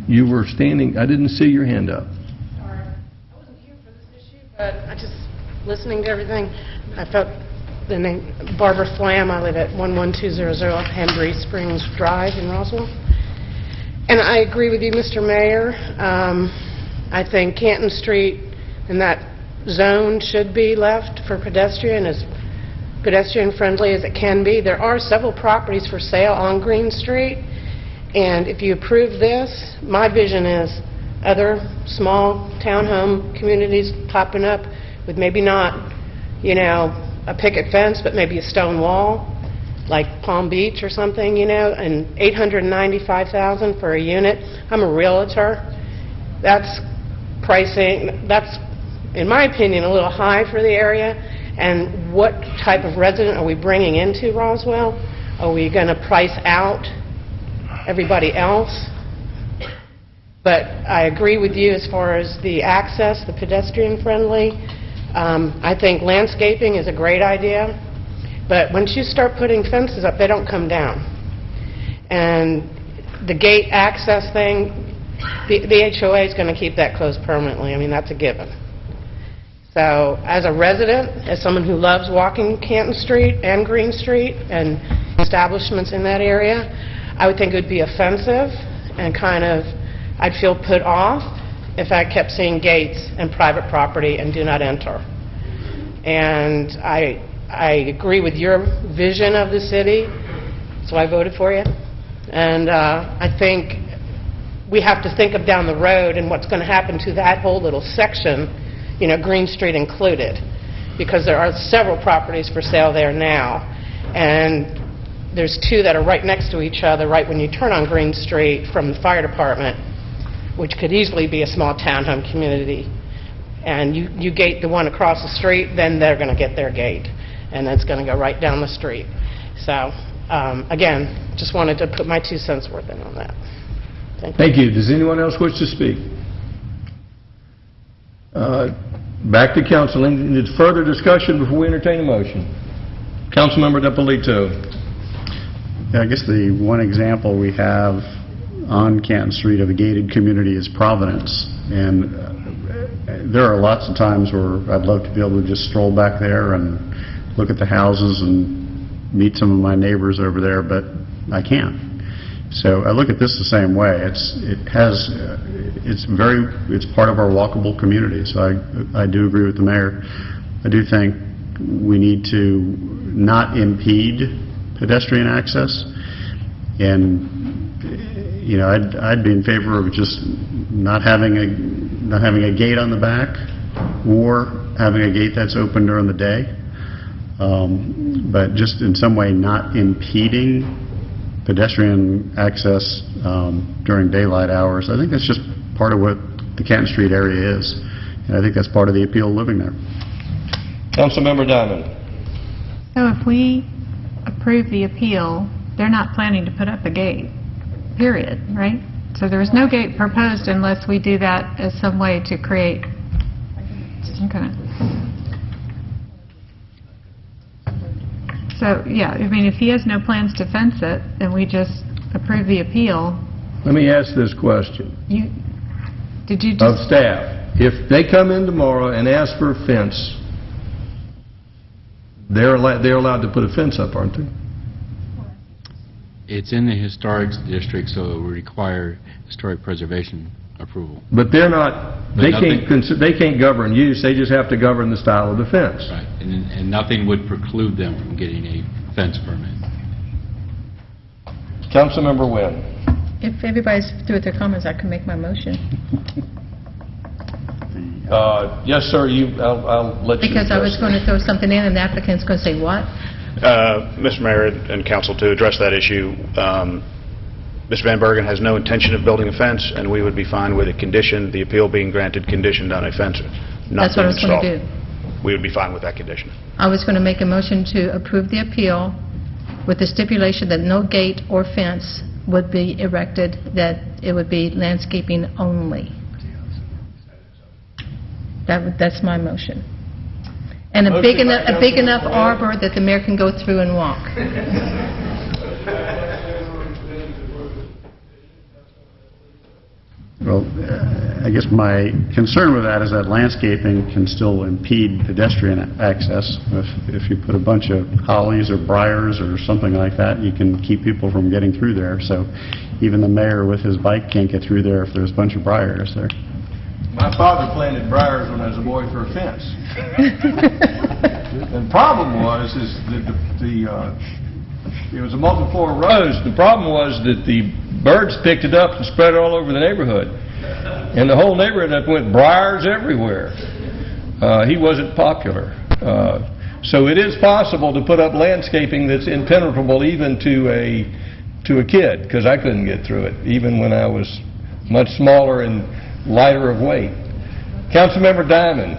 Speaker 1: You were standing, I didn't see your hand up.
Speaker 3: But I just, listening to everything, I felt the name, Barbara Flam, I live at 11200 Hembry Springs Drive in Roswell. And I agree with you, Mr. Mayor. I think Canton Street and that zone should be left for pedestrian, as pedestrian-friendly as it can be. There are several properties for sale on Green Street, and if you approve this, my vision is other small townhome communities popping up with maybe not, you know, a picket fence, but maybe a stone wall, like Palm Beach or something, you know, and $895,000 for a unit. I'm a realtor. That's pricing, that's, in my opinion, a little high for the area. And what type of resident are we bringing into Roswell? Are we going to price out everybody else? But I agree with you as far as the access, the pedestrian-friendly. I think landscaping is a great idea, but once you start putting fences up, they don't come down. And the gate access thing, the HOA is going to keep that closed permanently. I mean, that's a given. So as a resident, as someone who loves walking Canton Street and Green Street and establishments in that area, I would think it would be offensive and kind of, I'd feel put off if I kept seeing gates and private property and do not enter. And I agree with your vision of the city, so I voted for you. And I think we have to think of down the road and what's going to happen to that whole little section, you know, Green Street included, because there are several properties for sale there now. And there's two that are right next to each other, right when you turn on Green Street from the fire department, which could easily be a small townhome community. And you gate the one across the street, then they're going to get their gate, and it's going to go right down the street. So, again, just wanted to put my 2 cents worth in on that.
Speaker 1: Thank you. Does anyone else wish to speak? Back to council. Any further discussion before we entertain a motion? Councilmember DiPolito.
Speaker 11: Yeah, I guess the one example we have on Canton Street of a gated community is Providence. And there are lots of times where I'd love to be able to just stroll back there and look at the houses and meet some of my neighbors over there, but I can't. So I look at this the same way. It's part of our walkable community. So I do agree with the mayor. I do think we need to not impede pedestrian access, and you know, I'd be in favor of just not having a gate on the back, or having a gate that's open during the day, but just in some way not impeding pedestrian access during daylight hours. I think that's just part of what the Canton Street area is, and I think that's part of the appeal of living there.
Speaker 1: Councilmember Diamond.
Speaker 12: So if we approve the appeal, they're not planning to put up a gate, period, right? So there is no gate proposed unless we do that as some way to create some kind of... So, yeah, I mean, if he has no plans to fence it, then we just approve the appeal.
Speaker 1: Let me ask this question.
Speaker 12: Did you
Speaker 1: Of
Speaker 12: just...
Speaker 1: staff. If they come in tomorrow and ask for a fence, they're allowed to put a fence up, aren't they?
Speaker 9: It's in the historic district, so it would require historic preservation approval.
Speaker 1: But they're not, they can't govern use, they just have to govern the style of the fence.
Speaker 9: Right, and nothing would preclude them from getting a fence permit.
Speaker 1: Councilmember Wynn.
Speaker 8: If everybody's through with their comments, I can make my motion.
Speaker 1: Yes, sir, I'll let you.
Speaker 8: Because I was going to throw something in, and the applicant's going to say, what?
Speaker 20: Mr. Mayor and council, to address that issue, Mr. Van Bergen has no intention of building a fence, and we would be fine with a condition, the appeal being granted conditioned on a fence not
Speaker 8: That's what I
Speaker 20: being
Speaker 8: was going to
Speaker 20: installed. We would be fine with that condition.
Speaker 8: I was going to make a motion to approve the appeal with the stipulation that no gate or fence would be erected, that it would be landscaping only. That's my motion. And a big
Speaker 1: Motion by
Speaker 8: enough
Speaker 1: Councilmember Roy.
Speaker 8: arbor that the mayor can go through and walk.
Speaker 11: Well, I guess my concern with that is that landscaping can still impede pedestrian access. If you put a bunch of hollies or briars or something like that, you can keep people from getting through there. So even the mayor with his bike can't get through there if there's a bunch of briars there.
Speaker 1: My father planted briars when I was a boy for a fence. The problem was, is that it was a multi-floor rose. The problem was that the birds picked it up and spread it all over the neighborhood. And the whole neighborhood went briars everywhere. He wasn't popular. So it is possible to put up landscaping that's impenetrable even to a kid, because I couldn't get through it, even when I was much smaller and lighter of weight. Councilmember Diamond.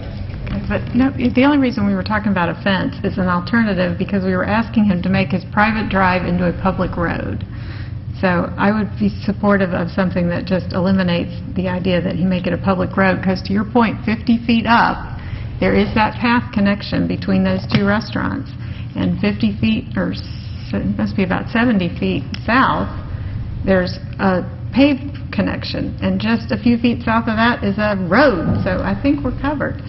Speaker 12: But no, the only reason we were talking about a fence is an alternative because we were asking him to make his private drive into a public road. So I would be supportive of something that just eliminates the idea that he make it a public road, because to your point, 50 feet up, there is that path connection between those two restaurants. And 50 feet, or it must be about 70 feet south, there's a paved connection. And just a few feet south of that is a road. So I think we're covered.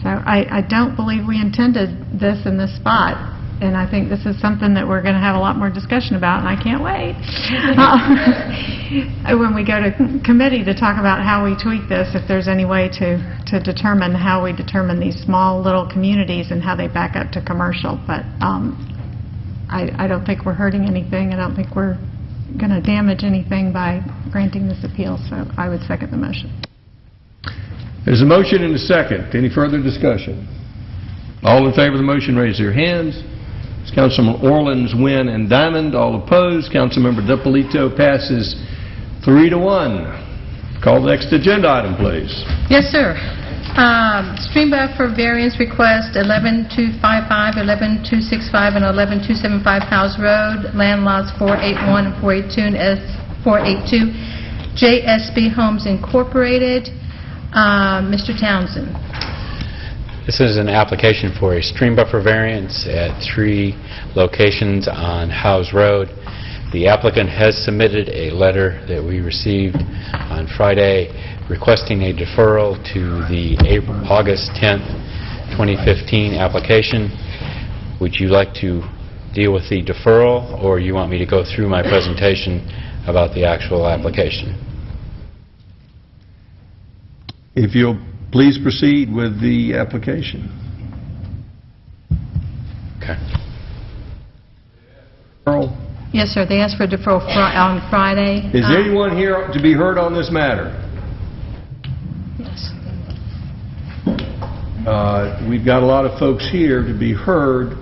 Speaker 12: So I don't believe we intended this in this spot. And I think this is something that we're going to have a lot more discussion about, and I can't wait when we go to committee to talk about how we tweak this, if there's any way to determine how we determine these small little communities and how they back up to commercial. But I don't think we're hurting anything. I don't think we're going to damage anything by granting this appeal, so I would second the motion.
Speaker 1: There's a motion and a second. Any further discussion? All in favor of the motion, raise their hands. Councilman Orleans, Wynn, and Diamond. All opposed. Councilmember DiPolito passes 3-1. Call the next agenda item, please.
Speaker 8: Yes, sir. Stream buffer variance request 11255, 11265, and 11275 House Road, land lots 481 and 482 and S482, JSB Homes Incorporated. Mr. Townsend.
Speaker 9: This is an application for a stream buffer variance at 3 locations on Howes Road. The applicant has submitted a letter that we received on Friday requesting a deferral to the August 10th, 2015 application. Would you like to deal with the deferral, or you want me to go through my presentation about the actual application?
Speaker 1: If you'll please proceed with the application.
Speaker 9: Okay.
Speaker 1: Earl,
Speaker 8: Yes, sir. They asked for a deferral on Friday.
Speaker 1: is anyone here to be heard on this matter?
Speaker 8: Yes.
Speaker 1: We've got a lot of folks here to be heard.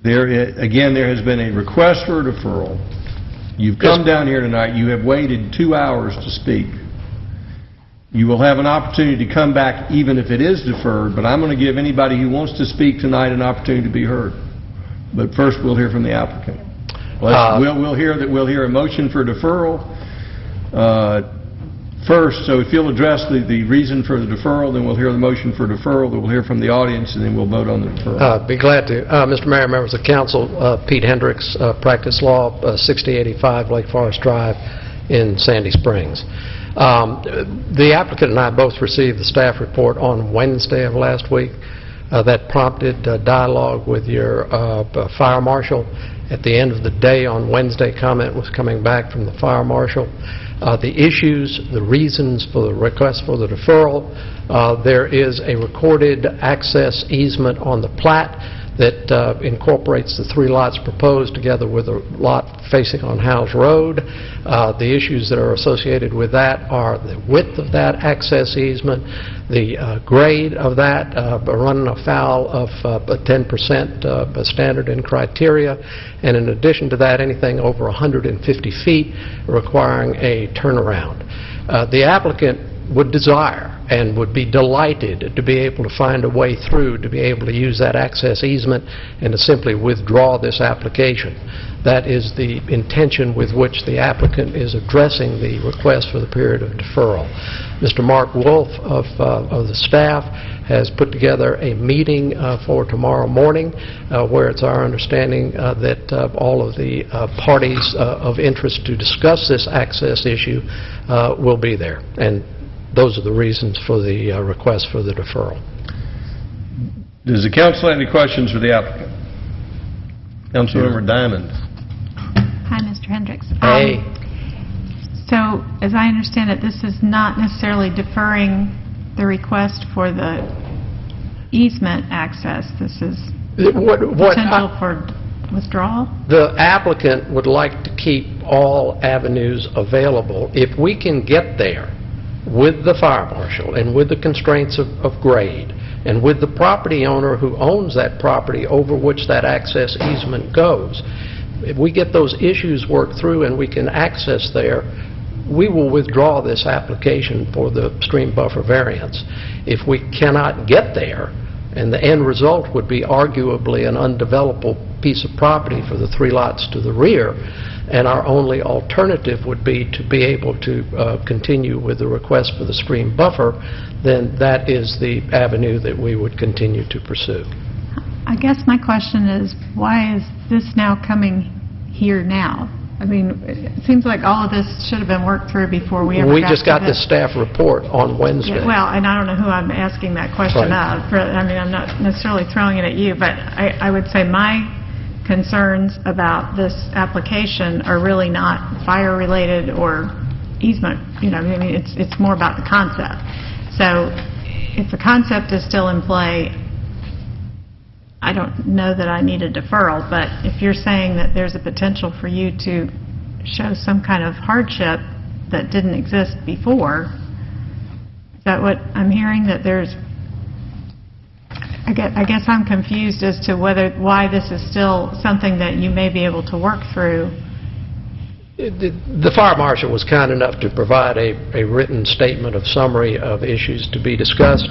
Speaker 1: Again, there has been a request for a deferral. You've come down here tonight, you have waited 2 hours to speak. You will have an opportunity to come back even if it is deferred, but I'm going to give anybody who wants to speak tonight an opportunity to be heard. But first, we'll hear from the applicant. We'll hear a motion for deferral first, so if you'll address the reason for the deferral, then we'll hear the motion for deferral, then we'll hear from the audience, and then we'll vote on the deferral.
Speaker 4: Be glad to. Mr. Mayor, members of council, Pete Hendricks, practice law, 6085 Lake Forest Drive in Sandy Springs. The applicant and I both received the staff report on Wednesday of last week. That prompted dialogue with your fire marshal. At the end of the day on Wednesday, comment was coming back from the fire marshal. The issues, the reasons for the request for the deferral, there is a recorded access easement on the plat that incorporates the 3 lots proposed together with a lot facing on Howes Road. The issues that are associated with that are the width of that access easement, the grade of that, running afoul of a 10% standard and criteria, and in addition to that, anything over 150 feet requiring a turnaround. The applicant would desire and would be delighted to be able to find a way through, to be able to use that access easement and to simply withdraw this application. That is the intention with which the applicant is addressing the request for the period of deferral. Mr. Mark Wolf of the staff has put together a meeting for tomorrow morning where it's our understanding that all of the parties of interest to discuss this access issue will be there. And those are the reasons for the request for the deferral.
Speaker 1: Does the council have any questions for the applicant? Councilmember Diamond.
Speaker 12: Hi, Mr. Hendricks.
Speaker 4: Hey.
Speaker 12: So, as I understand it, this is not necessarily deferring the request for the easement access. This is potential for withdrawal?
Speaker 4: The applicant would like to keep all avenues available. If we can get there with the fire marshal and with the constraints of grade and with the property owner who owns that property over which that access easement goes, if we get those issues worked through and we can access there, we will withdraw this application for the stream buffer variance. If we cannot get there, and the end result would be arguably an undevelopable piece of property for the 3 lots to the rear, and our only alternative would be to be able to continue with the request for the stream buffer, then that is the avenue that we would continue to pursue.
Speaker 12: I guess my question is, why is this now coming here now? I mean, it seems like all of this should have been worked through before we ever got to this.
Speaker 4: We just got the staff report on Wednesday.
Speaker 12: Yeah, well, and I don't know who I'm asking that question of. I mean, I'm not necessarily throwing it at you, but I would say my concerns about this application are really not fire-related or easement. You know, I mean, it's more about the concept. So if the concept is still in play, I don't know that I need a deferral, but if you're saying that there's a potential for you to show some kind of hardship that didn't exist before, is that what I'm hearing? That there's, I guess I'm confused as to why this is still something that you may be able to work through.
Speaker 4: The fire marshal was kind enough to provide a written statement of summary of issues to be discussed,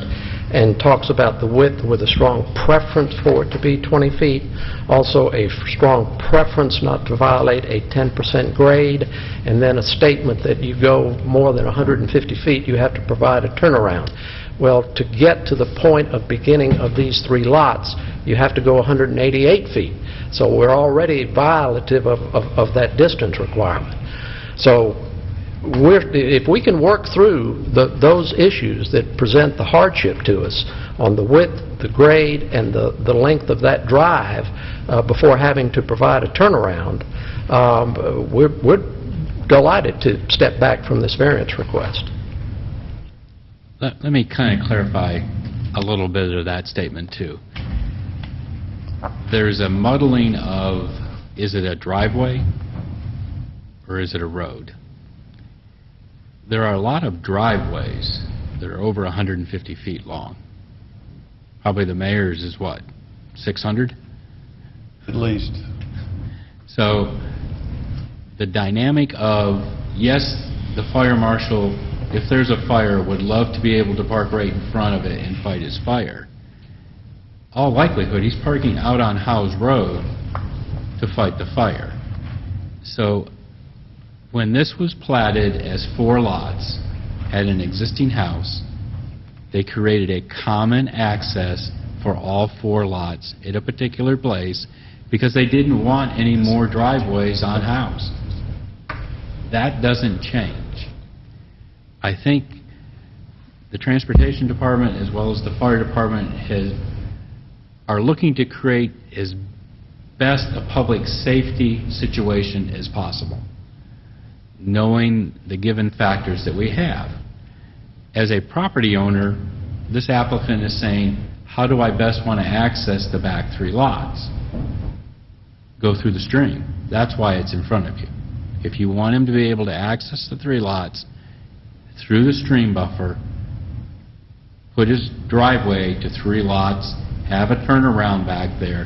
Speaker 4: and talks about the width with a strong preference for it to be 20 feet, also a strong preference not to violate a 10% grade, and then a statement that you go more than 150 feet, you have to provide a turnaround. Well, to get to the point of beginning of these 3 lots, you have to go 188 feet. So we're already violative of that distance requirement. So if we can work through those issues that present the hardship to us on the width, the grade, and the length of that drive before having to provide a turnaround, we're delighted to step back from this variance request.
Speaker 9: Let me kind of clarify a little bit of that statement, too. There's a muddling of, is it a driveway or is it a road? There are a lot of driveways that are over 150 feet long. Probably the mayor's is what, 600?
Speaker 11: At least.
Speaker 9: So the dynamic of, yes, the fire marshal, if there's a fire, would love to be able to park right in front of it and fight his fire. All likelihood, he's parking out on Howes Road to fight the fire. So when this was platted as 4 lots, had an existing house, they created a common access for all 4 lots at a particular place because they didn't want any more driveways on Howes. That doesn't change. I think the Transportation Department as well as the Fire Department are looking to create as best a public safety situation as possible, knowing the given factors that we have. As a property owner, this applicant is saying, how do I best want to access the back 3 lots? Go through the stream. That's why it's in front of you. If you want him to be able to access the 3 lots through the stream buffer, put his driveway to 3 lots, have a turnaround back there,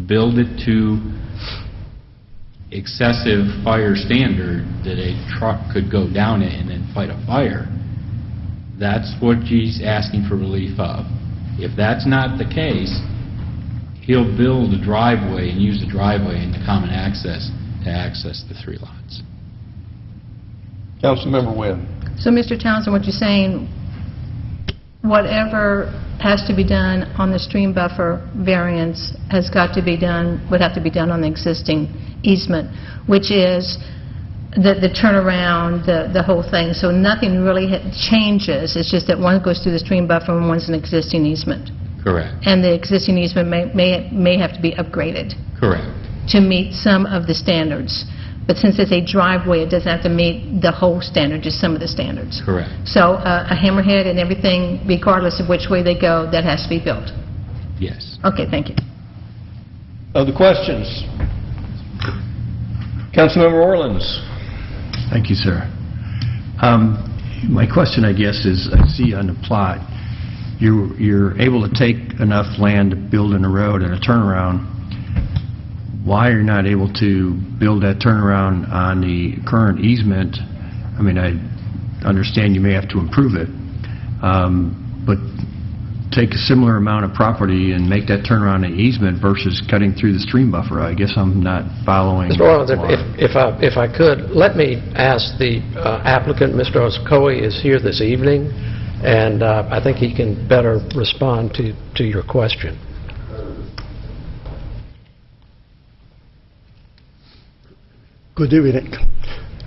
Speaker 9: build it to excessive fire standard that a truck could go down it and then fight a fire,
Speaker 5: That's what he's asking for relief of. If that's not the case, he'll build a driveway and use the driveway and the common access to access the 3 lots.
Speaker 22: Councilmember Wynn.
Speaker 8: So, Mr. Townsend, what you're saying, whatever has to be done on the stream buffer variance has got to be done, would have to be done on the existing easement, which is the turnaround, the whole thing. So nothing really changes, it's just that one goes through the stream buffer and one's an existing easement.
Speaker 5: Correct.
Speaker 8: And the existing easement may have to be upgraded
Speaker 5: Correct.
Speaker 8: to meet some of the standards. But since it's a driveway, it doesn't have to meet the whole standard, just some of the standards.
Speaker 5: Correct.
Speaker 8: So a hammerhead and everything, regardless of which way they go, that has to be built.
Speaker 5: Yes.
Speaker 8: Okay, thank you.
Speaker 1: Other questions? Councilmember Orleans.
Speaker 18: Thank you, sir. My question, I guess, is, I see on the plot, you're able to take enough land to build in a road and a turnaround. Why are you not able to build that turnaround on the current easement? I mean, I understand you may have to improve it, but take a similar amount of property and make that turnaround an easement versus cutting through the stream buffer. I guess I'm not following.
Speaker 4: Mr. Orleans, if I could, let me ask the applicant, Mr. Oskoye is here this evening, and I think he can better respond to your question.
Speaker 23: Good evening.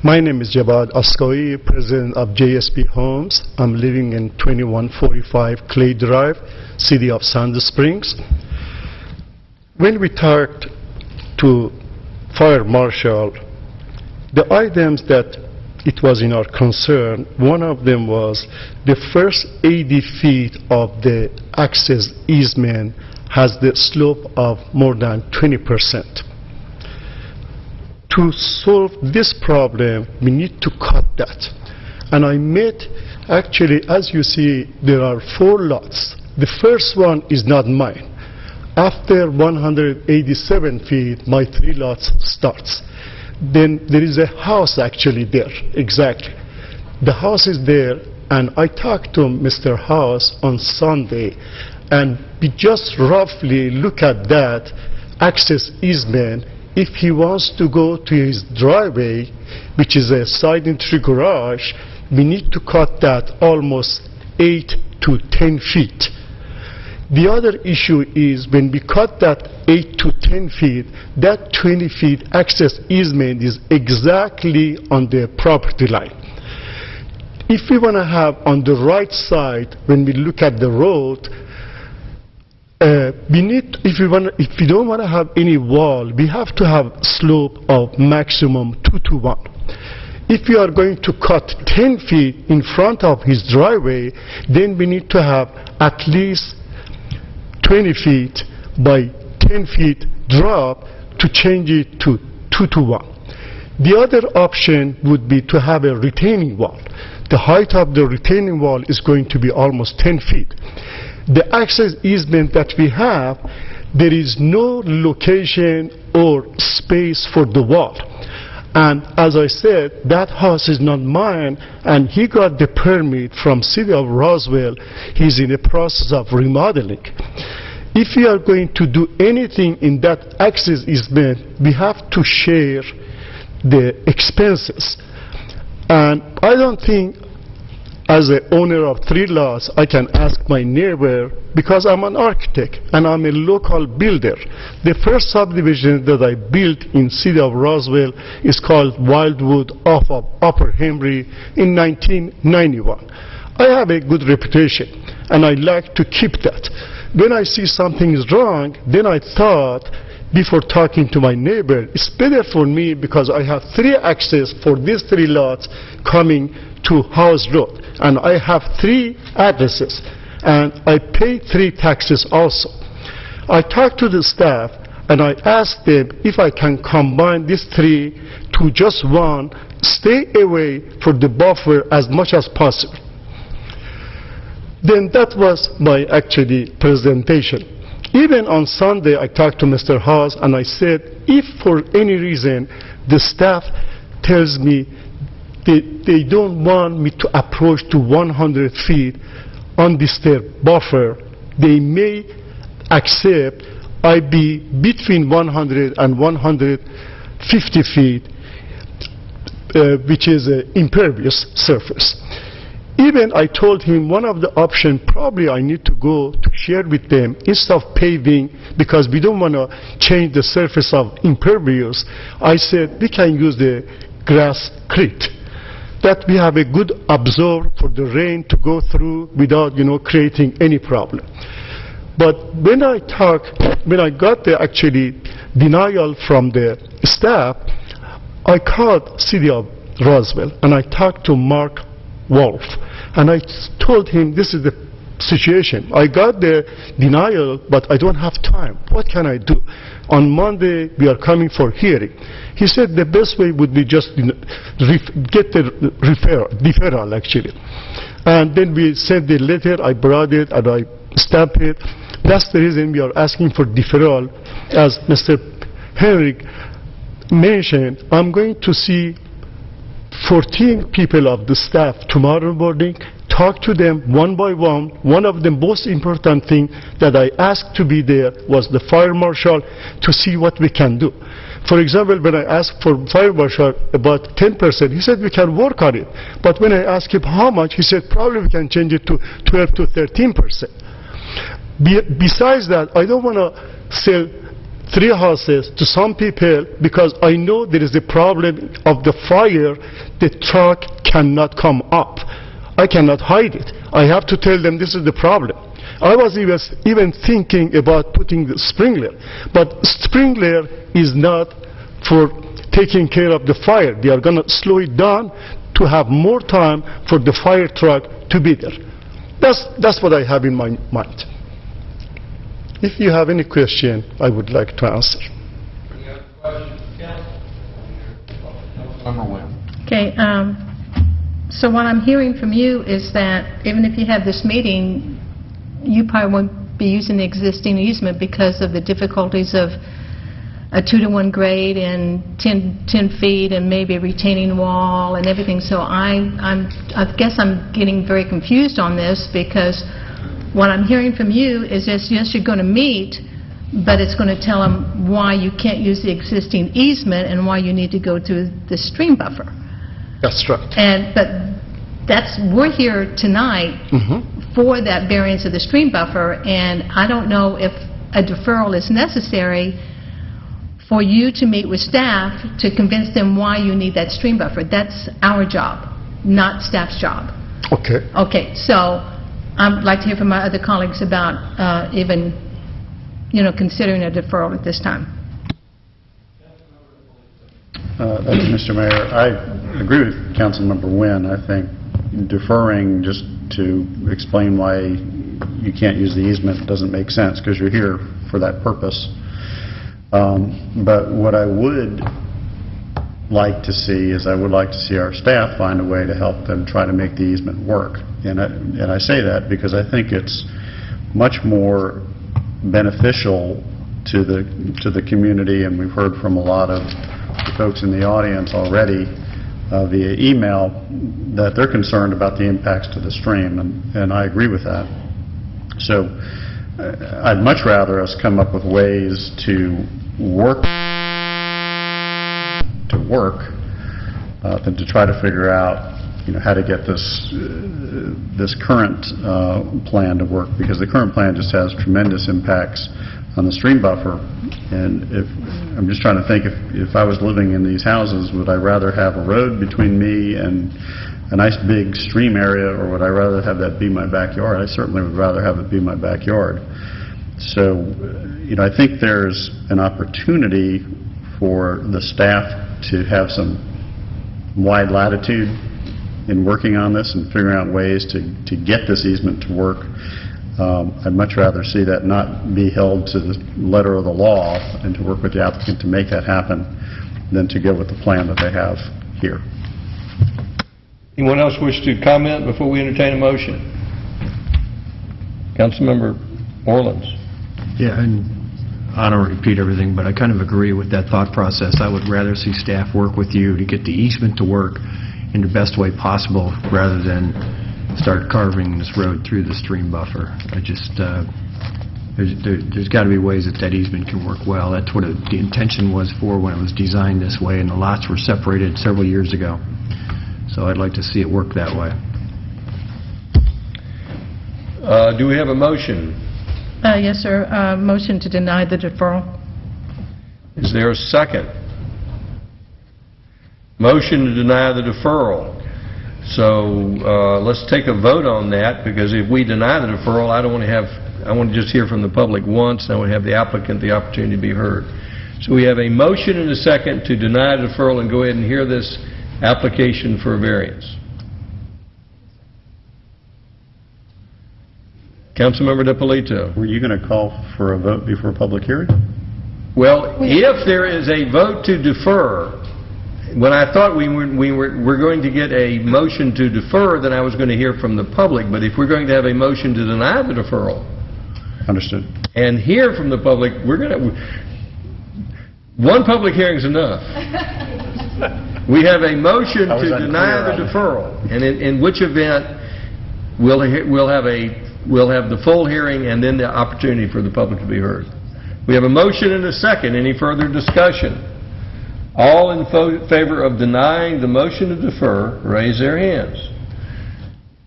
Speaker 23: My name is Jabad Oskoye, president of JSP Homes. I'm living in 2145 Clay Drive, city of Sand Springs. When we talked to Fire Marshal, the items that it was in our concern, one of them was the first 80 feet of the access easement has the slope of more than 20%. To solve this problem, we need to cut that. And I met, actually, as you see, there are 4 lots. The first one is not mine. After 187 feet, my 3 lots starts. Then there is a house actually there, exactly. The house is there, and I talked to Mr. House on Sunday, and we just roughly look at that access easement. If he wants to go to his driveway, which is a side entry garage, we need to cut that almost 8 to 10 feet. The other issue is when we cut that 8 to 10 feet, that 20 feet access easement is exactly on the property line. If we want to have on the right side, when we look at the road, if we don't want to have any wall, we have to have slope of maximum 2 to 1. If we are going to cut 10 feet in front of his driveway, then we need to have at least 20 feet by 10 feet drop to change it to 2 to 1. The other option would be to have a retaining wall. The height of the retaining wall is going to be almost 10 feet. The access easement that we have, there is no location or space for the wall. And as I said, that house is not mine, and he got the permit from City of Roswell. He's in the process of remodeling. If we are going to do anything in that access easement, we have to share the expenses. And I don't think, as the owner of 3 lots, I can ask my neighbor, because I'm an architect and I'm a local builder. The first subdivision that I built in City of Roswell is called Wildwood off of Upper Henry in 1991. I have a good reputation and I like to keep that. When I see something is wrong, then I thought, before talking to my neighbor, it's better for me because I have 3 access for these 3 lots coming to House Road, and I have 3 addresses, and I pay 3 taxes also. I talked to the staff and I asked them if I can combine these 3 to just 1, stay away for the buffer as much as possible. Then that was my actually presentation. Even on Sunday, I talked to Mr. Haas and I said, if for any reason the staff tells me they don't want me to approach to 100 feet on this their buffer. They may accept I be between 100 and 150 feet, which is an impervious surface. Even I told him one of the options probably I need to go to share with them instead of paving, because we don't want to change the surface of impervious. I said we can use the grasscrete, that we have a good absorb for the rain to go through without creating any problem. But when I got the actually denial from the staff, I called City of Roswell and I talked to Mark Wolf, and I told him this is the situation. I got the denial, but I don't have time. What can I do? On Monday, we are coming for hearing. He said the best way would be just get the deferral, actually. And then we sent the letter, I brought it, and I stamped it. That's the reason we are asking for deferral. As Mr. Henrik mentioned, I'm going to see 14 people of the staff tomorrow morning, talk to them one by one. One of the most important thing that I asked to be there was the fire marshal, to see what we can do. For example, when I asked for fire marshal about 10%, he said we can work on it. But when I asked him how much, he said probably we can change it to 12 to 13%. Besides that, I don't want to sell 3 houses to some people because I know there is a problem of the fire. The truck cannot come up. I cannot hide it. I have to tell them this is the problem. I was even thinking about putting the sprinkler, but sprinkler is not for taking care of the fire. They are going to slow it down to have more time for the fire truck to be there. That's what I have in my mind. If you have any question, I would like to answer.
Speaker 8: Okay, so what I'm hearing from you is that even if you have this meeting, you probably won't be using the existing easement because of the difficulties of a 2-to-1 grade and 10 feet and maybe a retaining wall and everything. So I guess I'm getting very confused on this, because what I'm hearing from you is that yes, you're going to meet, but it's going to tell them why you can't use the existing easement and why you need to go through the stream buffer.
Speaker 23: That's right.
Speaker 8: But we're here tonight for that variance of the stream buffer, and I don't know if a deferral is necessary for you to meet with staff to convince them why you need that stream buffer. That's our job, not staff's job.
Speaker 23: Okay.
Speaker 8: Okay, so I'd like to hear from my other colleagues about even, considering a deferral at this time.
Speaker 11: Thank you, Mr. Mayor. I agree with Councilmember Nguyen. I think deferring just to explain why you can't use the easement doesn't make sense, because you're here for that purpose. But what I would like to see is I would like to see our staff find a way to help them try to make the easement work. And I say that because I think it's much more beneficial to the community, and we've heard from a lot of the folks in the audience already via email that they're concerned about the impacts to the stream, and I agree with that. So I'd much rather us come up with ways to work than to try to figure out how to get this current plan to work, because the current plan just has tremendous impacts on the stream buffer. And I'm just trying to think, if I was living in these houses, would I rather have a road between me and a nice big stream area, or would I rather have that be my backyard? I certainly would rather have it be my backyard. So, I think there's an opportunity for the staff to have some wide latitude in working on this and figuring out ways to get this easement to work. I'd much rather see that not be held to the letter of the law and to work with the applicant to make that happen than to go with the plan that they have here.
Speaker 1: Anyone else wish to comment before we entertain a motion? Councilmember Orleans.
Speaker 18: Yeah, and I don't repeat everything, but I kind of agree with that thought process. I would rather see staff work with you to get the easement to work in the best way possible, rather than start carving this road through the stream buffer. I just, there's got to be ways that easement can work well. That's what the intention was for when it was designed this way, and the lots were separated several years ago. So I'd like to see it work that way.
Speaker 1: Do we have a motion?
Speaker 8: Yes, sir. Motion to deny the deferral.
Speaker 1: Is there a second? Motion to deny the deferral. So let's take a vote on that, because if we deny the deferral, I want to just hear from the public once, and I want to have the applicant the opportunity to be heard. So we have a motion and a second to deny deferral and go ahead and hear this application for a variance. Councilmember DiPolito.
Speaker 11: Were you going to call for a vote before a public hearing?
Speaker 1: Well, if there is a vote to defer, when I thought we were going to get a motion to defer, then I was going to hear from the public. But if we're going to have a motion to deny the deferral,
Speaker 11: understood,
Speaker 1: and hear from the public, we're going to... One public hearing is enough. We have a motion to deny the deferral, and in which event we'll have the full hearing and then the opportunity for the public to be heard. We have a motion and a second. Any further discussion? All in favor of denying the motion to defer, raise their hands.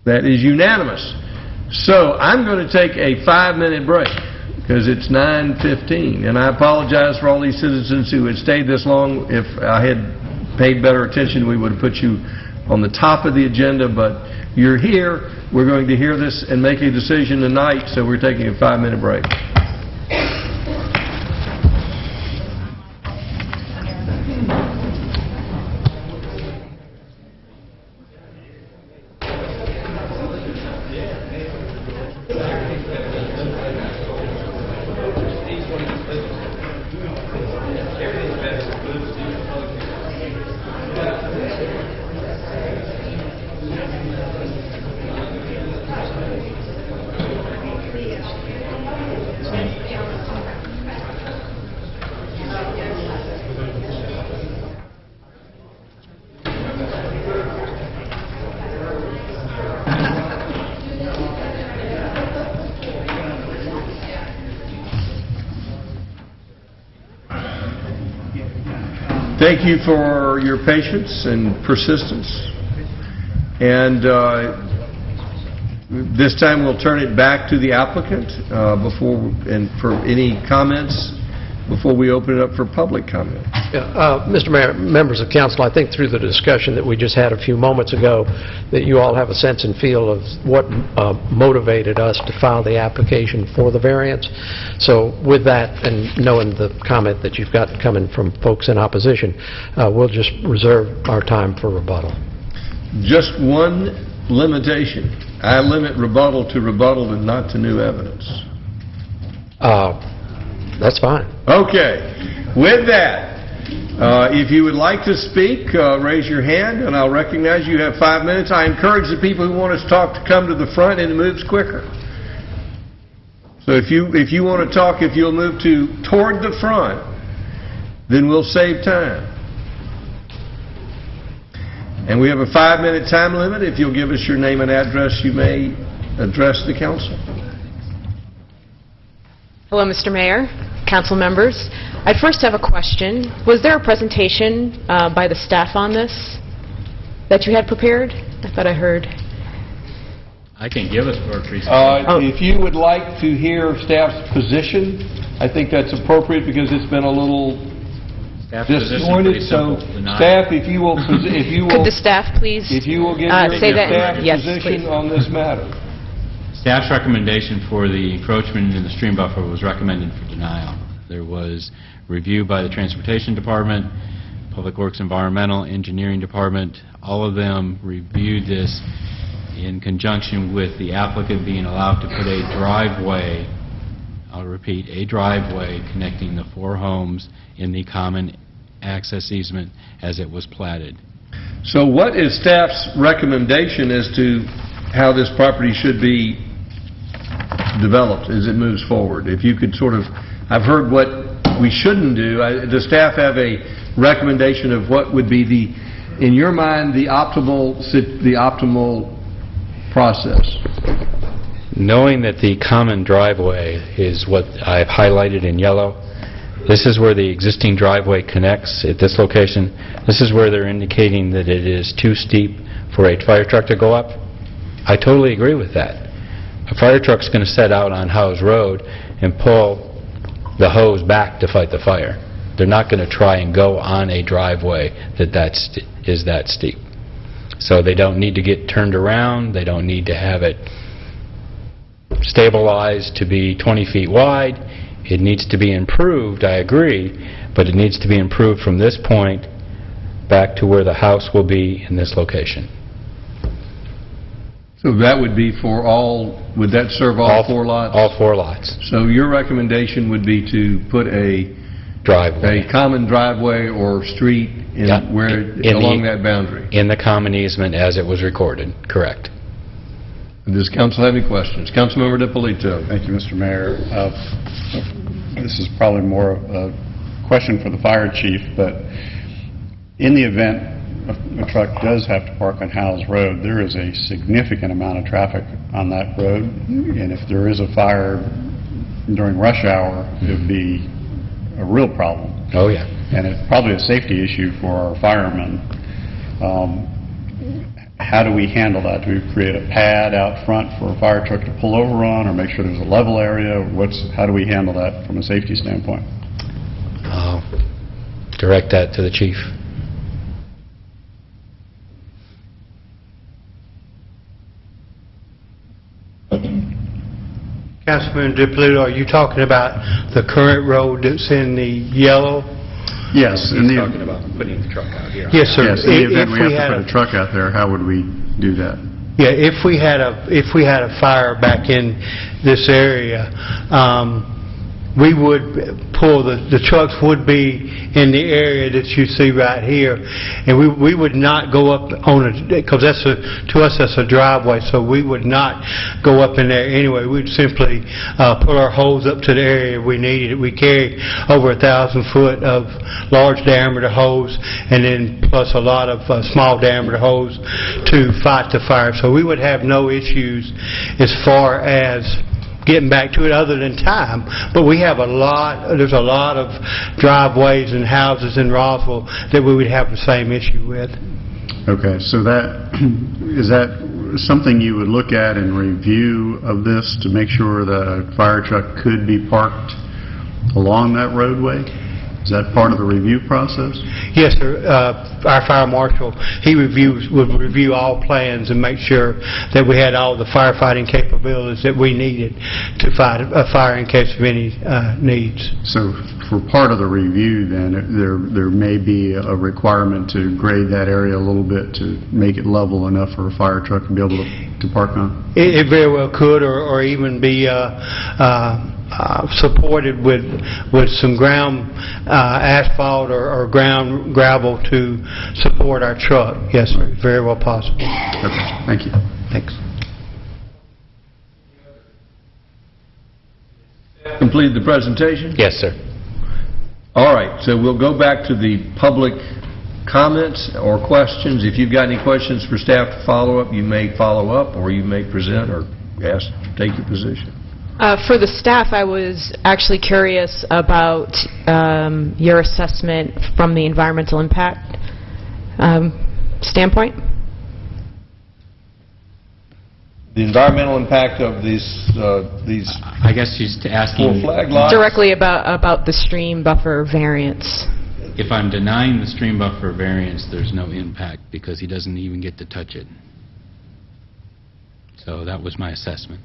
Speaker 1: That is unanimous. So I'm going to take a 5-minute break, because it's 9:15, and I apologize for all these citizens who had stayed this long. If I had paid better attention, we would have put you on the top of the agenda, but you're here. We're going to hear this and make a decision tonight, so we're taking a 5-minute break. Thank you for your patience and persistence. And this time we'll turn it back to the applicant for any comments before we open it up for public comment.
Speaker 4: Mr. Mayor, members of council, I think through the discussion that we just had a few moments ago, that you all have a sense and feel of what motivated us to file the application for the variance. So with that, and knowing the comment that you've got coming from folks in opposition, we'll just reserve our time for rebuttal.
Speaker 1: Just one limitation. I limit rebuttal to rebuttal and not to new evidence.
Speaker 4: That's fine.
Speaker 1: Okay. With that, if you would like to speak, raise your hand, and I'll recognize you. You have 5 minutes. I encourage the people who want us to talk to come to the front, and it moves quicker. So if you want to talk, if you'll move toward the front, then we'll save time. And we have a 5-minute time limit. If you'll give us your name and address, you may address the council.
Speaker 7: Hello, Mr. Mayor, council members. I first have a question. Was there a presentation by the staff on this that you had prepared? I thought I heard.
Speaker 5: I can give us a presentation.
Speaker 1: If you would like to hear staff's position, I think that's appropriate, because it's been a little disjointed. So, staff, if you will,
Speaker 7: Could the staff please
Speaker 1: if you will give
Speaker 7: say
Speaker 1: your
Speaker 7: that?
Speaker 1: staff
Speaker 7: Yes,
Speaker 1: position
Speaker 7: please.
Speaker 1: on this matter.
Speaker 5: Staff's recommendation for the encroachment in the stream buffer was recommended for denial. There was review by the Transportation Department, Public Works Environmental, Engineering Department. All of them reviewed this in conjunction with the applicant being allowed to put a driveway, I'll repeat, a driveway connecting the 4 homes in the common access easement as it was platted.
Speaker 1: So what is staff's recommendation as to how this property should be developed as it moves forward? If you could sort of, I've heard what we shouldn't do. Does staff have a recommendation of what would be in your mind, the optimal process?
Speaker 9: Knowing that the common driveway is what I've highlighted in yellow, this is where the existing driveway connects at this location. This is where they're indicating that it is too steep for a fire truck to go up. I totally agree with that. A fire truck's going to set out on Howes Road and pull the hose back to fight the fire. They're not going to try and go on a driveway that is that steep. So they don't need to get turned around. They don't need to have it stabilized to be 20 feet wide. It needs to be improved, I agree, but it needs to be improved from this point back to where the house will be in this location.
Speaker 1: So that would be for all, would that serve all 4 lots?
Speaker 9: All 4 lots.
Speaker 1: So your recommendation would be to put a common driveway or street along that boundary?
Speaker 9: In the common easement as it was recorded, correct.
Speaker 1: Does council have any questions? Councilmember DiPolito.
Speaker 11: Thank you, Mr. Mayor. This is probably more of a question for the fire chief, but in the event a truck does have to park on Howes Road, there is a significant amount of traffic on that road, and if there is a fire during rush hour, it would be a real problem.
Speaker 9: Oh, yeah.
Speaker 11: And it's probably a safety issue for our firemen. How do we handle that? Do we create a pad out front for a fire truck to pull over on, or make sure there's a level area? How do we handle that from a safety standpoint?
Speaker 9: I'll direct that to the chief.
Speaker 10: Councilman DiPolito, are you talking about the current road that's in the yellow?
Speaker 11: Yes.
Speaker 9: He's talking about putting the truck out here.
Speaker 10: Yes, sir.
Speaker 11: Yes, in the event we have to put a truck out there, how would we do that?
Speaker 10: Yeah, if we had a fire back in this area, we would pull, the trucks would be in the area that you see right here, and we would not go up on because to us that's a driveway, so we would not go up in there anyway. We'd simply put our hose up to the area we needed. We carry over 1,000 foot of large diameter hose, and then plus a lot of small diameter hose to fight the fire. So we would have no issues as far as getting back to it other than time. But we have there's a lot of driveways and houses in Roswell that we would have the same issue with.
Speaker 11: Okay, so is that something you would look at in review of this to make sure that a fire truck could be parked along that roadway? Is that part of the review process?
Speaker 10: Yes, sir. Our fire marshal, would review all plans and make sure that we had all the firefighting capabilities that we needed to fight a fire in case of any needs.
Speaker 11: So for part of the review, then, there may be a requirement to grade that area a little bit to make it level enough for a fire truck to be able to park on?
Speaker 10: It very well could, or even be supported with some ground asphalt or ground gravel to support our truck. Yes, sir. Very well possible.
Speaker 11: Okay. Thank you.
Speaker 10: Thanks.
Speaker 1: Completed the presentation?
Speaker 9: Yes, sir.
Speaker 1: All right, so we'll go back to the public comments or questions. If you've got any questions for staff to follow up, you may follow up, or you may present or ask to take your position.
Speaker 7: For the staff, I was actually curious about your assessment from the environmental impact standpoint.
Speaker 1: The environmental impact of these
Speaker 5: I guess she's asking
Speaker 1: flag lots?
Speaker 7: Directly about the stream buffer variance.
Speaker 5: if I'm denying the stream buffer variance, there's no impact because he doesn't even get to touch it. So that was my assessment.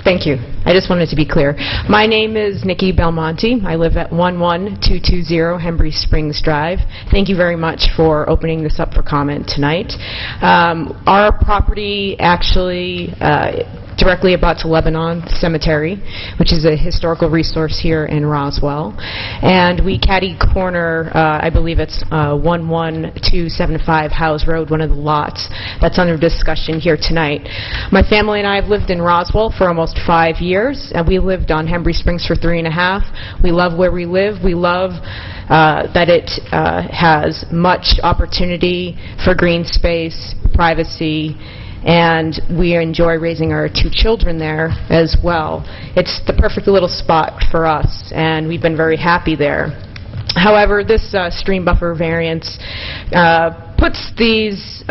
Speaker 7: Thank you. I just wanted to be clear. My name is Nikki Belmonte. I live at 11220 Hembry Springs Drive. Thank you very much for opening this up for comment tonight. Our property actually directly abuts Lebanon Cemetery, which is a historical resource here in Roswell. And we catty corner, I believe it's 11275 Howes Road, one of the lots that's under discussion here tonight. My family and I have lived in Roswell for almost 5 years, and we lived on Hembry Springs for 3.5. We love where we live. We love that it has much opportunity for green space, privacy, and we enjoy raising our 2 children there as well. It's the perfect little spot for us, and we've been very happy there. However, this stream buffer variance puts this,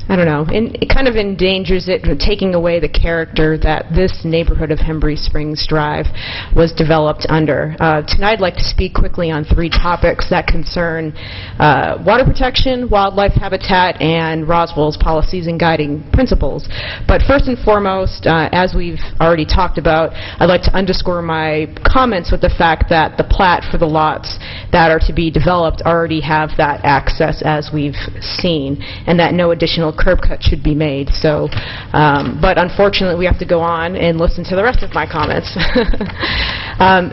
Speaker 7: I don't know, it kind of endangers it, taking away the character that this neighborhood of Hembry Springs Drive was developed under. Tonight I'd like to speak quickly on 3 topics that concern water protection, wildlife habitat, and Roswell's policies and guiding principles. But first and foremost, as we've already talked about, I'd like to underscore my comments with the fact that the plat for the lots that are to be developed already have that access, as we've seen, and that no additional curb cut should be made. So, but unfortunately, we have to go on and listen to the rest of my comments.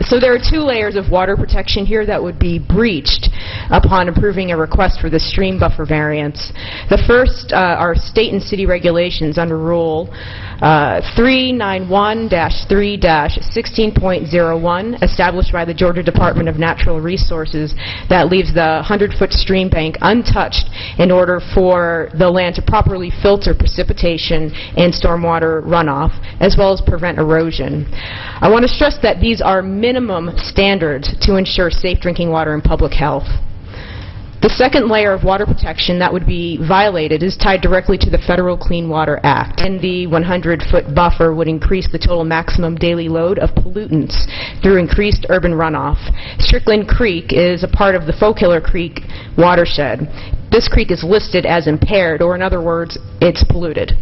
Speaker 7: So there are 2 layers of water protection here that would be breached upon approving a request for the stream buffer variance. The first are state and city regulations under Rule 391-3-16.01, established by the Georgia Department of Natural Resources, that leaves the 100-foot stream bank untouched in order for the land to properly filter precipitation and stormwater runoff, as well as prevent erosion. I want to stress that these are minimum standards to ensure safe drinking water and public health. The second layer of water protection that would be violated is tied directly to the Federal Clean Water Act, and the 100-foot buffer would increase the total maximum daily load of pollutants through increased urban runoff. Strickland Creek is a part of the Fowkiller Creek watershed. This creek is listed as impaired, or in other words, it's polluted,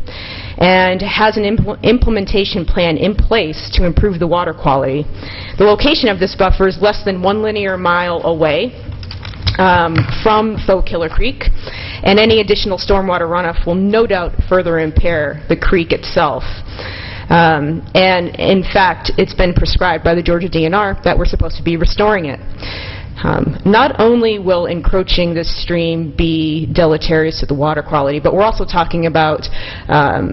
Speaker 7: and has an implementation plan in place to improve the water quality. The location of this buffer is less than 1 linear mile away from Fowkiller Creek, and any additional stormwater runoff will no doubt further impair the creek itself. And in fact, it's been prescribed by the Georgia DNR that we're supposed to be restoring it. Not only will encroaching this stream be deleterious to the water quality, but we're also talking about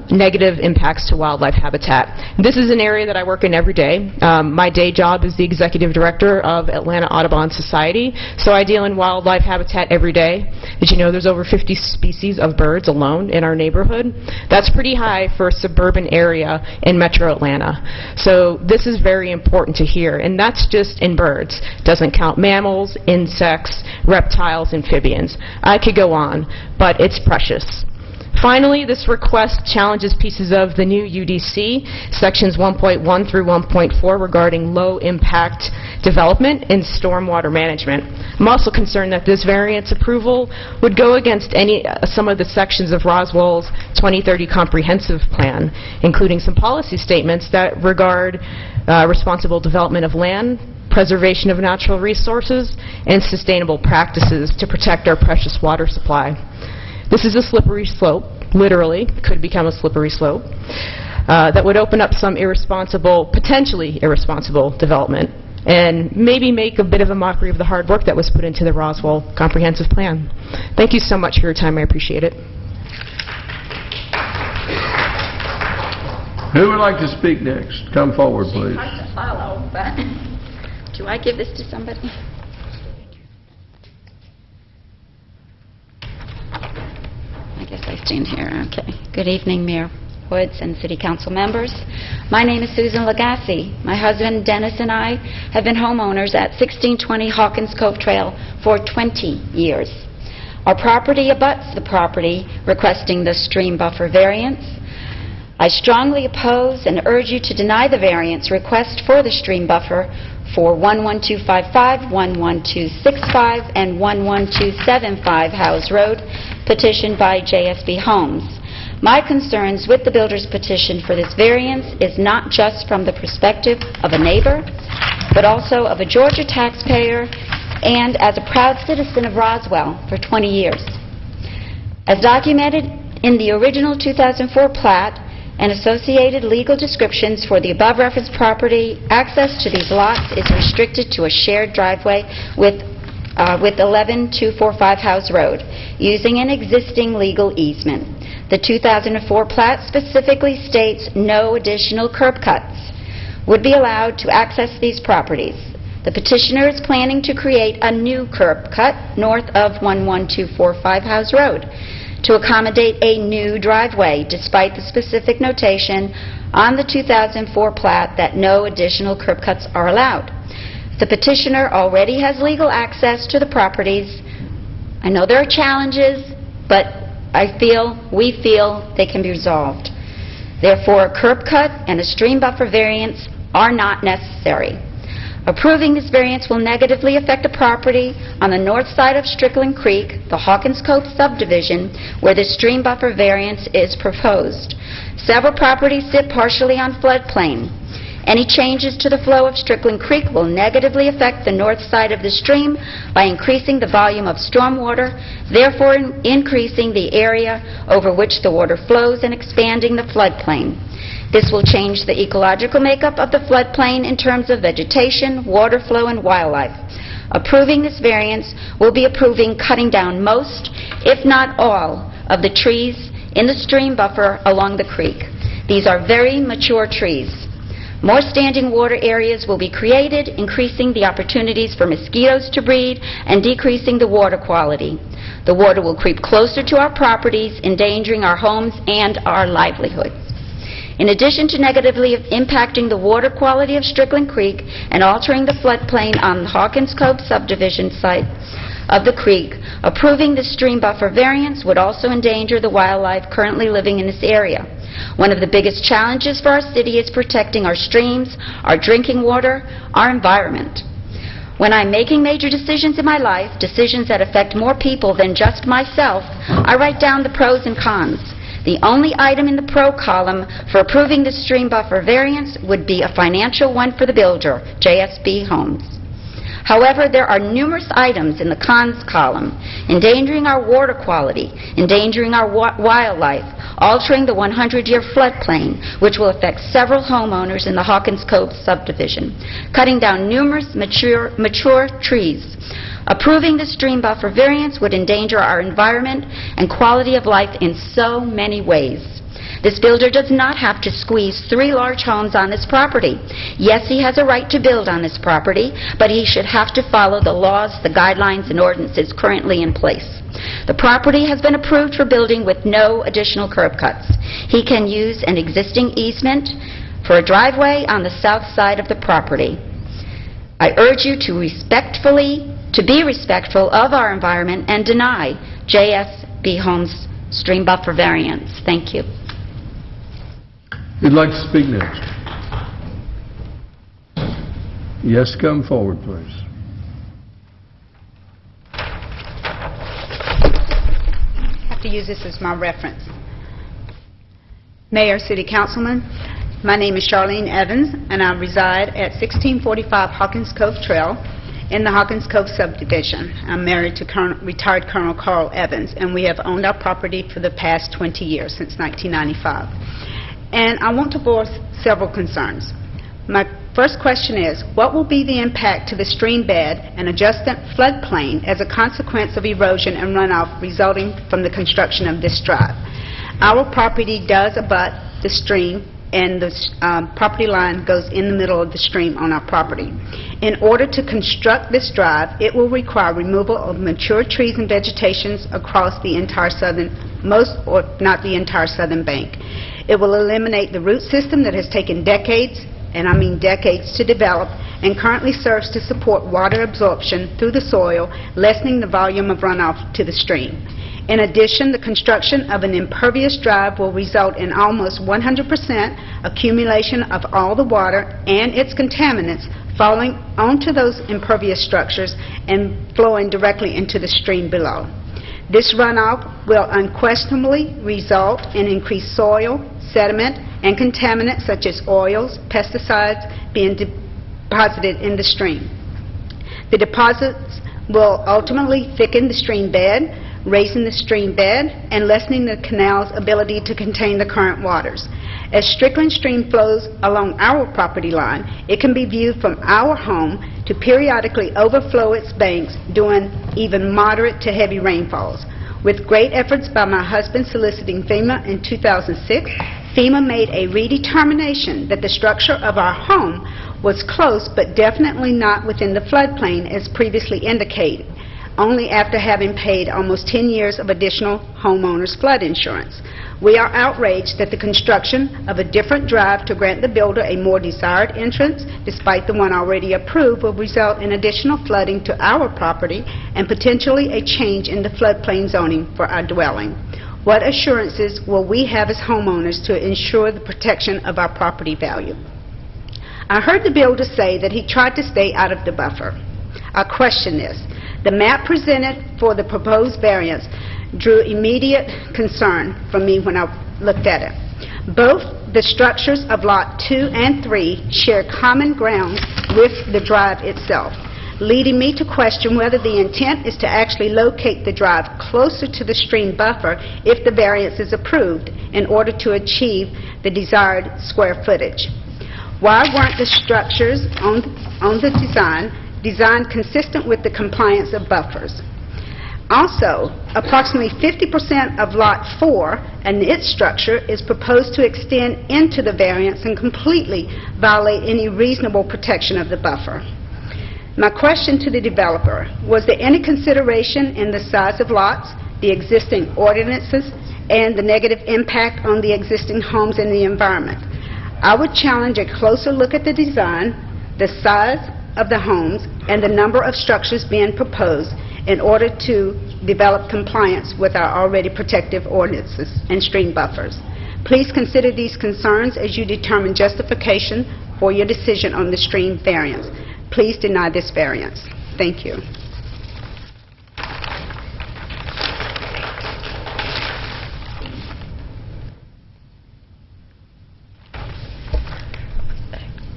Speaker 7: negative impacts to wildlife habitat. This is an area that I work in every day. My day job is the executive director of Atlanta Audubon Society, so I deal in wildlife habitat every day. Did you know there's over 50 species of birds alone in our neighborhood? That's pretty high for a suburban area in metro Atlanta. So this is very important to hear, and that's just in birds. Doesn't count mammals, insects, reptiles, amphibians. I could go on, but it's precious. Finally, this request challenges pieces of the new UDC, sections 1.1 through 1.4, regarding low-impact development and stormwater management. I'm also concerned that this variance approval would go against some of the sections of Roswell's 2030 comprehensive plan, including some policy statements that regard responsible development of land, preservation of natural resources, and sustainable practices to protect our precious water supply. This is a slippery slope, literally, could become a slippery slope, that would open up some potentially irresponsible development, and maybe make a bit of a mockery of the hard work that was put into the Roswell Comprehensive Plan. Thank you so much for your time. I appreciate it.
Speaker 1: Who would like to speak next? Come forward, please.
Speaker 15: Hard to follow, but do I give this to somebody? I guess I stand here. Okay. Good evening, Mayor Woods and City Council members. My name is Susan Lagasse. My husband, Dennis, and I have been homeowners at 1620 Hawkins Cove Trail for 20 years. Our property abuts the property requesting the stream buffer variance. I strongly oppose and urge you to deny the variance request for the stream buffer for 11255, 11265, and 11275 Howes Road, petitioned by JSB Homes. My concerns with the builder's petition for this variance is not just from the perspective of a neighbor, but also of a Georgia taxpayer and as a proud citizen of Roswell for 20 years. As documented In the original 2004 plat and associated legal descriptions for the above referenced property, access to these lots is restricted to a shared driveway with 11245 House Road, using an existing legal easement. The 2004 plat specifically states no additional curb cuts would be allowed to access these properties. The petitioner is planning to create a new curb cut north of 11245 House Road to accommodate a new driveway, despite the specific notation on the 2004 plat that no additional curb cuts are allowed. The petitioner already has legal access to the properties. I know there are challenges, but we feel they can be resolved. Therefore, a curb cut and a stream buffer variance are not necessary. Approving this variance will negatively affect the property on the north side of Strickland Creek, the Hawkins Cove subdivision, where the stream buffer variance is proposed. Several properties sit partially on floodplain. Any changes to the flow of Strickland Creek will negatively affect the north side of the stream by increasing the volume of stormwater, therefore increasing the area over which the water flows and expanding the floodplain. This will change the ecological makeup of the floodplain in terms of vegetation, water flow, and wildlife. Approving this variance will be approving cutting down most, if not all, of the trees in the stream buffer along the creek. These are very mature trees. More standing water areas will be created, increasing the opportunities for mosquitoes to breed and decreasing the water quality. The water will creep closer to our properties, endangering our homes and our livelihoods. In addition to negatively impacting the water quality of Strickland Creek and altering the floodplain on the Hawkins Cove subdivision site of the creek, approving the stream buffer variance would also endanger the wildlife currently living in this area. One of the biggest challenges for our city is protecting our streams, our drinking water, our environment. When I'm making major decisions in my life, decisions that affect more people than just myself, I write down the pros and cons. The only item in the pro column for approving the stream buffer variance would be a financial one for the builder, JSB Homes. However, there are numerous items in the cons column, endangering our water quality, endangering our wildlife, altering the 100-year floodplain, which will affect several homeowners in the Hawkins Cove subdivision, cutting down numerous mature trees. Approving the stream buffer variance would endanger our environment and quality of life in so many ways. This builder does not have to squeeze 3 large homes on this property. Yes, he has a right to build on this property, but he should have to follow the laws, the guidelines, and ordinances currently in place. The property has been approved for building with no additional curb cuts. He can use an existing easement for a driveway on the south side of the property. I urge you to be respectful of our environment and deny JSB Homes stream buffer variance. Thank you.
Speaker 1: Who'd like to speak next? Yes, come forward, please.
Speaker 14: I have to use this as my reference. Mayor, City Councilman, my name is Charlene Evans, and I reside at 1645 Hawkins Cove Trail in the Hawkins Cove subdivision. I'm married to retired Colonel Carl Evans, and we have owned our property for the past 20 years, since 1995. And I want to voice several concerns. My first question is, what will be the impact to the stream bed and adjacent floodplain as a consequence of erosion and runoff resulting from the construction of this drive? Our property does abut the stream, and the property line goes in the middle of the stream on our property. In order to construct this drive, it will require removal of mature trees and vegetations across the entire southern bank. It will eliminate the root system that has taken decades, and I mean decades, to develop, and currently serves to support water absorption through the soil, lessening the volume of runoff to the stream. In addition, the construction of an impervious drive will result in almost 100% accumulation of all the water and its contaminants falling onto those impervious structures and flowing directly into the stream below. This runoff will unquestionably result in increased soil, sediment, and contaminants such as oils, pesticides being deposited in the stream. The deposits will ultimately thicken the stream bed, raising the stream bed, and lessening the canal's ability to contain the current waters. As Strickland Stream flows along our property line, it can be viewed from our home to periodically overflow its banks during even moderate to heavy rainfalls. With great efforts by my husband soliciting FEMA in 2006, FEMA made a redetermination that the structure of our home was close but definitely not within the floodplain as previously indicated, only after having paid almost 10 years of additional homeowners' flood insurance. We are outraged that the construction of a different drive to grant the builder a more desired entrance, despite the one already approved, will result in additional flooding to our property and potentially a change in the floodplain zoning for our dwelling. What assurances will we have as homeowners to ensure the protection of our property value? I heard the builder say that he tried to stay out of the buffer. I question this. The map presented for the proposed variance drew immediate concern from me when I looked at it. Both the structures of Lot 2 and 3 share common ground with the drive itself, leading me to question whether the intent is to actually locate the drive closer to the stream buffer if the variance is approved in order to achieve the desired square footage. Why weren't the structures on the designed consistent with the compliance of buffers? Also, approximately 50% of Lot 4 and its structure is proposed to extend into the variance and completely violate any reasonable protection of the buffer. My question to the developer, was there any consideration in the size of lots, the existing ordinances, and the negative impact on the existing homes and the environment? I would challenge a closer look at the design, the size of the homes, and the number of structures being proposed in order to develop compliance with our already protective ordinances and stream buffers. Please consider these concerns as you determine justification for your decision on the stream variance. Please deny this variance. Thank you.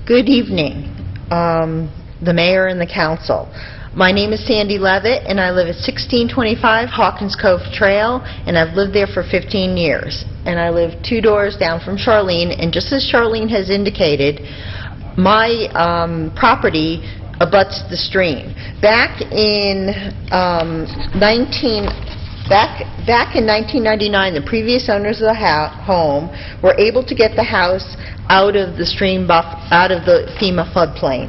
Speaker 16: Good evening, the mayor and the council. My name is Sandy Levitt, and I live at 1625 Hawkins Cove Trail, and I've lived there for 15 years. And I live 2 doors down from Charlene, and just as Charlene has indicated, my property abuts the stream. Back in 1999, the previous owners of the home were able to get the house out of the stream out of the FEMA floodplain.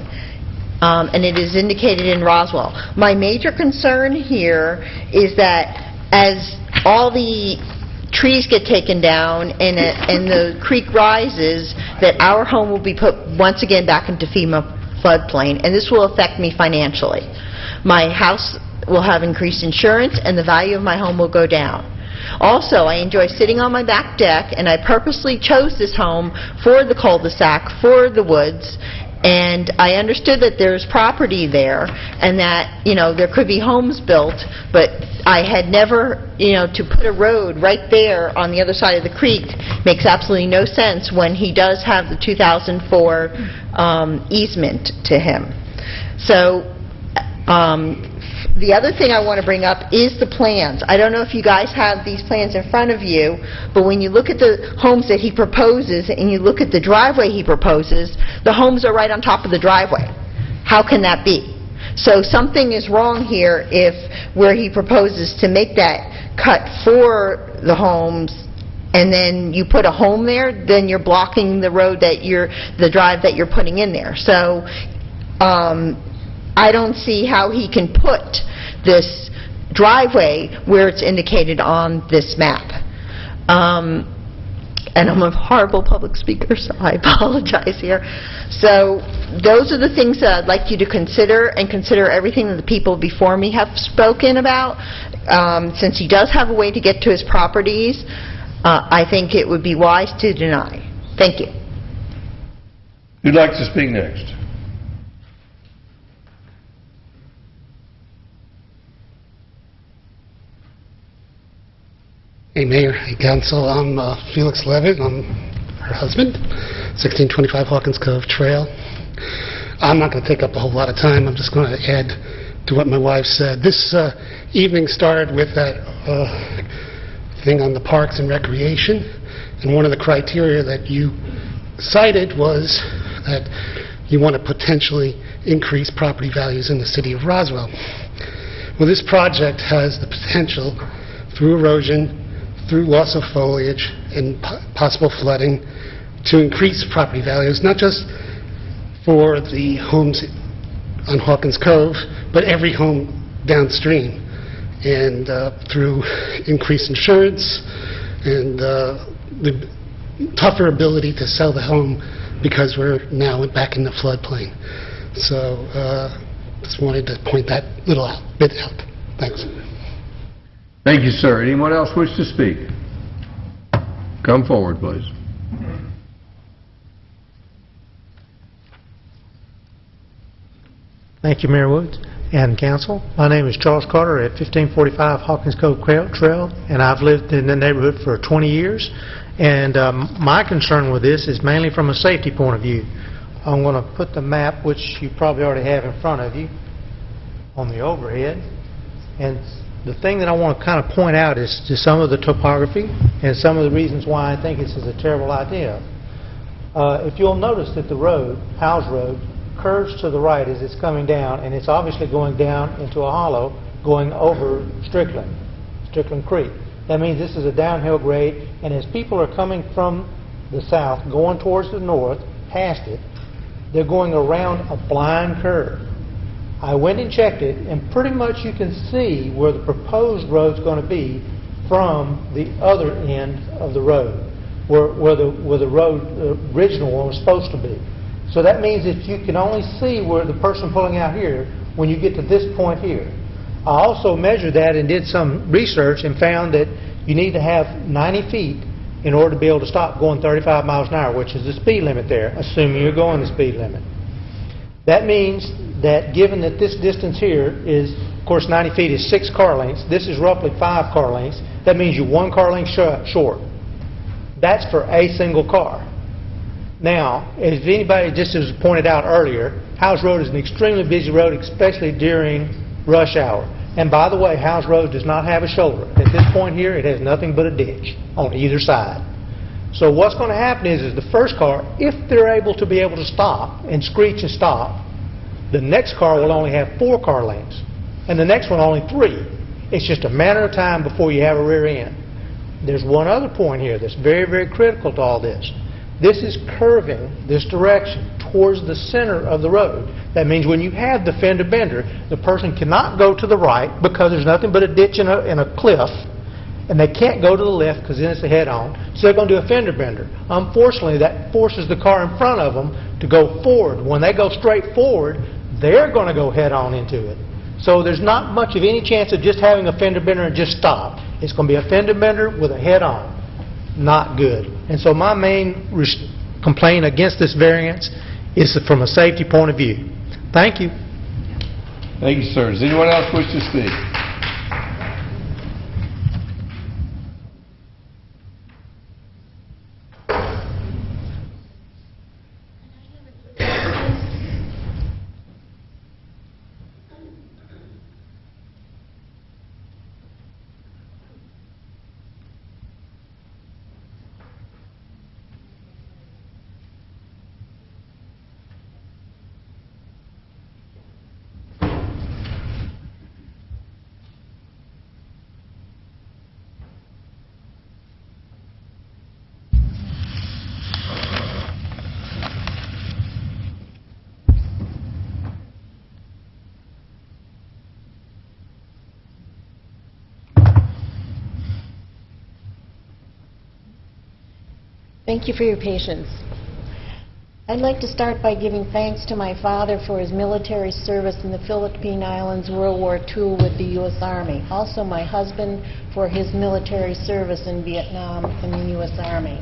Speaker 16: And it is indicated in Roswell. My major concern here is that as all the trees get taken down and the creek rises, that our home will be put once again back into FEMA floodplain, and this will affect me financially. My house will have increased insurance, and the value of my home will go down. Also, I enjoy sitting on my back deck, and I purposely chose this home for the cul-de-sac, for the woods, and I understood that there's property there and that, there could be homes built, but I had never, to put a road right there on the other side of the creek makes absolutely no sense when he does have the 2004 easement to him. So, the other thing I want to bring up is the plans. I don't know if you guys have these plans in front of you, but when you look at the homes that he proposes and you look at the driveway he proposes, the homes are right on top of the driveway. How can that be? So something is wrong here if where he proposes to make that cut for the homes and then you put a home there, then you're blocking the road the drive that you're putting in there. So I don't see how he can put this driveway where it's indicated on this map. And I'm a horrible public speaker, so I apologize here. So those are the things that I'd like you to consider, and consider everything that the people before me have spoken about. Since he does have a way to get to his properties, I think it would be wise to deny. Thank you.
Speaker 1: Who'd like to speak next?
Speaker 17: Hey, Mayor. Hey, Council. I'm Felix Levitt. I'm her husband, 1625 Hawkins Cove Trail. I'm not going to take up a whole lot of time. I'm just going to add to what my wife said. This evening started with that thing on the Parks and Recreation, and one of the criteria that you cited was that you want to potentially increase property values in the city of Roswell. Well, this project has the potential, through erosion, through loss of foliage, and possible flooding, to increase property values, not just for the homes on Hawkins Cove, but every home downstream, and through increased insurance and the tougher ability to sell the home because we're now back in the floodplain. So just wanted to point that little bit out. Thanks.
Speaker 1: Thank you, sir. Anyone else wish to speak? Come forward, please.
Speaker 13: Thank you, Mayor Woods and Council. My name is Charles Carter at 1545 Hawkins Cove Trail, and I've lived in the neighborhood for 20 years. And my concern with this is mainly from a safety point of view. I'm going to put the map, which you probably already have in front of you, on the overhead. And the thing that I want to kind of point out is to some of the topography and some of the reasons why I think this is a terrible idea. If you'll notice that the road, Howes Road, curves to the right as it's coming down, and it's obviously going down into a hollow going over Strickland Creek. That means this is a downhill grade, and as people are coming from the south going towards the north, past it, they're going around a blind curve. I went and checked it, and pretty much you can see where the proposed road's going to be from the other end of the road, where the road, the original one, was supposed to be. So that means that you can only see where the person pulling out here when you get to this point here. I also measured that and did some research and found that you need to have 90 feet in order to be able to stop going 35 miles an hour, which is the speed limit there, assuming you're going the speed limit. That means that given that this distance here is, of course, 90 feet is 6 car lengths, this is roughly 5 car lengths, that means you're 1 car length short. That's for a single car. Now, as anybody just as pointed out earlier, Howes Road is an extremely busy road, especially during rush hour. And by the way, Howes Road does not have a shoulder. At this point here, it has nothing but a ditch on either side. So what's going to happen is the first car, if they're able to stop and screech and stop, the next car will only have 4 car lengths, and the next one only 3. It's just a matter of time before you have a rear end. There's one other point here that's very, very critical to all this. This is curving this direction towards the center of the road. That means when you have the fender bender, the person cannot go to the right because there's nothing but a ditch and a cliff, and they can't go to the left because then it's a head-on, so they're going to do a fender bender. Unfortunately, that forces the car in front of them to go forward. When they go straight forward, they're going to go head-on into it. So there's not much of any chance of just having a fender bender and just stop. It's going to be a fender bender with a head-on. Not good. And so my main complaint against this variance is from a safety point of view. Thank you.
Speaker 1: Thank you, sir. Does anyone else wish to speak?
Speaker 19: Thank you for your patience. I'd like to start by giving thanks to my father for his military service in the Philippine Islands World War II with the U.S. Army. Also my husband for his military service in Vietnam in the U.S. Army.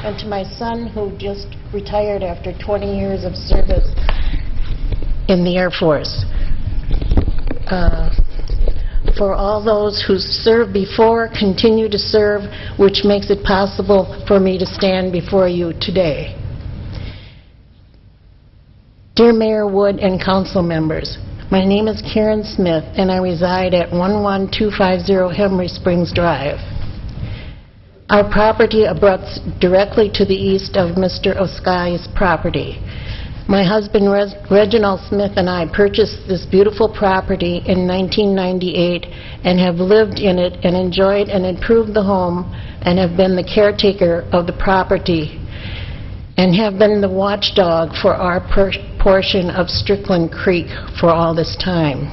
Speaker 19: And to my son who just retired after 20 years of service in the Air Force. For all those who served before, continue to serve, which makes it possible for me to stand before you today. Dear Mayor Wood and council members, My name is Karen Smith, and I reside at 11250 Henry Springs Drive. Our property abuts directly to the east of Mr. Oskai's property. My husband Reginald Smith and I purchased this beautiful property in 1998 and have lived in it and enjoyed and improved the home and have been the caretaker of the property and have been the watchdog for our portion of Strickland Creek for all this time.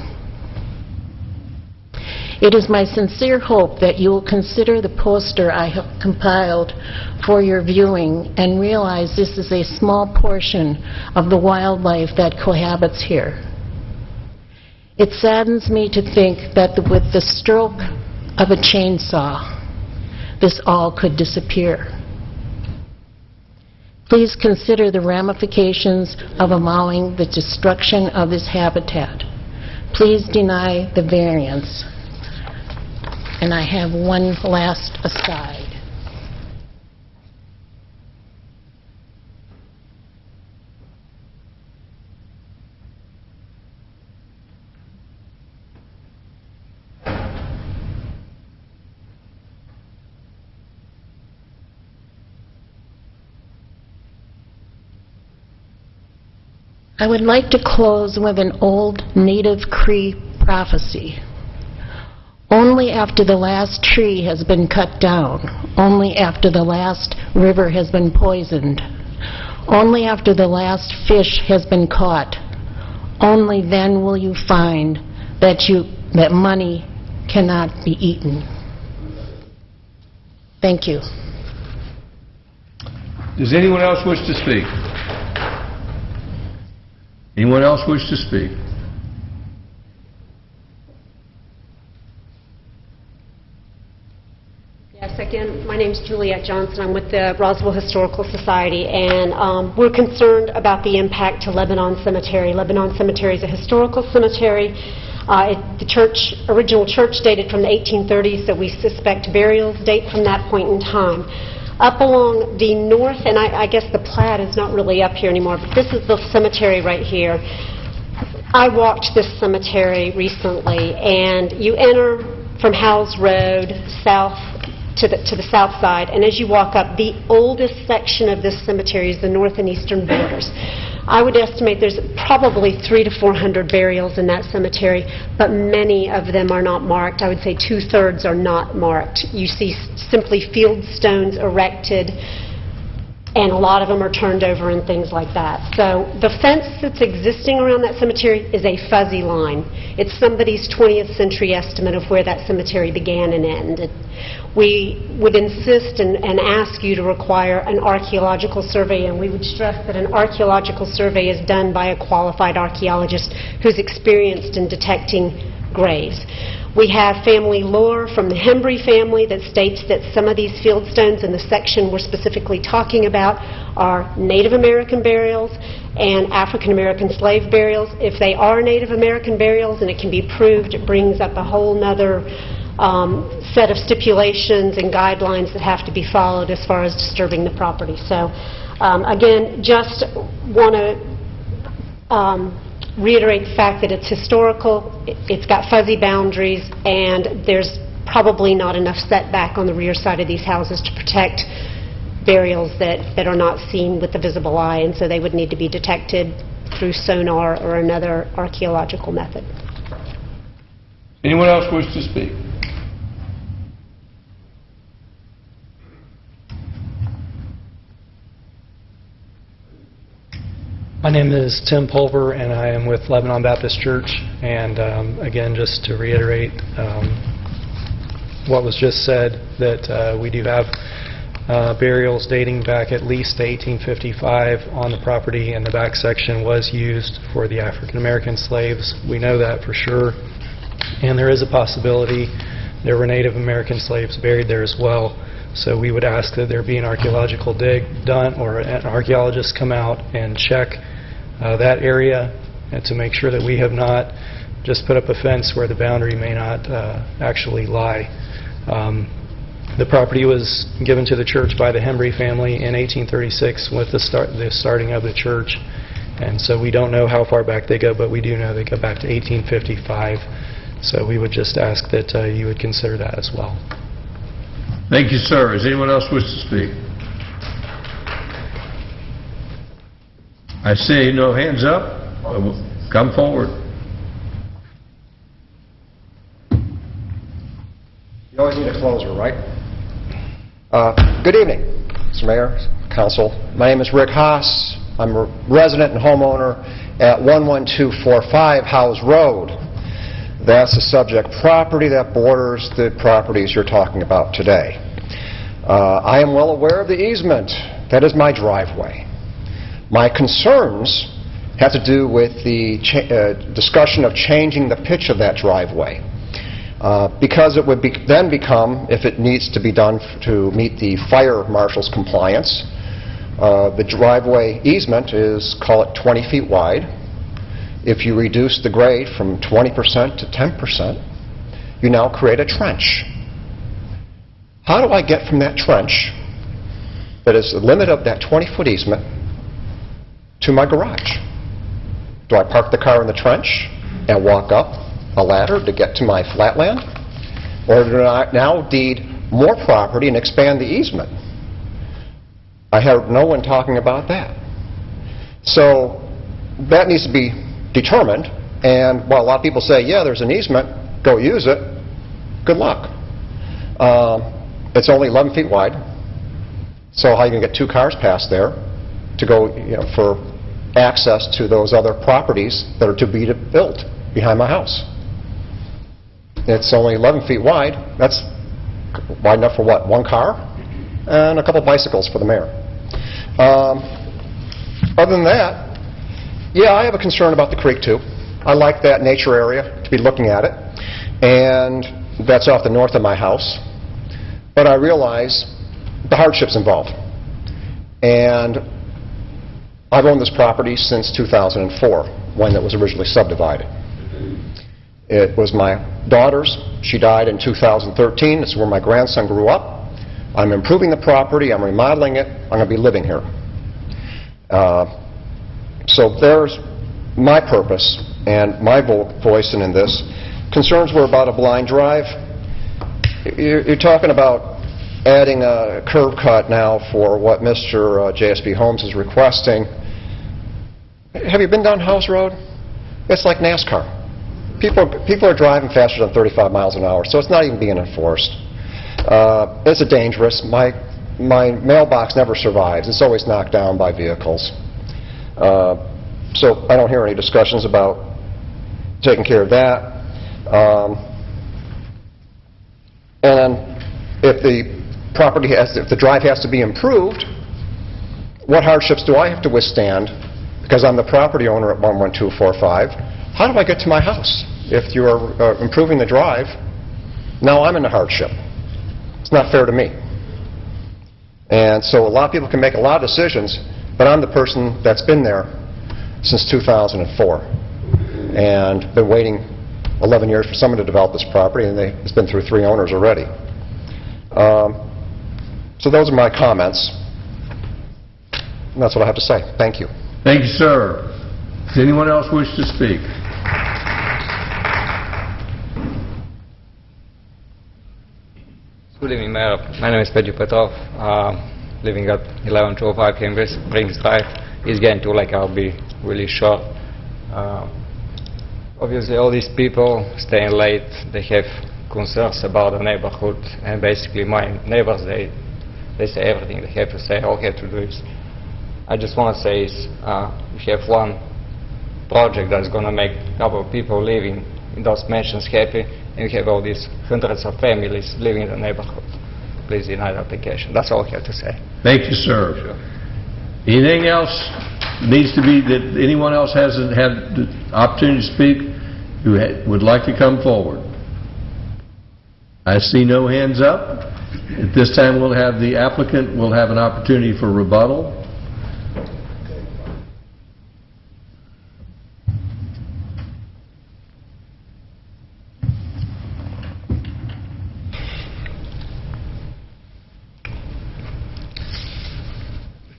Speaker 19: It is my sincere hope that you will consider the poster I have compiled for your viewing and realize this is a small portion of the wildlife that cohabits here. It saddens me to think that with the stroke of a chainsaw, this all could disappear. Please consider the ramifications of allowing the destruction of this habitat. Please deny the variance. And I have one last aside. I would like to close with an old Native Cree prophecy. Only after the last tree has been cut down, only after the last river has been poisoned, only after the last fish has been caught, only then will you find that money cannot be eaten. Thank you.
Speaker 1: Does anyone else wish to speak? Anyone else wish to speak?
Speaker 6: Yes, again, my name is Juliette Johnson. I'm with the Roswell Historical Society, and we're concerned about the impact to Lebanon Cemetery. Lebanon Cemetery is a historical cemetery. The original church dated from the 1830s, so we suspect burials date from that point in time. Up along the north, and I guess the Platte is not really up here anymore, but this is the cemetery right here. I walked this cemetery recently, and you enter from Howells Road south to the south side, and as you walk up, the oldest section of this cemetery is the north and eastern borders. I would estimate there's probably 300 to 400 burials in that cemetery, but many of them are not marked. I would say 2/3 are not marked. You see simply field stones erected, and a lot of them are turned over and things like that. So the fence that's existing around that cemetery is a fuzzy line. It's somebody's 20th century estimate of where that cemetery began and ended. We would insist and ask you to require an archaeological survey, and we would stress that an archaeological survey is done by a qualified archaeologist who's experienced in detecting graves. We have family lore from the Hembry family that states that some of these field stones in the section we're specifically talking about are Native American burials and African American slave burials. If they are Native American burials and it can be proved, it brings up a whole nother set of stipulations and guidelines that have to be followed as far as disturbing the property. So again, just want to reiterate the fact that it's historical, it's got fuzzy boundaries, and there's probably not enough setback on the rear side of these houses to protect burials that are not seen with the visible eye, and so they would need to be detected through sonar or another archaeological method.
Speaker 1: Anyone else wish to speak?
Speaker 21: My name is Tim Pulver, and I am with Lebanon Baptist Church. And again, just to reiterate what was just said, that we do have burials dating back at least to 1855 on the property, and the back section was used for the African American slaves. We know that for sure. And there is a possibility there were Native American slaves buried there as well. So we would ask that there be an archaeological dig done, or an archaeologist come out and check that area, and to make sure that we have not just put up a fence where the boundary may not actually lie. The property was given to the church by the Hembry family in 1836 with the starting of the church, And so we don't know how far back they go, but we do know they go back to 1855. So we would just ask that you would consider that as well.
Speaker 1: Thank you, sir. Does anyone else wish to speak? I see no hands up. Come forward.
Speaker 2: You always need a closer, right? Good evening, Mr. Mayor, Council. My name is Rick Haas. I'm a resident and homeowner at 11245 Howes Road. That's the subject property that borders the properties you're talking about today. I am well aware of the easement. That is my driveway. My concerns have to do with the discussion of changing the pitch of that driveway. Because it would then become, if it needs to be done to meet the fire marshal's compliance, the driveway easement is, call it 20 feet wide. If you reduce the grade from 20% to 10%, you now create a trench. How do I get from that trench, that is the limit of that 20-foot easement, to my garage? Do I park the car in the trench and walk up a ladder to get to my flatland? Or do I now deed more property and expand the easement? I heard no one talking about that. So that needs to be determined, and while a lot of people say, yeah, there's an easement, go use it, good luck. It's only 11 feet wide, so how are you going to get two cars past there to go, for access to those other properties that are to be built behind my house? It's only 11 feet wide. That's wide enough for what, one car? And a couple bicycles for the mayor. Other than that, yeah, I have a concern about the creek too. I like that nature area, to be looking at it, and that's off the north of my house. But I realize the hardships involved. And I've owned this property since 2004, when it was originally subdivided. It was my daughter's. She died in 2013. This is where my grandson grew up. I'm improving the property. I'm remodeling it. I'm going to be living here. So there's my purpose and my voice in this. Concerns were about a blind drive. You're talking about adding a curb cut now for what Mr. JSB Holmes is requesting. Have you been down Howes Road? It's like NASCAR. People are driving faster than 35 miles an hour, so it's not even being enforced. It's dangerous. My mailbox never survives. It's always knocked down by vehicles. So I don't hear any discussions about taking care of that. And if the drive has to be improved, what hardships do I have to withstand? Because I'm the property owner at 11245. How do I get to my house? If you're improving the drive, now I'm in a hardship. It's not fair to me. And so a lot of people can make a lot of decisions, but I'm the person that's been there since 2004 and been waiting 11 years for someone to develop this property, and it's been through 3 owners already. So those are my comments. And that's what I have to say. Thank you.
Speaker 1: Thank you, sir. Does anyone else wish to speak?
Speaker 3: Good evening, Mayor. My name is Pedro Petrov, living at 1125 Cambridge Springs Drive. It's getting too late, I'll be really short. Obviously, all these people staying late, they have concerns about the neighborhood, and basically my neighbors, they say everything they have to say. All I have to do is, I just want to say is, we have one project that's going to make a couple of people living in those mansions happy, and we have all these hundreds of families living in the neighborhood. Please deny the application. That's all I have to say.
Speaker 1: Thank you, sir.
Speaker 3: Sure.
Speaker 1: Anything else needs to be, that anyone else hasn't had the opportunity to speak who would like to come forward? I see no hands up. At this time, we'll have the applicant will have an opportunity for rebuttal.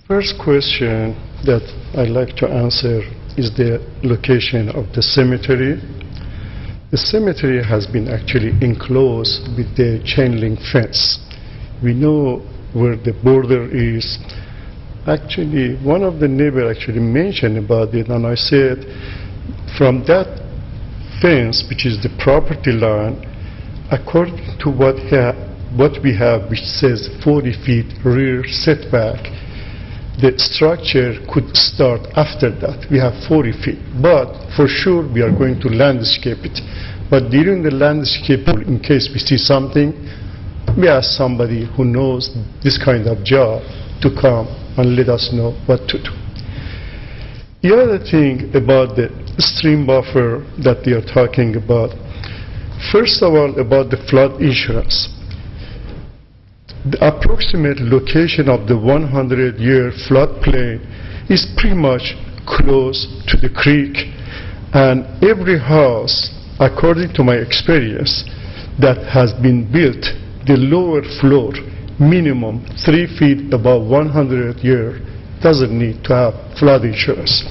Speaker 23: First question, that I'd like to answer is the location of the cemetery. The cemetery has been actually enclosed with the chain link fence. We know where the border is. Actually, one of the neighbors actually mentioned about it, and I said, from that fence, which is the property line, according to what we have, which says 40 feet rear setback, the structure could start after that. We have 40 feet, but for sure we are going to landscape it. But during the landscape, in case we see something, we ask somebody who knows this kind of job to come and let us know what to do. The other thing about the stream buffer that they are talking about, first of all, about the flood insurance. The approximate location of the 100-year floodplain is pretty much close to the creek, and every house, according to my experience, that has been built, the lower floor, minimum 3 feet above 100 year, doesn't need to have flood insurance.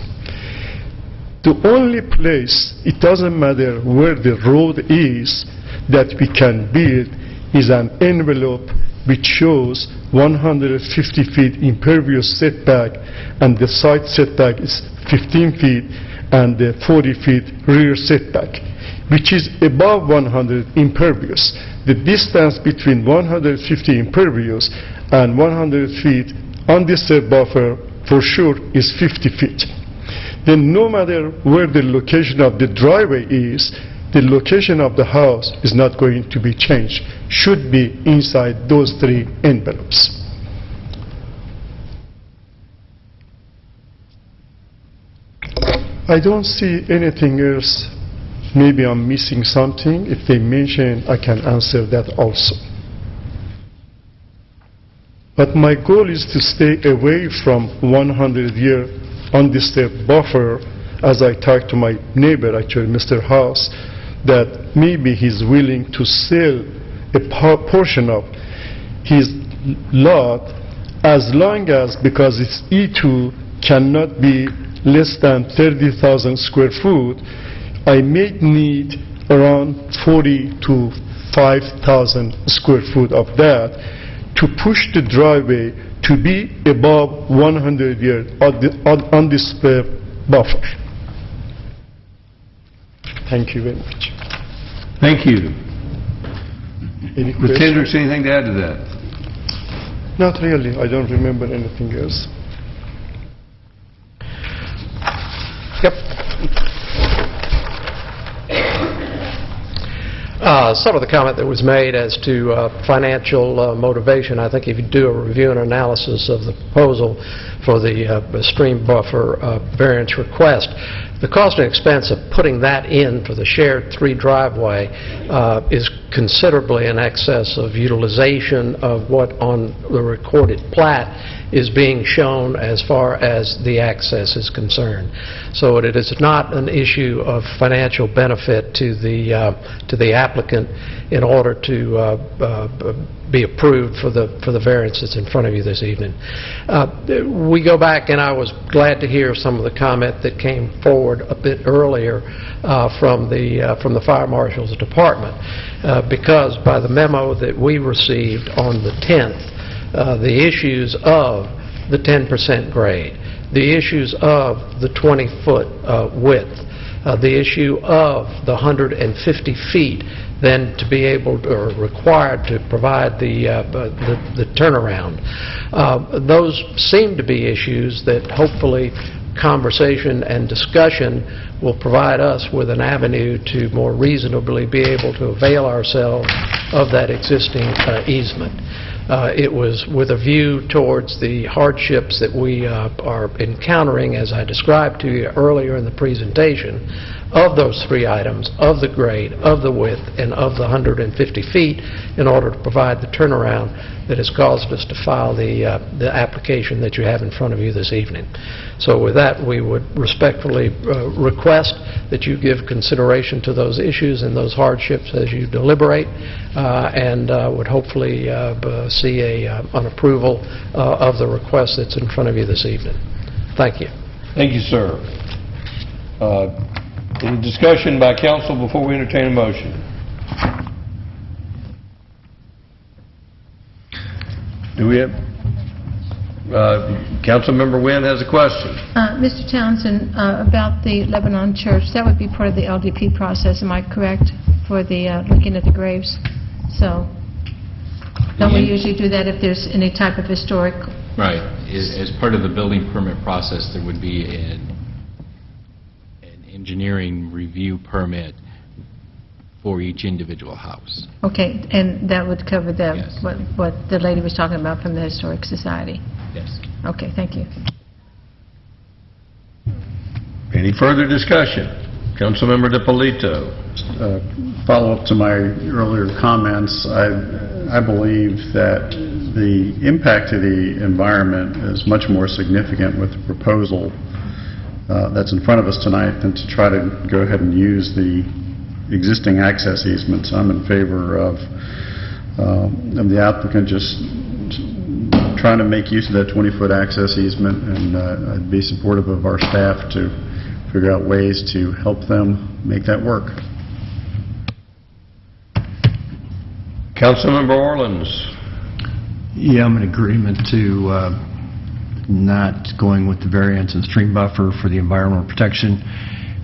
Speaker 23: The only place, it doesn't matter where the road is, that we can build is an envelope which shows 150 feet impervious setback, and the side setback is 15 feet, and the 40 feet rear setback, which is above 100 impervious. The distance between 150 impervious and 100 feet undisturbed buffer for sure is 50 feet. Then no matter where the location of the driveway is, the location of the house is not going to be changed, should be inside those 3 envelopes. I don't see anything else. Maybe I'm missing something. If they mention, I can answer that also. But my goal is to stay away from 100-year undisturbed buffer, as I talked to my neighbor, actually, Mr. House, that maybe he's willing to sell a portion of his lot as long as, because it's E2, cannot be less than 30,000 square foot, I may need around 40 to 5,000 square foot of that to push the driveway to be above 100 year undisturbed buffer. Thank you very much.
Speaker 1: Thank you.
Speaker 23: Any
Speaker 1: Ms. Hendricks, anything to add to that?
Speaker 23: Not really. I don't remember anything else.
Speaker 4: Yep. Some of the comment that was made as to financial motivation, I think if you do a review and analysis of the proposal for the stream buffer variance request, the cost and expense of putting that in for the shared 3 driveway is considerably in excess of utilization of what on the recorded plat is being shown as far as the access is concerned. So it is not an issue of financial benefit to the applicant in order to be approved for the variance that's in front of you this evening. We go back, and I was glad to hear some of the comment that came forward a bit earlier from the Fire Marshal's Department, because by the memo that we received on the 10th, the issues of the 10% grade, the issues of the 20-foot width, the issue of the 150 feet, then to be able to, or required to provide the turnaround. Those seem to be issues that hopefully conversation and discussion will provide us with an avenue to more reasonably be able to avail ourselves of that existing easement. It was with a view towards the hardships that we are encountering, as I described to you earlier in the presentation, of those 3 items, of the grade, of the width, and of the 150 feet, in order to provide the turnaround that has caused us to file the application that you have in front of you this evening. So with that, we would respectfully request that you give consideration to those issues and those hardships as you deliberate, and would hopefully see an approval of the request that's in front of you this evening. Thank you.
Speaker 1: Thank you, sir. Any discussion by council before we entertain a motion? Do we have, Councilmember Nguyen has a question.
Speaker 8: Mr. Townsend, about the Lebanon Church, that would be part of the LDP process, am I correct, for the looking at the graves? So, don't we usually do that if there's any type of historic?
Speaker 5: Right. As part of the building permit process, there would be an engineering review permit for each individual house.
Speaker 8: Okay, and that would cover the,
Speaker 5: Yes.
Speaker 8: what the lady was talking about from the Historic Society?
Speaker 5: Yes.
Speaker 8: Okay, thank you.
Speaker 1: Any further discussion? Councilmember DiPolito.
Speaker 11: Follow-up to my earlier comments, I believe that the impact to the environment is much more significant with the proposal that's in front of us tonight than to try to go ahead and use the existing access easements. I'm in favor of the applicant just trying to make use of that 20-foot access easement, and I'd be supportive of our staff to figure out ways to help them make that work.
Speaker 1: Councilmember Orleans.
Speaker 18: Yeah, I'm in agreement to not going with the variance and stream buffer for the environmental protection.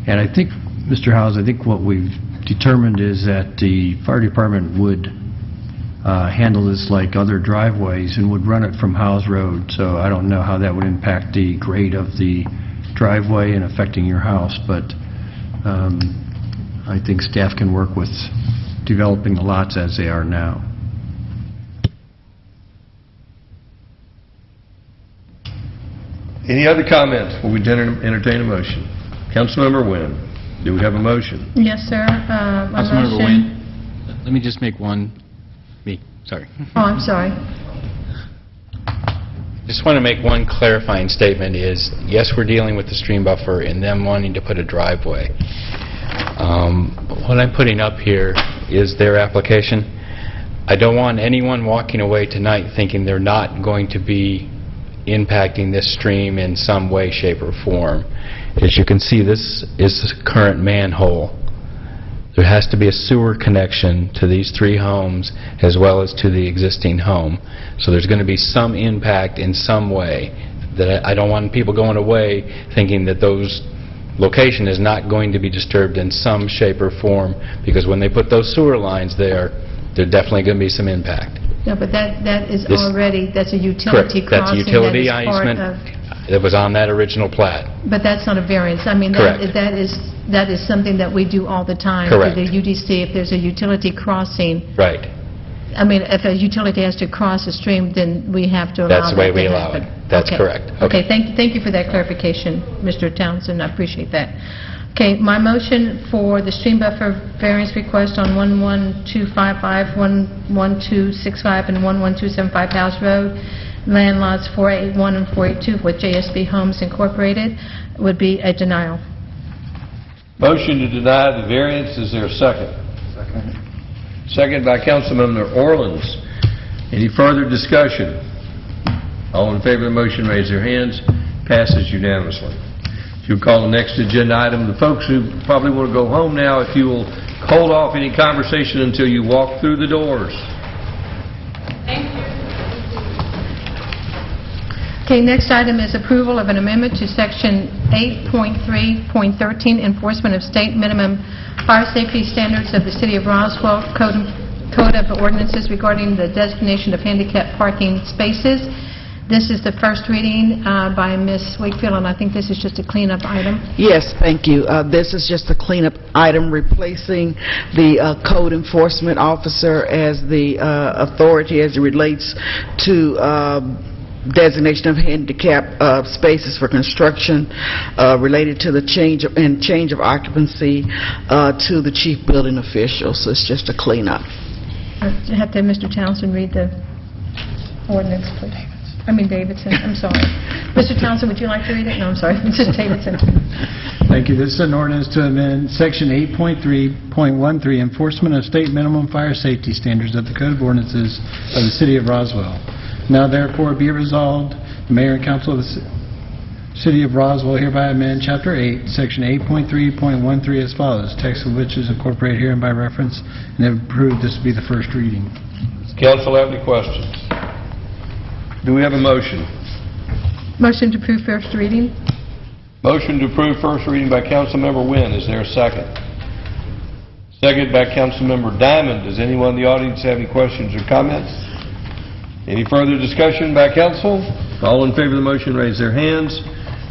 Speaker 18: And I think, Mr. Howes, I think what we've determined is that the fire department would handle this like other driveways and would run it from Howes Road. So I don't know how that would impact the grade of the driveway and affecting your house, but I think staff can work with developing the lots as they are now.
Speaker 1: Any other comments before we entertain a motion? Councilmember Nguyen, do we have a motion?
Speaker 8: Yes, sir.
Speaker 5: Councilmember Nguyen, let me just make one, sorry.
Speaker 8: Oh, I'm sorry.
Speaker 9: Just want to make one clarifying statement is, yes, we're dealing with the stream buffer and them wanting to put a driveway. What I'm putting up here is their application. I don't want anyone walking away tonight thinking they're not going to be impacting this stream in some way, shape, or form. As you can see, this is the current manhole. There has to be a sewer connection to these 3 homes as well as to the existing home. So there's going to be some impact in some way. That I don't want people going away thinking that those location is not going to be disturbed in some shape or form, because when they put those sewer lines there, there's definitely going to be some impact.
Speaker 8: No, but that is
Speaker 9: This-
Speaker 8: already, that's a
Speaker 9: Correct.
Speaker 8: utility
Speaker 9: That's a
Speaker 8: crossing.
Speaker 9: utility
Speaker 8: that is part
Speaker 9: easement
Speaker 8: of-
Speaker 9: that was on that original plat.
Speaker 8: But that's not a variance. I mean,
Speaker 9: Correct.
Speaker 8: that is something that we do all the time.
Speaker 9: Correct.
Speaker 8: To the UDC, if there's a utility crossing,
Speaker 9: Right.
Speaker 8: I mean, if a utility has to cross a stream, then we have to allow
Speaker 9: That's the way
Speaker 8: that
Speaker 9: we
Speaker 8: to
Speaker 9: allow
Speaker 8: happen.
Speaker 9: it. That's
Speaker 8: Okay.
Speaker 9: correct.
Speaker 8: Okay, thank you for that clarification, Mr. Townsend, I appreciate that. Okay, my motion for the stream buffer variance request on 11255, 11265, and 11275 House Road, land lots 481 and 482 with JSB Homes Incorporated, would be a denial.
Speaker 1: Motion to deny the variance, is there a second? Second. Second by Councilmember Orleans. Any further discussion? All in favor of the motion, raise their hands. Passes unanimously. If you'll call the next agenda item, the folks who probably want to go home now, if you will hold off any conversation until you walk through the doors.
Speaker 8: Okay, next item is approval of an amendment to Section 8.3.13, Enforcement of State Minimum Fire Safety Standards of the City of Roswell Code of Ordinances regarding the designation of handicap parking spaces. This is the first reading by Ms. Wakefield, and I think this is just a cleanup item.
Speaker 12: Yes, thank you. This is just a cleanup item replacing the code enforcement officer as the authority as it relates to designation of handicap spaces for construction related to the change of occupancy to the chief building official. So it's just a cleanup.
Speaker 8: I have to have Mr. Townsend read the ordinance, please. I mean Davidson, I'm sorry. Mr. Townsend, would you like to read it? No, I'm sorry, Mr. Davidson.
Speaker 20: Thank you. This is an ordinance to amend Section 8.3.13, Enforcement of State Minimum Fire Safety Standards of the Code of Ordinances of the City of Roswell. Now therefore be resolved, the Mayor and Council of the City of Roswell hereby amend Chapter 8, Section 8.3.13 as follows, text of which is incorporated herein by reference, and if approved, this will be the first reading.
Speaker 1: Does council have any questions? Do we have a motion?
Speaker 8: Motion to approve first reading.
Speaker 1: Motion to approve first reading by Councilmember Wynn. Is there a second? Second by Councilmember Diamond. Does anyone in the audience have any questions or comments? Any further discussion by council? All in favor of the motion, raise their hands.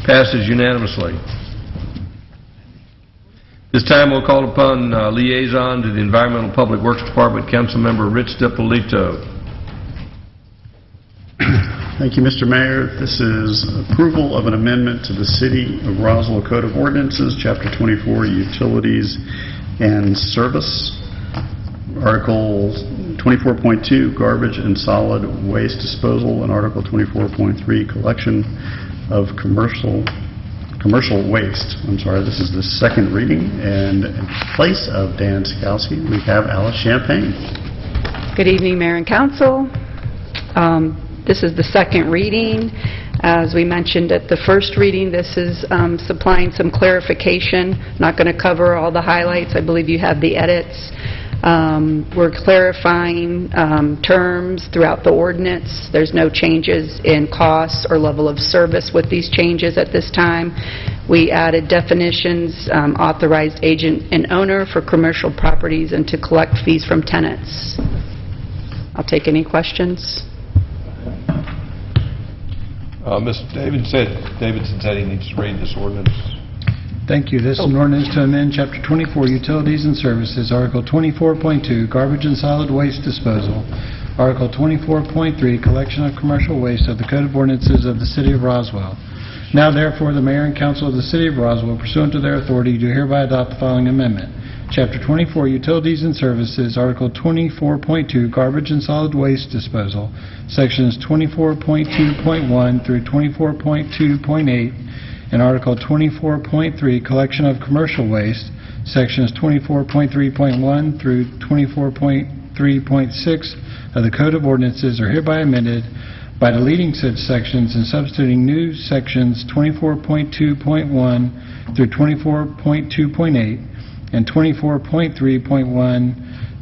Speaker 1: Passes unanimously. This time we'll call upon liaison to the Environmental Public Works Department, Councilmember Rich DiPolito.
Speaker 11: Thank you, Mr. Mayor. This is approval of an amendment to the City of Roswell Code of Ordinances, Chapter 24, Utilities and Service, Article 24.2, Garbage and Solid Waste Disposal, and Article 24.3, Collection of Commercial Waste. I'm sorry, this is the second reading, and in place of Dan Sikowski, we have Alice Champagne.
Speaker 7: Good evening, Mayor and Council. This is the second reading. As we mentioned at the first reading, this is supplying some clarification. Not going to cover all the highlights. I believe you have the edits. We're clarifying terms throughout the ordinance. There's no changes in costs or level of service with these changes at this time. We added definitions, authorized agent and owner for commercial properties, and to collect fees from tenants. I'll take any questions.
Speaker 1: Mr. Davidson said he needs to read this ordinance.
Speaker 20: Thank you. This is an ordinance to amend Chapter 24, Utilities and Services, Article 24.2, Garbage and Solid Waste Disposal, Article 24.3, Collection of Commercial Waste of the Code of Ordinances of the City of Roswell. Now therefore, the Mayor and Council of the City of Roswell, pursuant to their authority, do hereby adopt the following amendment. Chapter 24, Utilities and Services, Article 24.2, Garbage and Solid Waste Disposal, Sections 24.2.1 through 24.2.8, and Article 24.3, Collection of Commercial Waste, Sections 24.3.1 through 24.3.6 of the Code of Ordinances are hereby amended by deleting such sections and substituting new sections 24.2.1 through 24.2.8 and 24.3.1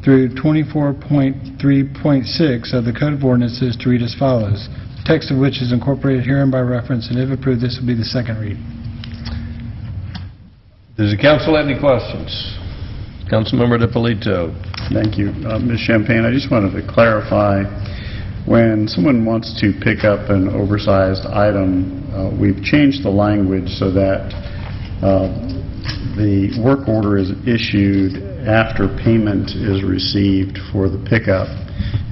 Speaker 20: through 24.3.6 of the Code of Ordinances to read as follows, the text of which is incorporated herein by reference, and if approved, this will be the second reading.
Speaker 1: Does the council have any questions? Councilmember DiPolito.
Speaker 11: Thank you. Ms. Champagne, I just wanted to clarify, when someone wants to pick up an oversized item, we've changed the language so that the work order is issued after payment is received for the pickup.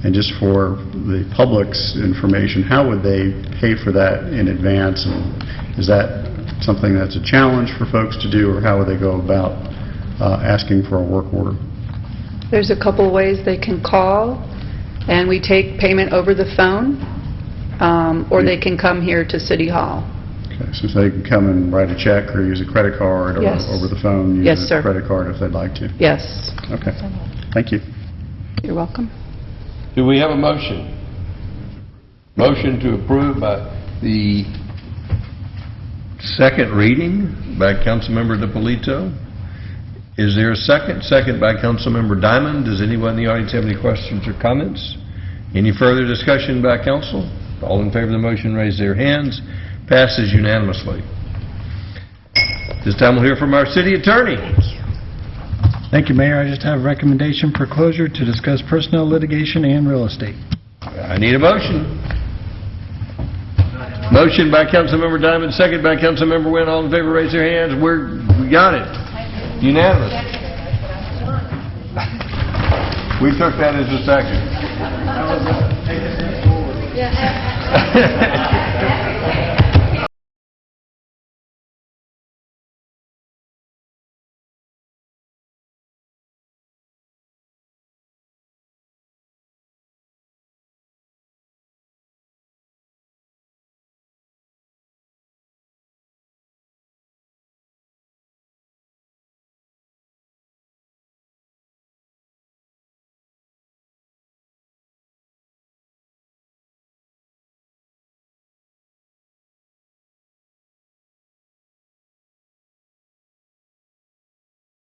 Speaker 11: And just for the public's information, how would they pay for that in advance? And is that something that's a challenge for folks to do, or how would they go about asking for a work order?
Speaker 7: There's a couple ways they can call, and we take payment over the phone, or they can come here to City Hall.
Speaker 11: Okay, so they can come and write a check or use a credit card, or
Speaker 7: Yes.
Speaker 11: over the phone use
Speaker 7: Yes,
Speaker 11: a
Speaker 7: sir.
Speaker 11: credit card if they'd like to.
Speaker 7: Yes.
Speaker 11: Okay, thank you.
Speaker 7: You're welcome.
Speaker 1: Do we have a motion? Motion to approve by the second reading by Councilmember DiPolito. Is there a second? Second by Councilmember Diamond. Does anyone in the audience have any questions or comments? Any further discussion by council? All in favor of the motion, raise their hands. Passes unanimously. This time we'll hear from our city attorney.
Speaker 20: Thank you, Mayor. I just have a recommendation for closure to discuss personnel litigation and real estate.
Speaker 1: I need a motion. Motion by Councilmember Diamond, second by Councilmember Wynn. All in favor, raise their hands. We got it. Unanimous. We took that as a second.